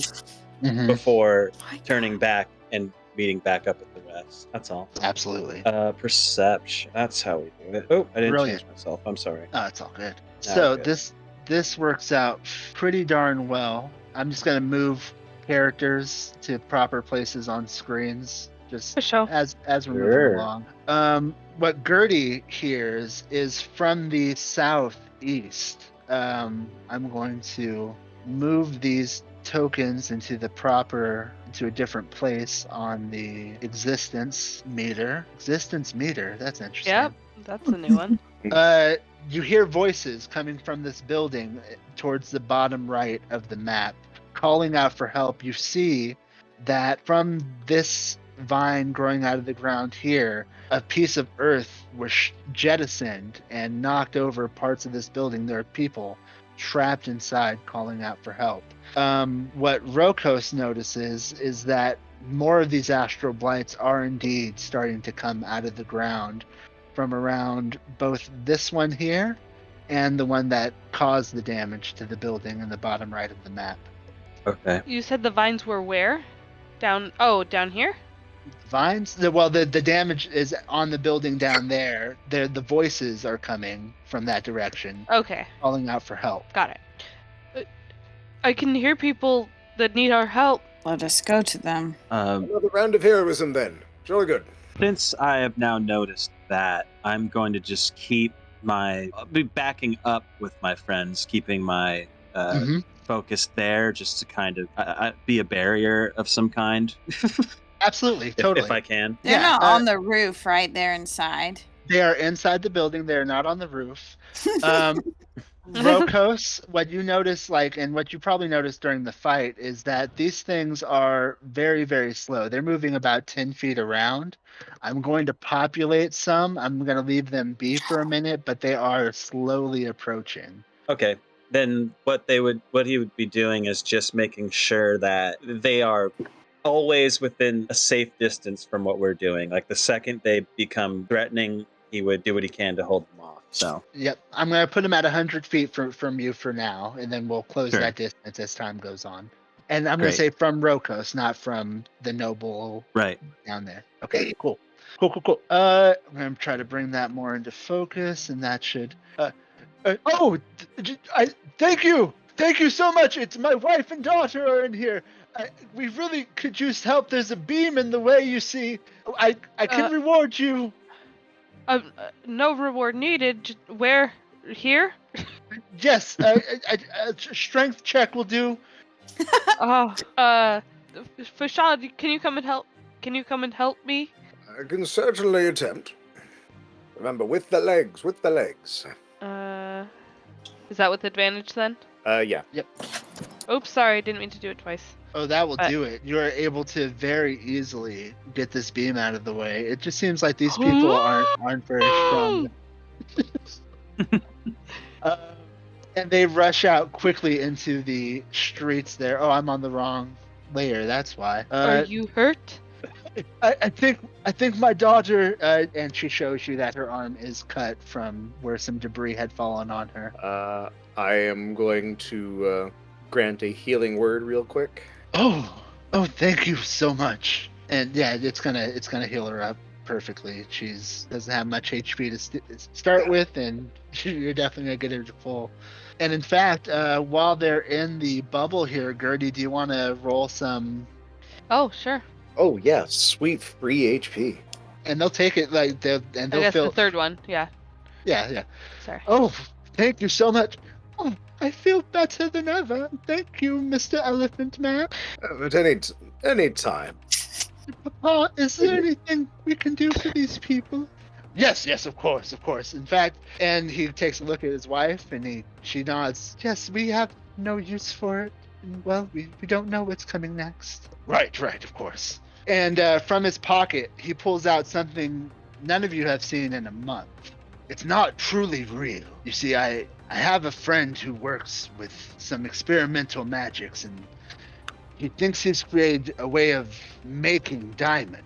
before turning back and meeting back up at the west. That's all. Absolutely. Perception. That's how we do it. Oh, I didn't Brilliant. change myself. I'm sorry. Oh, it's all good. Now So we're good. this works out pretty darn well. I'm just gonna move characters to proper places on screens, just For sure. as we're Sure. moving along. What Gertie hears is from the southeast. I'm going to move these tokens into a different place on the existence meter. Existence meter. That's interesting. Yep, that's a new one. You hear voices coming from this building towards the bottom right of the map, calling out for help. You see that from this vine growing out of the ground here, a piece of earth was jettisoned and knocked over parts of this building. There are people trapped inside calling out for help. What Rokos notices is that more of these astral blights are indeed starting to come out of the ground from around both this one here and the one that caused the damage to the building in the bottom right of the map. Okay. You said the vines were where? Down here? Vines? The damage is on the building down there. The voices are coming from that direction, Okay, calling out for help. got it. I can hear people that need our help. Let us go to them. Another round of heroism then. Jolly good. Since I have now noticed that, I'm going to just I'll be backing up with my friends, keeping my focus there, just to kind of be a barrier of some kind. Absolutely, totally. If I can. They're Yeah, not on the roof, right? They're inside. They are inside the building. They are not on the roof. Rokos, what you notice, and what you probably noticed during the fight, is that these things are very, very slow. They're moving about 10 feet around. I'm going to populate some. I'm going to leave them be for a minute, but they are slowly approaching. Okay. Then what he would be doing is just making sure that they are always within a safe distance from what we're doing. Like the second they become threatening, he would do what he can to hold them off. So. Yep, I'm going to put them at 100 feet from you for now, and then we'll close Sure. that distance as time goes on. And I'm going to say from Rokos, not from the noble down there. Okay, cool. I'm going to try to bring that more into focus, and that should... thank you! Thank you so much! It's my wife and daughter are in here. We really could use help. There's a beam in the way, you see. I can reward you. No reward needed. Where? Here? Yes, a strength check will do. Fashad, can you come and help? Can you come and help me? I can certainly attempt. Remember, with the legs. Is that with advantage then? Yeah. Yep. Oops, sorry, didn't mean to do it twice. Oh, that will do it. You are able to very easily get this beam out of the way. It just seems like these people aren't very strong. And they rush out quickly into the streets there. Oh, I'm on the wrong layer. That's why. Are you hurt? I think my daughter, and she shows you that her arm is cut from where some debris had fallen on her. I am going to grant a healing word real quick. Oh, thank you so much. And yeah, it's gonna heal her up perfectly. She's doesn't have much HP to start with, and you're definitely gonna get her to full. And in fact, while they're in the bubble here, Gertie, do you want to roll some? Oh, sure. Oh yeah, sweet free HP. And they'll take it I guess the third one. Yeah. Yeah. Sorry. Oh, thank you so much. Oh, I feel better than ever. Thank you, Mr. Elephant Man. At any time. Papa, is there anything we can do for these people? Yes, of course. In fact, and he takes a look at his wife, and she nods. Yes, we have no use for it. Well, we don't know what's coming next. Right, of course. And from his pocket, he pulls out something none of you have seen in a month. It's not truly real. You see, I have a friend who works with some experimental magics, and he thinks he's created a way of making diamond.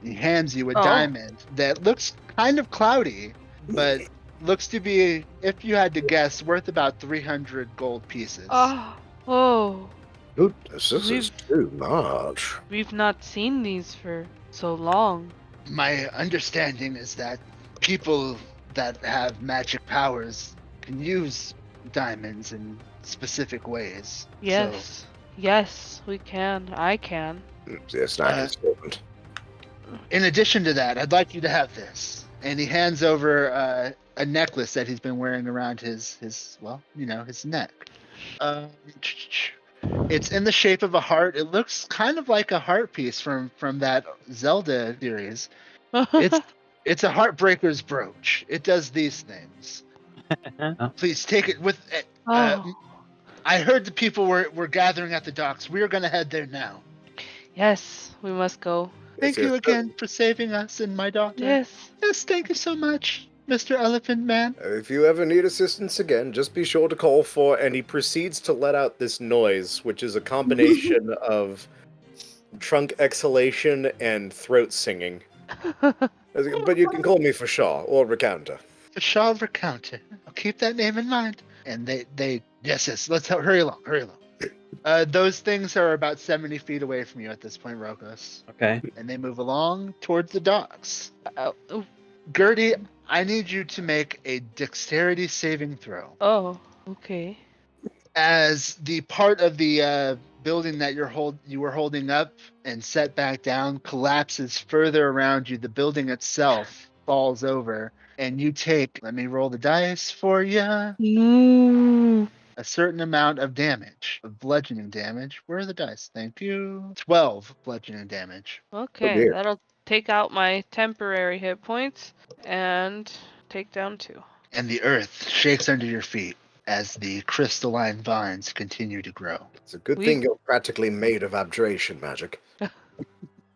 He hands you a diamond that looks kind of cloudy, but looks to be, if you had to guess, worth about 300 gold pieces. Oh. Goodness, this is too much. We've not seen these for so long. My understanding is that people that have magic powers can use diamonds in specific ways. Yes. Yes, we can. I can. Yes, not concerned. In addition to that, I'd like you to have this. And he hands over a necklace that he's been wearing around his neck. It's in the shape of a heart. It looks kind of like a heart piece from that Zelda series. It's a Heartbreaker's brooch. It does these things. Please take it with. I heard the people were gathering at the docks. We are going to head there now. Yes, we must go. Thank you again for saving us and my daughter. Yes. Yes, thank you so much, Mr. Elephant Man. If you ever need assistance again, just be sure to call for. And he proceeds to let out this noise, which is a combination of trunk exhalation and throat singing. But you can call me for Shaw or Recounter. For Shaw Recounter. I'll keep that name in mind. And they yes, let's hurry along. Those things are about 70 feet away from you at this point, Rokos. Okay. And they move along towards the docks. Oh. Gertie, I need you to make a dexterity saving throw. Oh, okay. As the part of the building that you were holding up and set back down collapses further around you, the building itself falls over, and you take, let me roll the dice for you, No. a certain amount of damage, of bludgeoning damage. Where are the dice? Thank you. 12 bludgeoning damage. Okay, dear. that'll take out my temporary hit points and take down 2. And the earth shakes under your feet as the crystalline vines continue to grow. It's a good thing you're practically made of abjuration magic.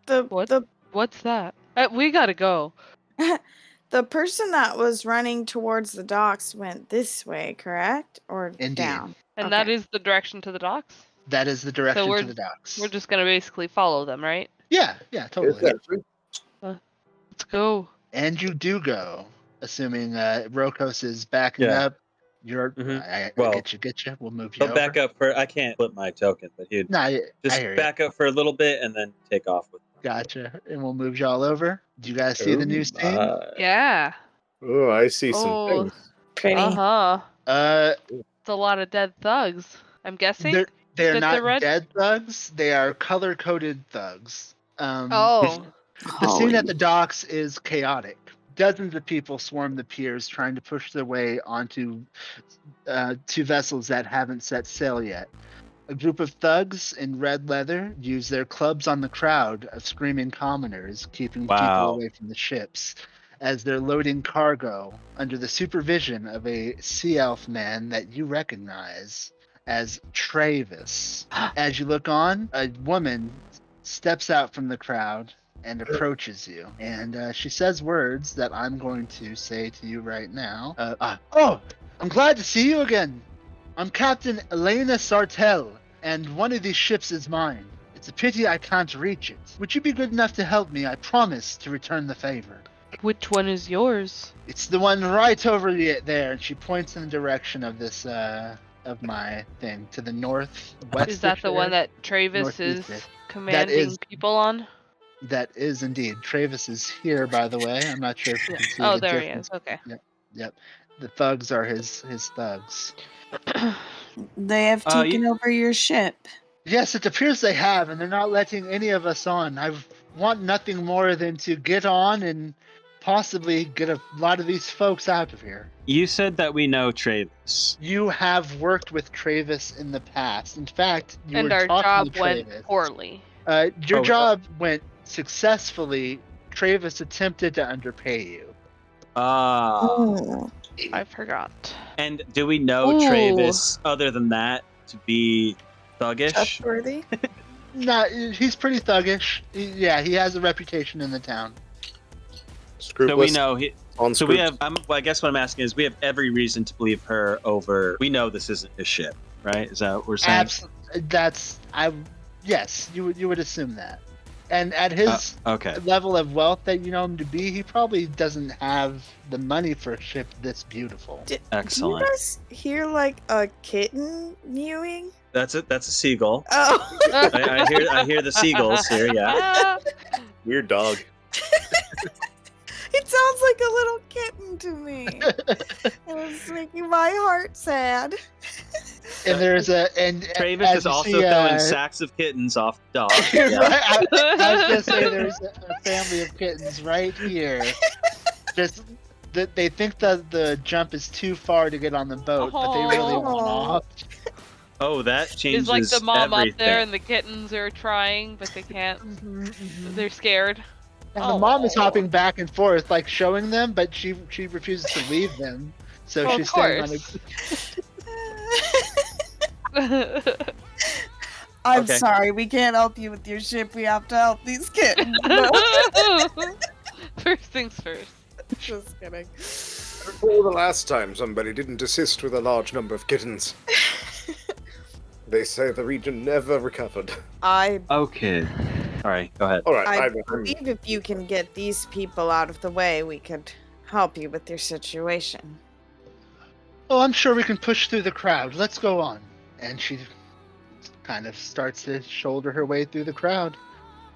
What's that? We gotta go. The person that was running towards the docks went this way, correct? Or Indeed. down? And that is the direction to the docks? That is the direction So to the docks. We're just gonna basically follow them, right? Yeah, totally. Exactly. Let's go. And you do go, assuming Rokos is backing up. You're, I get you. We'll move you He'll back up for. I can't flip my token, but he'd just back up for a little bit and then take off with. Gotcha. And we'll move y'all over. Do you guys see the new scene? Yeah. Oh, I see some things. Pretty. It's a lot of dead thugs. I'm guessing. They're not dead thugs. They are color-coded thugs. The scene at the docks is chaotic. Dozens of people swarm the piers trying to push their way onto two vessels that haven't set sail yet. A group of thugs in red leather use their clubs on the crowd of screaming commoners, keeping people away from the ships, as they're loading cargo under the supervision of a sea elf man that you recognize as Travis. As you look on, a woman steps out from the crowd and approaches you, and she says words that I'm going to say to you right now. I'm glad to see you again. I'm Captain Elena Sartell, and one of these ships is mine. It's a pity I can't reach it. Would you be good enough to help me? I promise to return the favor. Which one is yours? It's the one right over there, and she points in the direction of this, of my thing, to the northwest. Is that the one that Travis is commanding people on? That is indeed. Travis is here, by the way. I'm not sure if you can see the there difference. he is. Okay. Yep. The thugs are his thugs. They have taken over your ship. Yes, it appears they have, and they're not letting any of us on. I want nothing more than to get on and possibly get a lot of these folks out of here. You said that we know Travis. You have worked with Travis in the past. In fact, and our job went poorly. Your job went successfully. Travis attempted to underpay you. I forgot. And do we know Travis other than that to be thuggish? Trustworthy? No, he's pretty thuggish. He has a reputation in the town. Scrupulous. So we know he. So we have. I guess what I'm asking is, we have every reason to believe her over. We know this isn't his ship, right? Is that what we're saying? Yes, you would assume that. And at his Okay. level of wealth that you know him to be, he probably doesn't have the money for a ship this beautiful. Excellent. Do you guys hear like a kitten mewing? That's it. That's a seagull. Oh. I hear the seagulls here. Yeah. Weird dog. It sounds like a little kitten to me. It's making my heart sad. And there's Travis as is you also see, throwing sacks of kittens off the dock. Right, Yeah. I was gonna say there's a family of kittens right here. Just that they think that the jump is too far to get on the boat, but they really want off. Oh, that changes It's like the mom everything. up there and the kittens are trying, but they can't. They're scared. And the mom is hopping back and forth, like showing them, but she refuses to leave them. So Well, she's of staying on course. I'm Okay. sorry, we can't help you with your ship. We have to help these kittens. First things first. Just kidding. Recall the last time somebody didn't assist with a large number of kittens. They say the region never recovered. Okay. All right, go ahead. All right, I I'm- believe if you can get these people out of the way, we could help you with your situation. Oh, I'm sure we can push through the crowd. Let's go on. And she kind of starts to shoulder her way through the crowd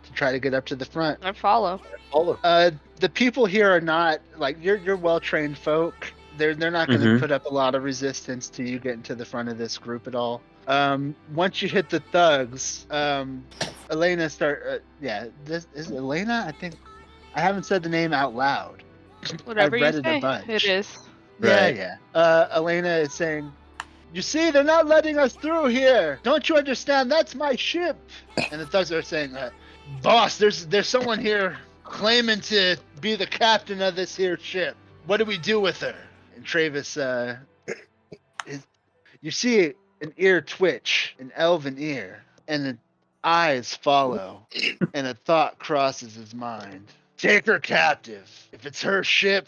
to try to get up to the front. I follow. Follow. The people here are not like you're well-trained folk. They're not going to Mhm. put up a lot of resistance to you getting to the front of this group at all. Once you hit the thugs, Elena this is Elena. I think I haven't said the name out loud. Whatever I you read it a say. bunch. It is. Right. Yeah. Elena is saying, "You see, they're not letting us through here. Don't you understand? That's my ship." And the thugs are saying, "Boss, there's someone here claiming to be the captain of this here ship. What do we do with her?" And Travis, you see an ear twitch, an elven ear, and the eyes follow, and a thought crosses his mind. Take her captive. If it's her ship,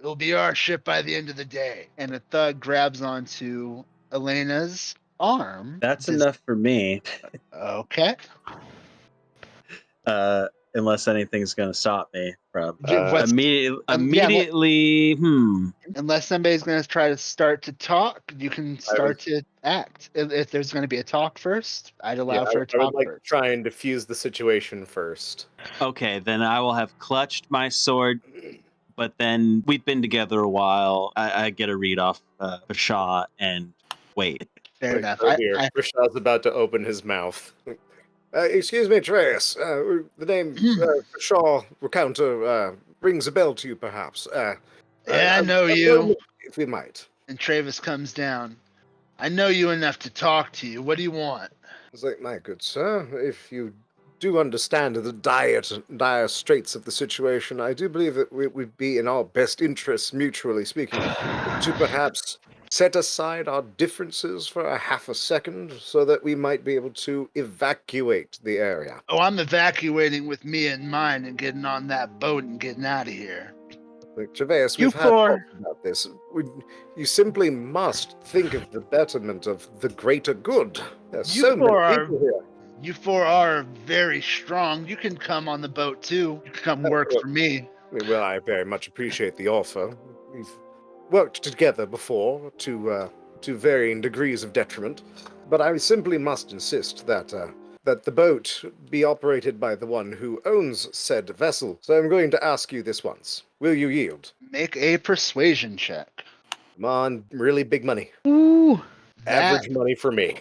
it'll be our ship by the end of the day. And the thug grabs onto Elena's arm. That's enough for me. Okay. Unless anything's going to stop me from What's- immediately. Unless somebody's going to try to start to talk, you can start to act. If there's going to be a talk first, I'd allow for a I would talk like first. to try and diffuse the situation first. Okay, then I will have clutched my sword. But then we've been together a while. I get a read off Bashaw and wait. Fair enough. Oh dear, Rashad's about to open his mouth. Excuse me, Trace. The name Shaw Recounter rings a bell to you, perhaps. I know you. If we might. And Travis comes down. I know you enough to talk to you. What do you want? It's like, my good sir, if you do understand the dire straits of the situation, I do believe that it would be in our best interests, mutually speaking, to perhaps set aside our differences for a half a second so that we might be able to evacuate the area. Oh, I'm evacuating with me and mine and getting on that boat and getting out of here. Like, Gervais, You we've had four. talks about this. You simply must think of the betterment of the greater good. There's You so many four are- people here. You four are very strong. You can come on the boat too. You can come work for me. Well, I very much appreciate the offer. We've worked together before to varying degrees of detriment, but I simply must insist that the boat be operated by the one who owns said vessel. So I'm going to ask you this once. Will you yield? Make a persuasion check. Come on, really big money. Ooh. Average money for me.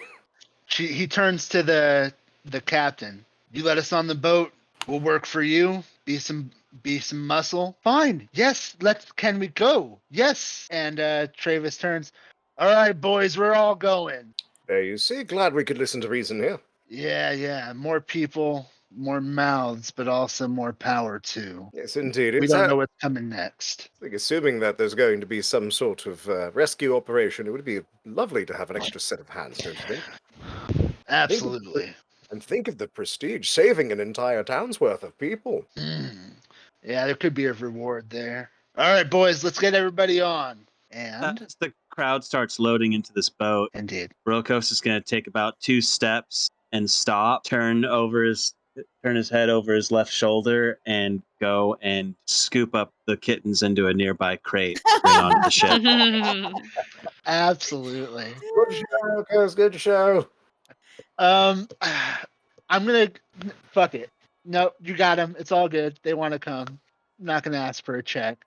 He turns to the captain. You let us on the boat. We'll work for you. Be some muscle. Fine. Yes. Can we go? Yes. And Travis turns. All right, boys. We're all going. There you see. Glad we could listen to reason here. Yeah. More people, more mouths, but also more power too. Yes, indeed. We It's don't know what's coming next. like, assuming that there's going to be some sort of rescue operation, it would be lovely to have an extra set of hands, don't you think? Absolutely. And think of the prestige, saving an entire town's worth of people. Yeah, there could be a reward there. All right, boys, let's get everybody on. And As the crowd starts loading into this boat, indeed, Rokos is going to take about 2 steps and stop, turn turn his head over his left shoulder and go and scoop up the kittens into a nearby crate to bring onto the ship. Absolutely. Good show, Chris. Good show. I'm gonna fuck it. No, you got them. It's all good. They want to come. I'm not gonna ask for a check.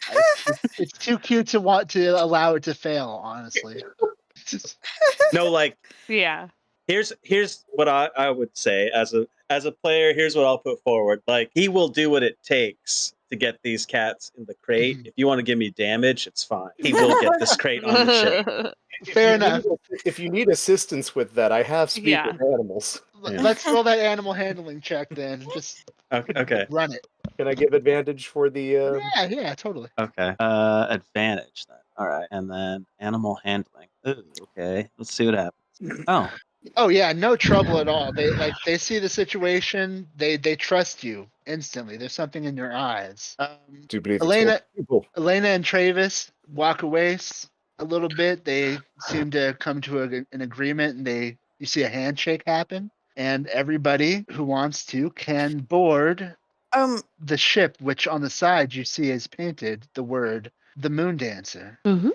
It's too cute to want to allow it to fail. Honestly. No, like Yeah. here's what I would say as a player. Here's what I'll put forward. Like he will do what it takes to get these cats in the crate. If you want to give me damage, it's fine. He will get this crate on the ship. Fair enough. If you need assistance with that, I have speak Yeah. with animals. Yeah. Let's roll that animal handling check then. Just Okay. run it. Can I give advantage for the? Yeah, totally. Okay. Advantage then. All right, and then animal handling. Ooh, okay. Let's see what happens. Oh, Oh yeah, no trouble at all. They see the situation. They trust you instantly. There's something in your eyes. Do you believe it's Elena- people? Elena and Travis walk away a little bit. They seem to come to an agreement, and you see a handshake happen. And everybody who wants to can board the ship, which on the side you see is painted the word "The Moon Dancer." Ooh.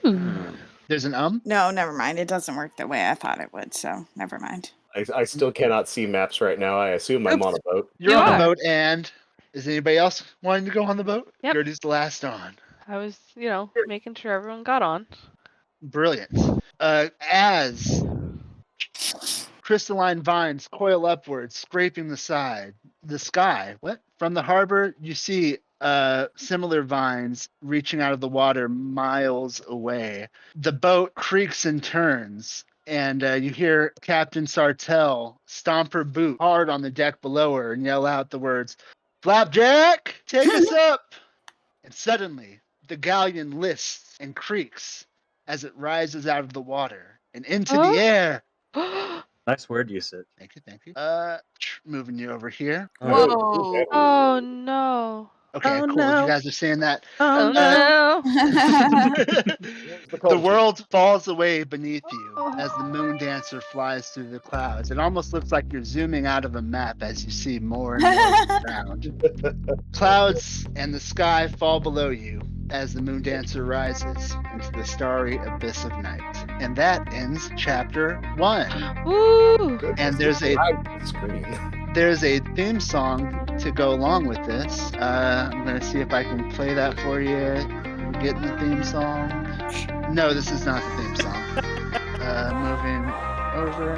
There's an No, never mind. It doesn't work the way I thought it would, so never mind. I still cannot see maps right now. I assume I'm on a boat. You're You on are. the boat, and is anybody else wanting to go on the boat? Yep. Gertie's the last on. I was, making sure everyone got on. Brilliant. As crystalline vines coil upwards, scraping the sky. What? From the harbor, you see similar vines reaching out of the water miles away. The boat creaks and turns, and you hear Captain Sartell stomp her boot hard on the deck below her and yell out the words, "Flapjack, take us up!" And suddenly, the galleon lists and creaks as it rises out of the water and into Oh. the air. nice word usage. Thank you. Moving you over here. Whoa. Oh no. Okay, Oh, cool. no. You guys are seeing that. Oh no. The world falls away beneath you as the moon dancer flies through the clouds. It almost looks like you're zooming out of a map as you see more and more around. Clouds and the sky fall below you as the moon dancer rises into the starry abyss of night. And that ends chapter 1. Woo. And there's a screen. There's a theme song to go along with this. I'm going to see if I can play that for you. We're getting the theme song. No, this is not the theme song. Moving over.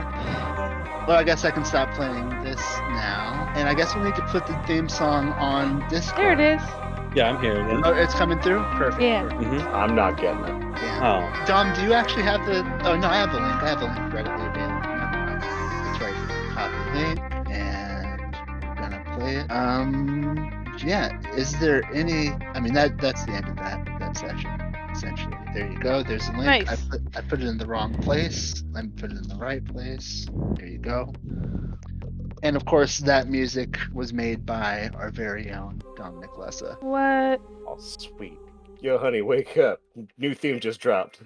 Well, I guess I can stop playing this now. And I guess we need to put the theme song on Discord. There it is. Yeah, I'm hearing it. Oh, it's coming through? Perfect. Yeah. Mhm. I'm not getting it. Yeah. Oh, Dom, do you actually have the... Oh, no, I have the link. I have the link readily available. Never mind. That's right here. Copy link. And we're going to play it. Yeah. Is there any... I mean, that's the end of that session, essentially. There you go. There's the link. Nice. I put it in the wrong place. Let me put it in the right place. There you go. And of course, that music was made by our very own Dominic Lessa. What? Oh, sweet. Yo, honey, wake up. New theme just dropped.